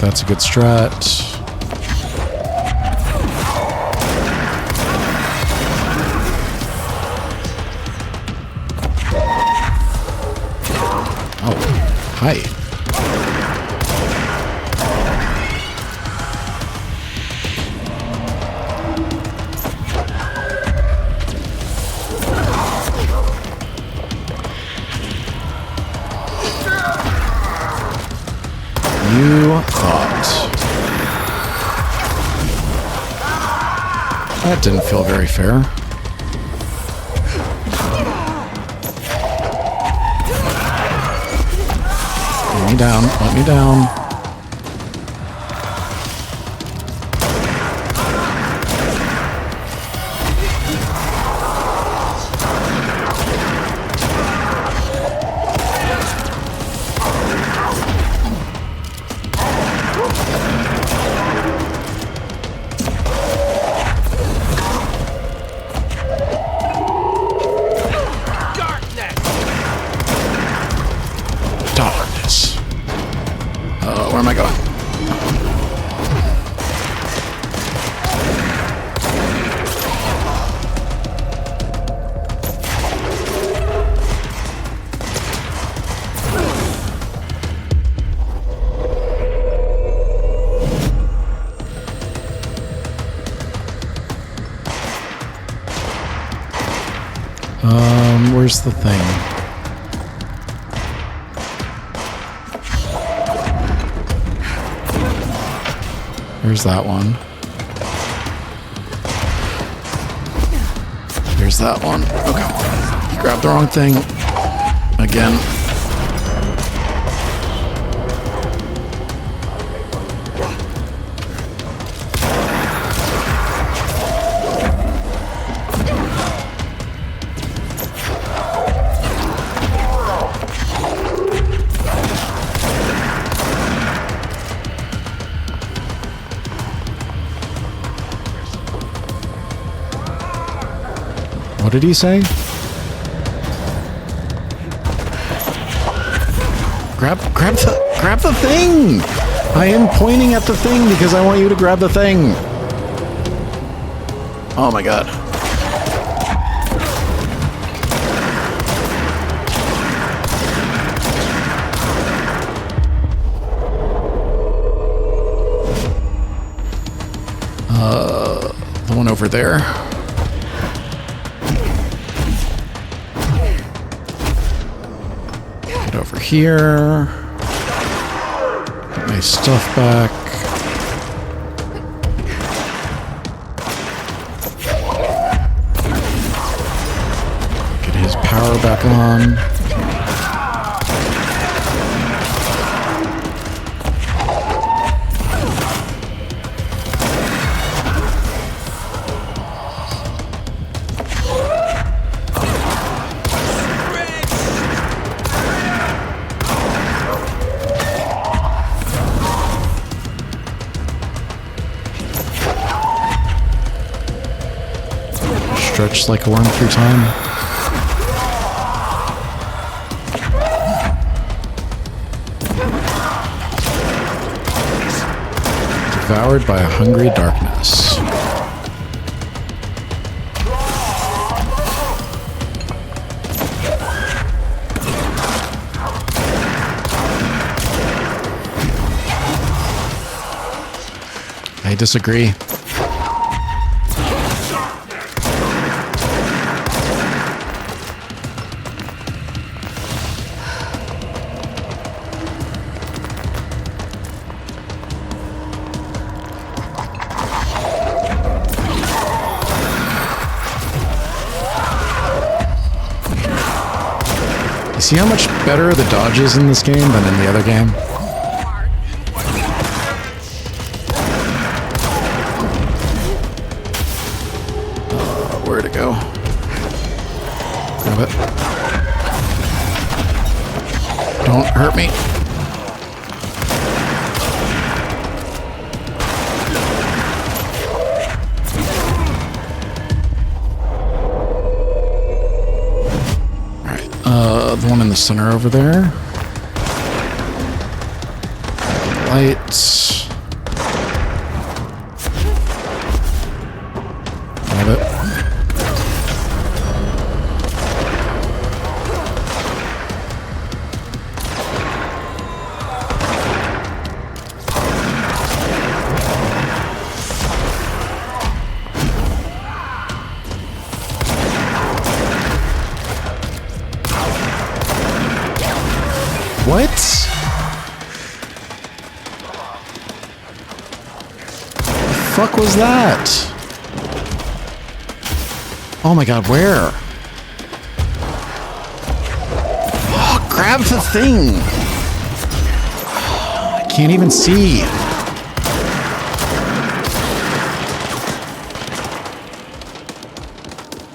That's a good strat. Oh, hi. You thought. That didn't feel very fair. Let me down, let me down. Darkness. Where am I going? Where's the thing? There's that one. There's that one. Okay. You grabbed the wrong thing. Again. What did he say? Grab the thing! I am pointing at the thing because I want you to grab the thing. Oh my god. The one over there. Over here. Get my stuff back. Get his power back on. stretch like a worm through time. Devoured by a hungry darkness. I disagree. You see how much better the dodge is in this game than in the other game? Where to go? Grab it. Don't hurt me. The one in the center over there. Lights. Have it. What? The fuck was that? Oh my god, where? Oh, grab the thing! I can't even see.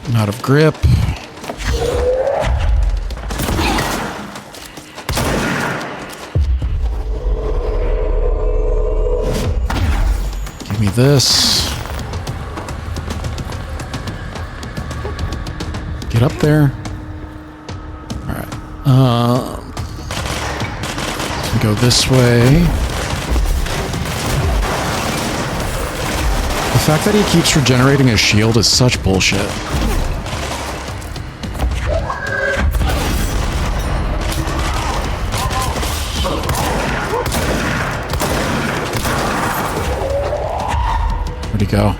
I'm out of grip. This. Get up there. Alright. Go this way. The fact that he keeps regenerating his shield is such bullshit. Where'd he go?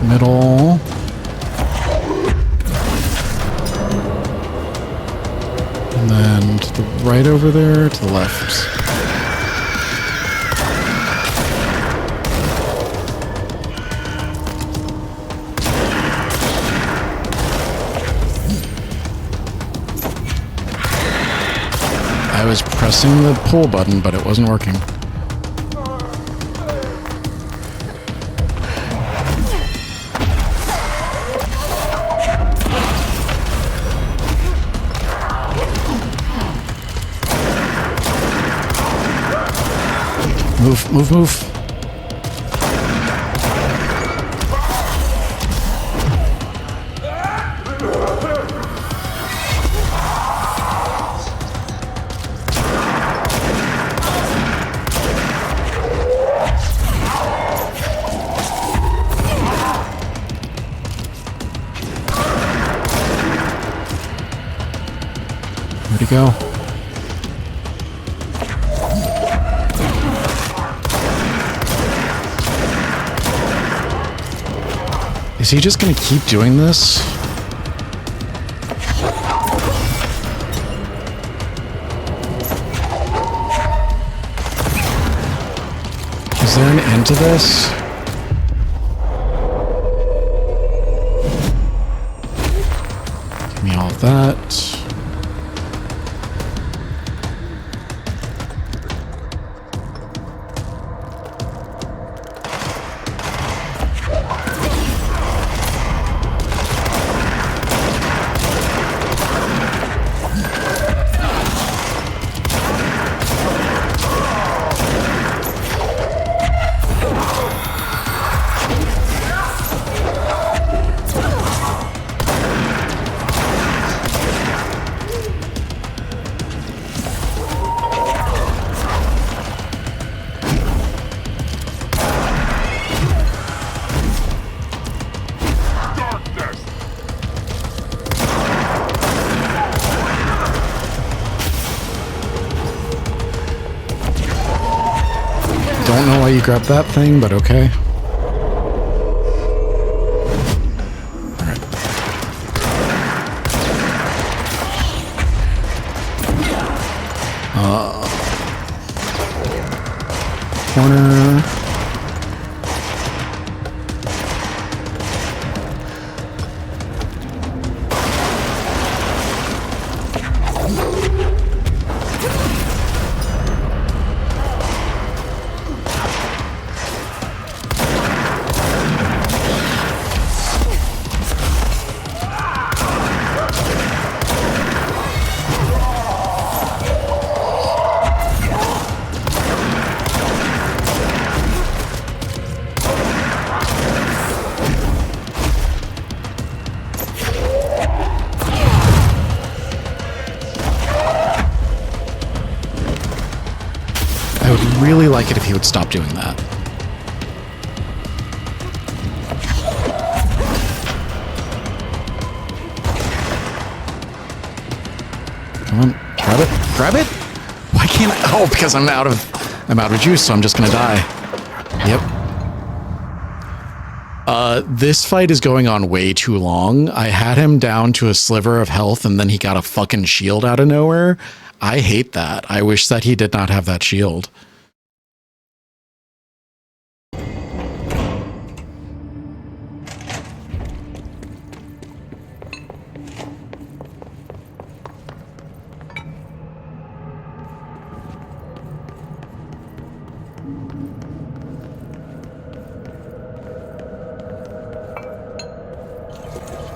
Middle. And then to the right over there, to the left. I was pressing the pull button, but it wasn't working. Move, move, move. Where'd he go? Is he just gonna keep doing this? Is there an end to this? Give me all of that. don't know why you grabbed that thing, but okay. Alright. Corner. Really like it if he would stop doing that. Come on, grab it, grab it. Why can't I? Oh, because I'm out of juice, so I'm just gonna die. Yep. This fight is going on way too long. I had him down to a sliver of health, and then he got a fucking shield out of nowhere. I hate that. I wish that he did not have that shield.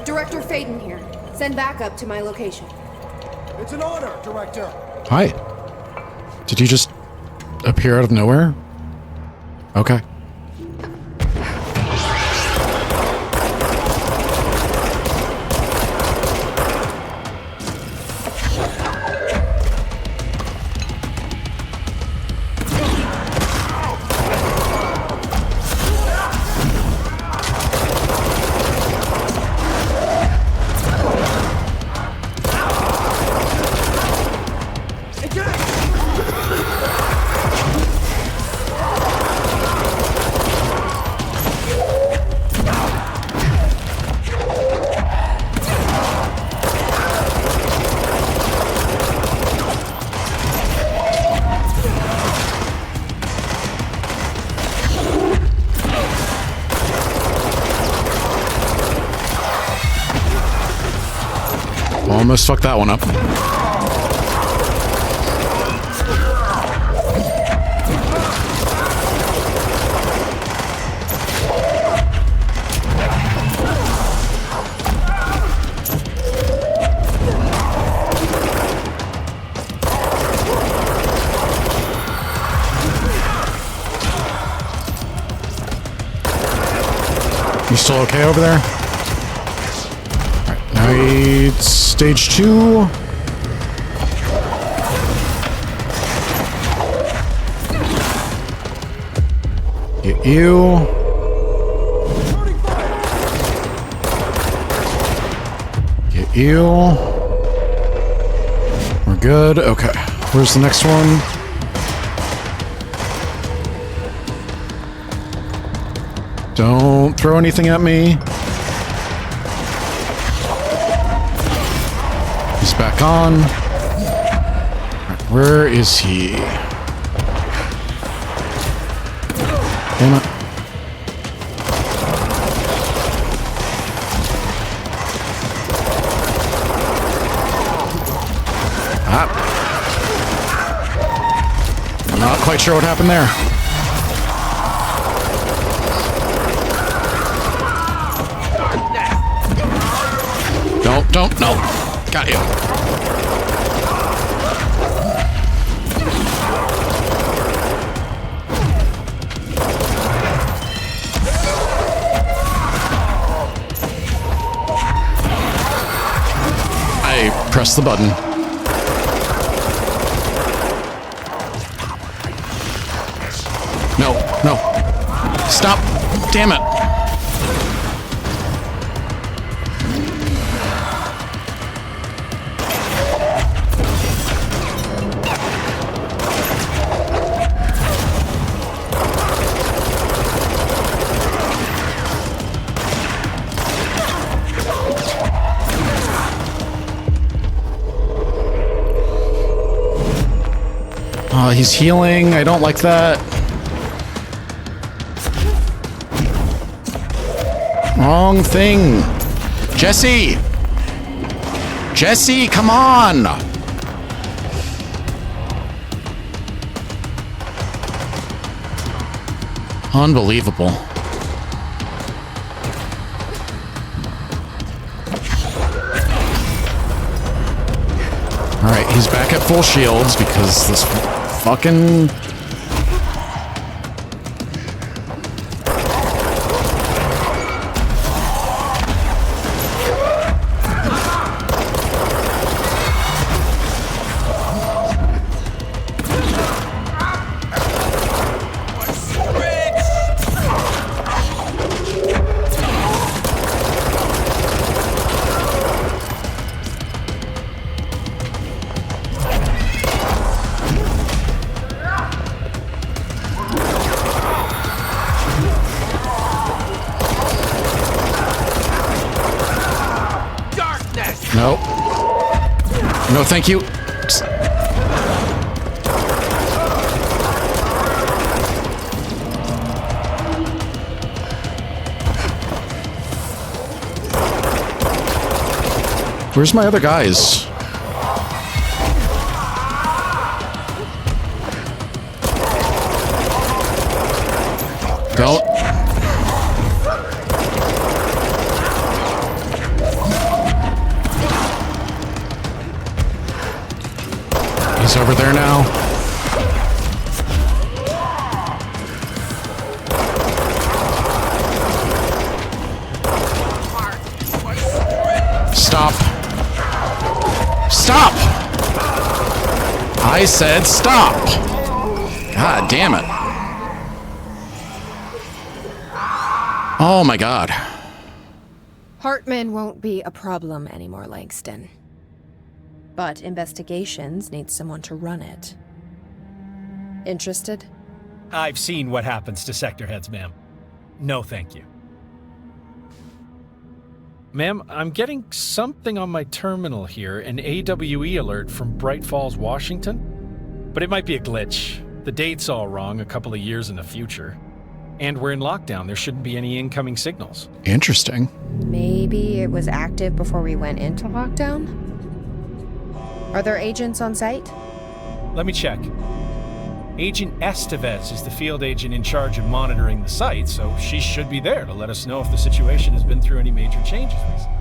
Director Faden here. Send backup to my location. It's an honor, Director. Hi. Did you just appear out of nowhere? Okay. Almost fucked that one up. You still okay over there? Alright, now it's stage 2. Get you. Get you. We're good. Okay. Where's the next one? Don't throw anything at me. He's back on. Right, where is he? Damn it. I'm not quite sure what happened there. Don't, no. Got you. I pressed the button. No. Stop. Damn it. He's healing. I don't like that. Wrong thing. Jesse! Jesse, come on! Unbelievable. Alright, he's back at full shields because this fucking... No. No, thank you. Where's my other guys? Don't. He's over there now. Stop. Stop! I said stop! God damn it. Oh my god. Hartman won't be a problem anymore, Langston. But investigations need someone to run it. Interested? I've seen what happens to sector heads, ma'am. No, thank you. Ma'am, I'm getting something on my terminal here, an AWE alert from Bright Falls, Washington. But it might be a glitch. The date's all wrong, a couple of years in the future. And we're in lockdown. There shouldn't be any incoming signals. Interesting. Maybe it was active before we went into lockdown? Are there agents on site? Let me check. Agent Estevez is the field agent in charge of monitoring the site, so she should be there to let us know if the situation has been through any major changes recently.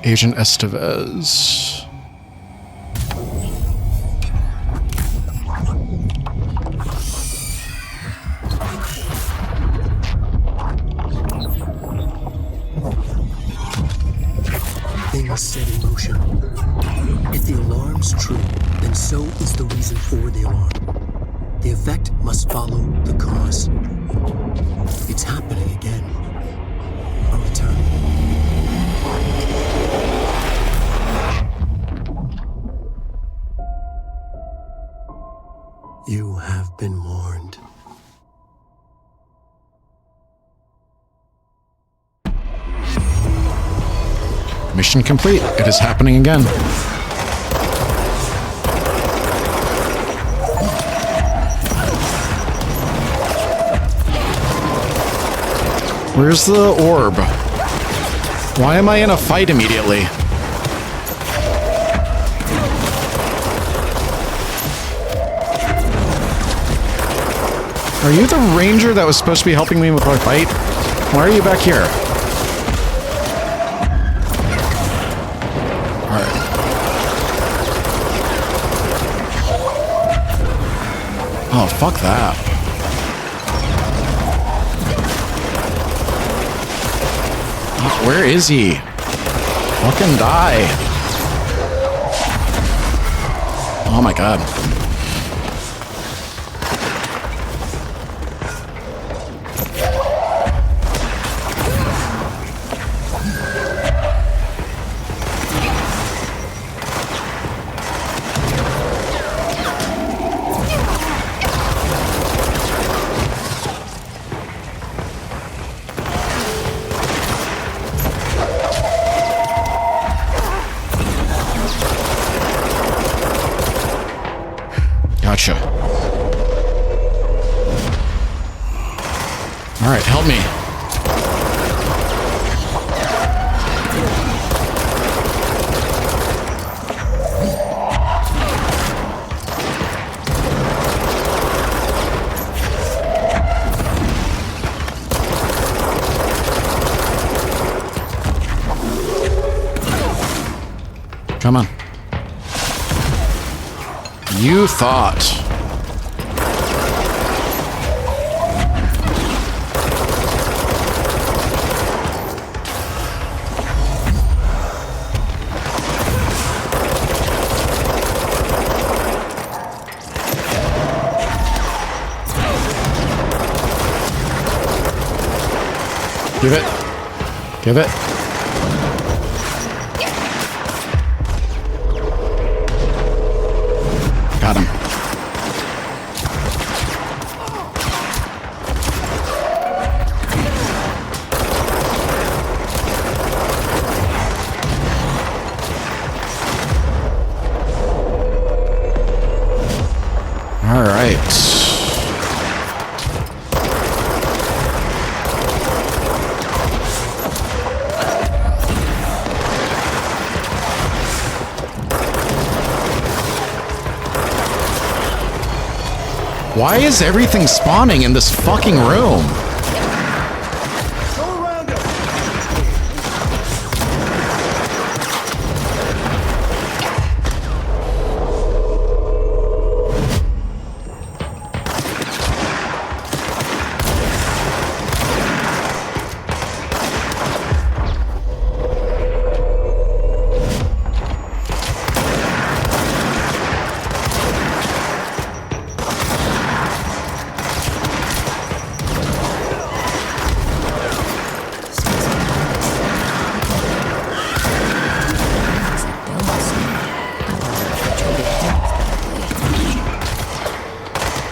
Agent Estevez. Things set in motion. If the alarm's true, then so is the reason for the alarm. The effect must follow the cause. It's happening again. A return. You have been warned. Mission complete. It is happening again. Where's the orb? Why am I in a fight immediately? Are you the ranger that was supposed to be helping me with my fight? Why are you back here? Oh, fuck that. Oh, where is he? Fucking die. Oh my god. All right, help me. Come on. You thought. Give it. Give it. Got him. All right. Why is everything spawning in this fucking room?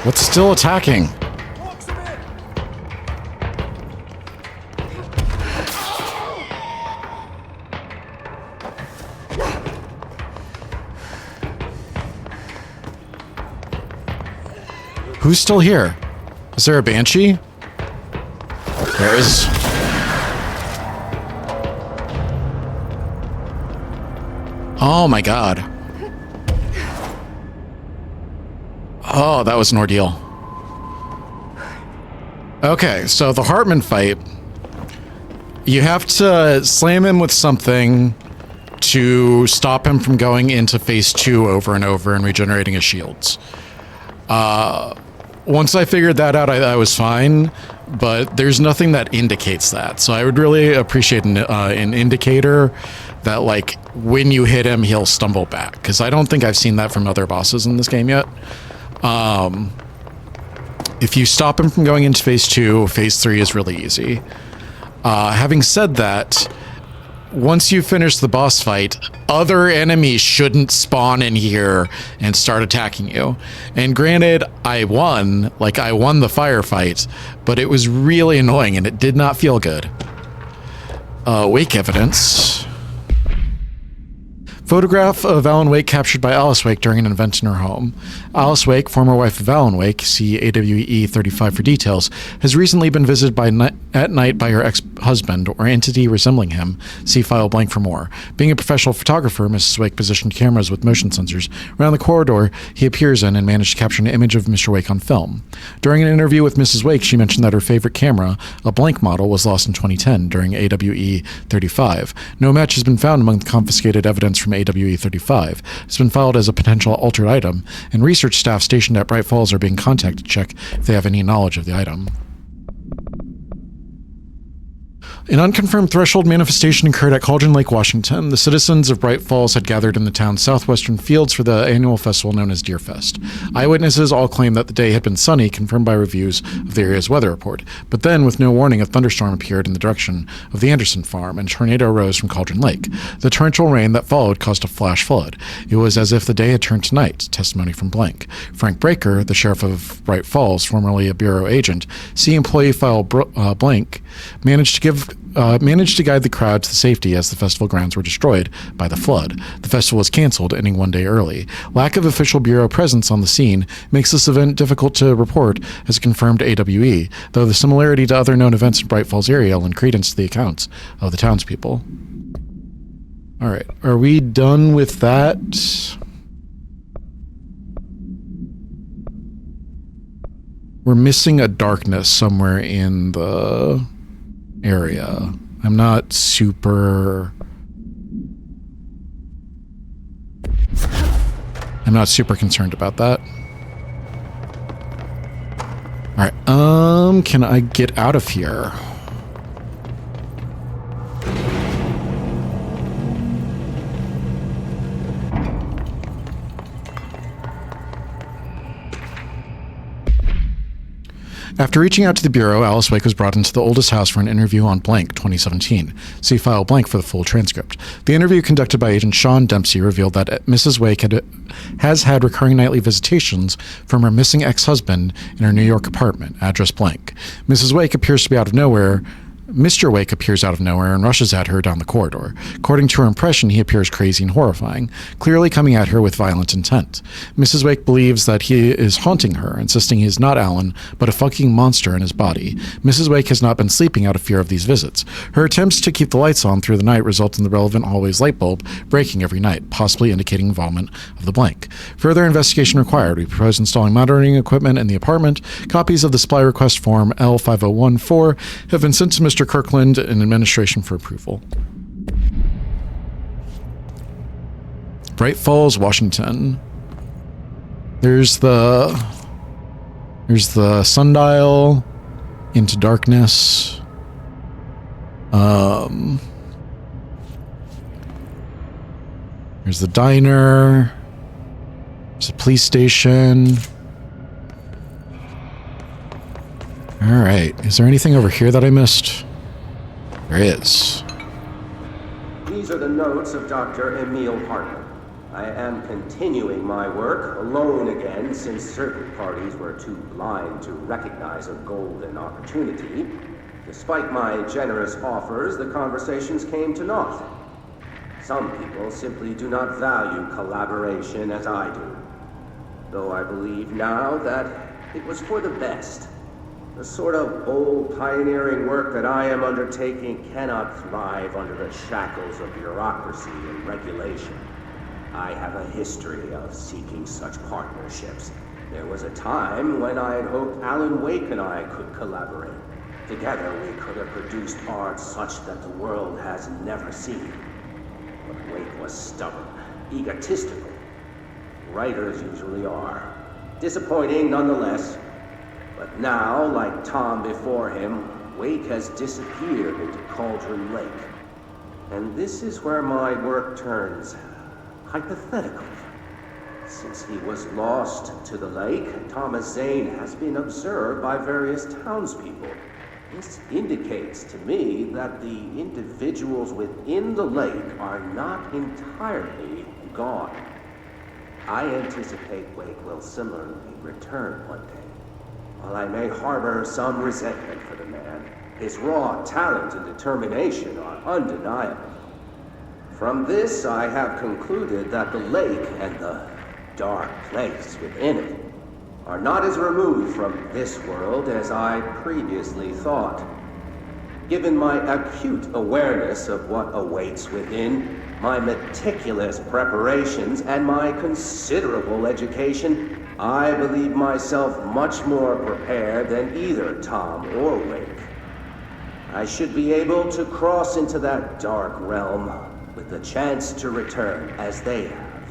What's still attacking? Who's still here? Is there a banshee? There is. Oh my god. Oh, that was an ordeal. Okay, so the Hartman fight, you have to slam him with something to stop him from going into phase 2 over and over and regenerating his shields. Once I figured that out, I was fine, but there's nothing that indicates that. So I would really appreciate an indicator that, like, when you hit him, he'll stumble back, because I don't think I've seen that from other bosses in this game yet. If you stop him from going into phase 2, phase 3 is really easy. Having said that, once you finish the boss fight, other enemies shouldn't spawn in here and start attacking you. And granted, I won the firefight, but it was really annoying and it did not feel good. Wake evidence. Photograph of Alan Wake captured by Alice Wake during an event in her home. Alice Wake, former wife of Alan Wake, see AWE 35 for details, has recently been visited at night by her ex-husband or entity resembling him. See file blank for more. Being a professional photographer, Mrs. Wake positioned cameras with motion sensors around the corridor he appears in and managed to capture an image of Mr. Wake on film. During an interview with Mrs. Wake, she mentioned that her favorite camera, a blank model, was lost in 2010 during AWE 35. No match has been found among the confiscated evidence from AWE 35. It's been filed as a potential altered item, and research staff stationed at Bright Falls are being contacted to check if they have any knowledge of the item. An unconfirmed threshold manifestation occurred at Cauldron Lake, Washington. The citizens of Bright Falls had gathered in the town's southwestern fields for the annual festival known as Deerfest. Eyewitnesses all claimed that the day had been sunny, confirmed by reviews of the area's weather report. But then, with no warning, a thunderstorm appeared in the direction of the Anderson farm, and a tornado rose from Cauldron Lake. The torrential rain that followed caused a flash flood. It was as if the day had turned to night, testimony from Blank. Frank Breaker, the sheriff of Bright Falls, formerly a bureau agent, see employee file Blank, managed to give managed to guide the crowd to safety as the festival grounds were destroyed by the flood. The festival was canceled, ending one day early. Lack of official bureau presence on the scene makes this event difficult to report as a confirmed AWE, though the similarity to other known events in Bright Falls area lend credence to the accounts of the townspeople. All right, are we done with that? We're missing a darkness somewhere in the area. I'm not super concerned about that. All right, can I get out of here? After reaching out to the Bureau, Alice Wake was brought into the oldest house for an interview on blank 2017. See file blank for the full transcript. The interview conducted by Agent Sean Dempsey revealed that Mrs. Wake has had recurring nightly visitations from her missing ex-husband in her New York apartment, address blank. Mrs. Wake appears to be out of nowhere. Mr. Wake appears out of nowhere and rushes at her down the corridor. According to her impression, he appears crazy and horrifying, clearly coming at her with violent intent. Mrs. Wake believes that he is haunting her, insisting he is not Alan, but a fucking monster in his body. Mrs. Wake has not been sleeping out of fear of these visits. Her attempts to keep the lights on through the night result in the relevant hallway's light bulb breaking every night, possibly indicating involvement of the blank. Further investigation required. We propose installing monitoring equipment in the apartment. Copies of the supply request form L5014 have been sent to Mr. Kirkland in administration for approval. Bright Falls, Washington. There's the sundial into darkness. There's the diner. There's a police station. All right. Is there anything over here that I missed? There is. These are the notes of Dr. Emil Hartman. I am continuing my work alone again since certain parties were too blind to recognize a golden opportunity. Despite my generous offers, the conversations came to naught. Some people simply do not value collaboration as I do. Though I believe now that it was for the best. The sort of bold, pioneering work that I am undertaking cannot thrive under the shackles of bureaucracy and regulation. I have a history of seeking such partnerships. There was a time when I had hoped Alan Wake and I could collaborate. Together we could have produced art such that the world has never seen. But Wake was stubborn, egotistical. Writers usually are. Disappointing nonetheless. But now, like Tom before him, Wake has disappeared into Cauldron Lake. And this is where my work turns hypothetical. Since he was lost to the lake, Thomas Zane has been observed by various townspeople. This indicates to me that the individuals within the lake are not entirely gone. I anticipate Wake will similarly return one day. While I may harbor some resentment for the man, his raw talent and determination are undeniable. From this, I have concluded that the lake and the dark place within it are not as removed from this world as I previously thought. Given my acute awareness of what awaits within, my meticulous preparations, and my considerable education, I believe myself much more prepared than either Tom or Wake. I should be able to cross into that dark realm with the chance to return as they have.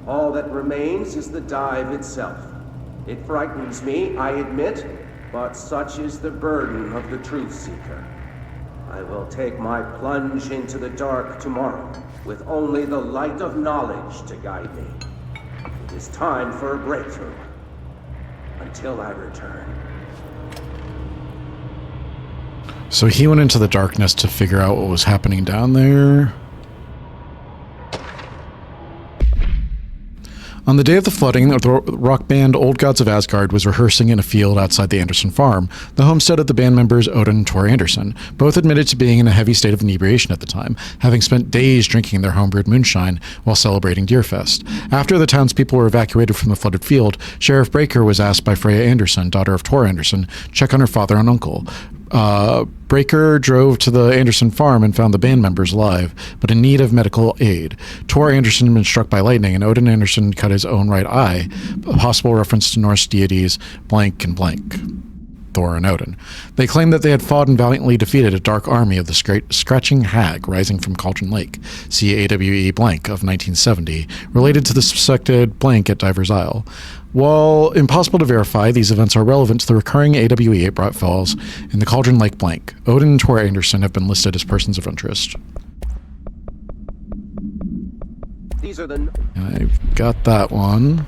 All that remains is the dive itself. It frightens me, I admit, but such is the burden of the truth seeker. I will take my plunge into the dark tomorrow with only the light of knowledge to guide me. It is time for a breakthrough. Until I return. So he went into the darkness to figure out what was happening down there. On the day of the flooding, the rock band Old Gods of Asgard was rehearsing in a field outside the Anderson farm, the homestead of the band members Odin and Tor Anderson. Both admitted to being in a heavy state of inebriation at the time, having spent days drinking their homebrewed moonshine while celebrating Deerfest. After the townspeople were evacuated from the flooded field, Sheriff Breaker was asked by Freya Anderson, daughter of Tor Anderson, to check on her father and uncle. Breaker drove to the Anderson farm and found the band members alive, but in need of medical aid. Tor Anderson had been struck by lightning, and Odin Anderson cut his own right eye, a possible reference to Norse deities blank and blank. Thor and Odin. They claimed that they had fought and valiantly defeated a dark army of the scratching hag rising from Cauldron Lake, see AWE blank of 1970, related to the suspected blank at Diver's Isle. While impossible to verify, these events are relevant to the recurring AWE at Bright Falls in the Cauldron Lake blank. Odin and Tor Anderson have been listed as persons of interest. These are the... I've got that one.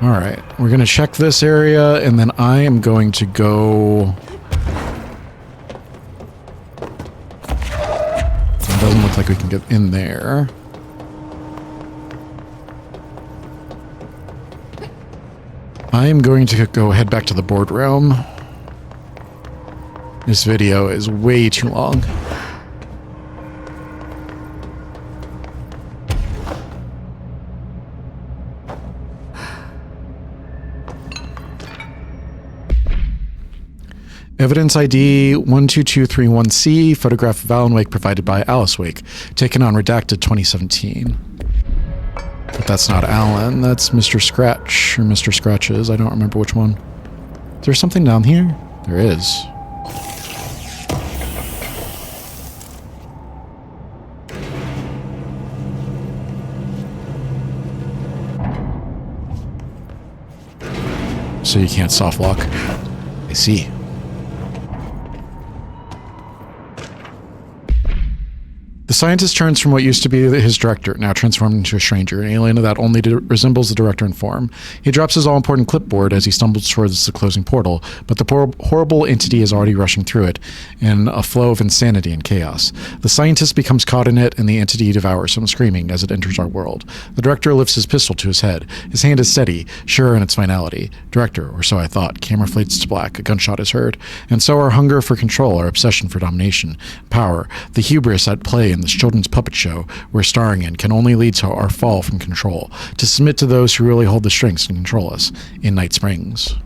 Alright, we're going to check this area, and then I am going to go... It doesn't look like we can get in there. I am going to go head back to the boardroom. This video is way too long. Evidence ID 12231C, photograph of Alan Wake provided by Alice Wake, taken on redacted 2017. But that's not Alan, that's Mr. Scratch, or Mr. Scratches, I don't remember which one. Is there something down here? There is. So you can't soft lock. I see. The scientist turns from what used to be his director, now transformed into a stranger, an alien that only resembles the director in form. He drops his all-important clipboard as he stumbles towards the closing portal, but the horrible entity is already rushing through it in a flow of insanity and chaos. The scientist becomes caught in it, and the entity devours him, screaming as it enters our world. The director lifts his pistol to his head. His hand is steady, sure in its finality. Director, or so I thought. Camera fades to black. A gunshot is heard. And so our hunger for control, our obsession for domination, power, the hubris at play in this children's puppet show we're starring in can only lead to our fall from control, to submit to those who really hold the strings and control us in Night Springs.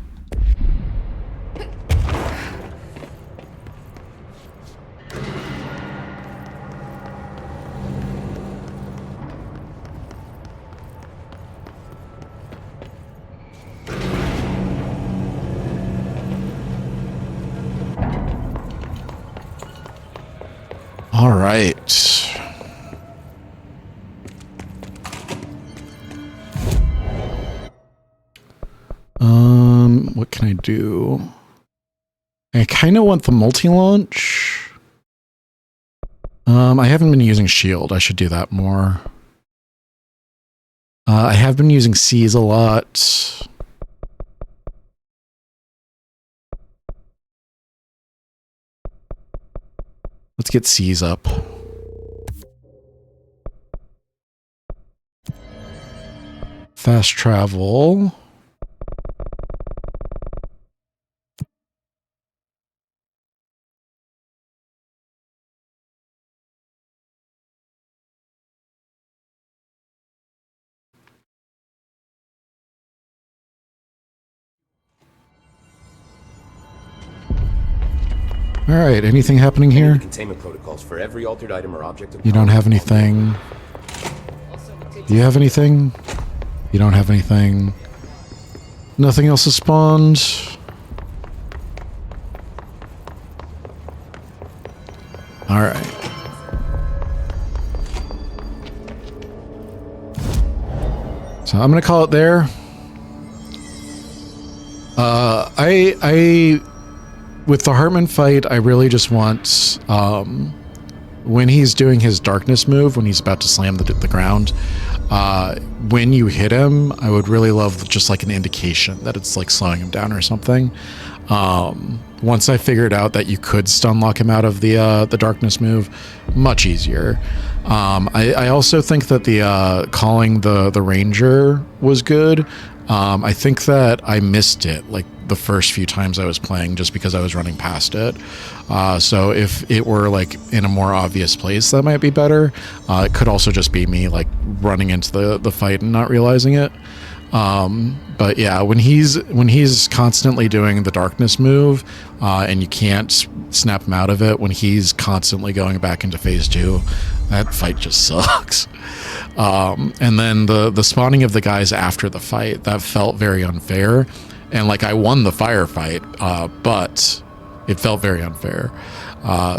All right. What can I do? I kind of want the multi-launch. I haven't been using shield. I should do that more. I have been using C's a lot. Let's get C's up. Fast travel. All right, anything happening here? Containment protocols for every altered item or object. You don't have anything. Do you have anything? You don't have anything. Nothing else has spawned. All right. So I'm gonna call it there. With the Hartman fight, I really just want, when he's doing his darkness move, when he's about to slam the ground, when you hit him, I would really love just like an indication that it's like slowing him down or something. Once I figured out that you could stun lock him out of the darkness move, much easier. I also think that the calling the ranger was good. I think that I missed it like the first few times I was playing just because I was running past it. So if it were like in a more obvious place, that might be better. It could also just be me like running into the fight and not realizing it. But yeah, when he's constantly doing the darkness move, and you can't snap him out of it, when he's constantly going back into phase 2, that fight just sucks. And then the spawning of the guys after the fight, that felt very unfair. And like I won the firefight, but it felt very unfair.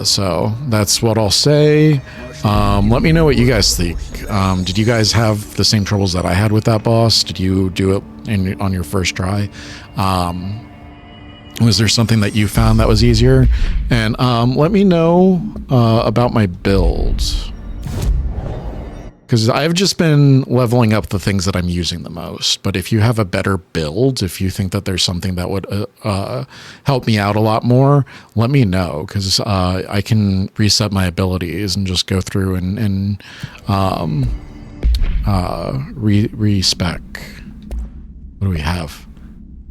So that's what I'll say. Let me know what you guys think. Did you guys have the same troubles that I had with that boss? Did you do it on your first try? Was there something that you found that was easier? And let me know about my builds. Because I've just been leveling up the things that I'm using the most. But if you have a better build, if you think that there's something that would help me out a lot more, let me know. Because I can reset my abilities and just go through and respec. What do we have?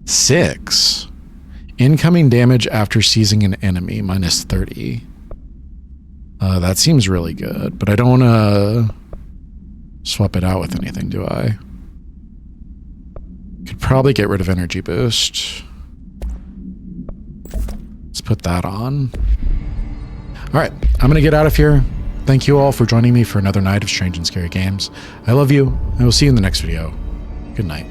6. Incoming damage after seizing an enemy, minus 30. That seems really good. But I don't want to swap it out with anything, do I? Could probably get rid of energy boost. Let's put that on. All right, I'm gonna get out of here. Thank you all for joining me for another night of strange and scary games. I love you. I will see you in the next video. Good night.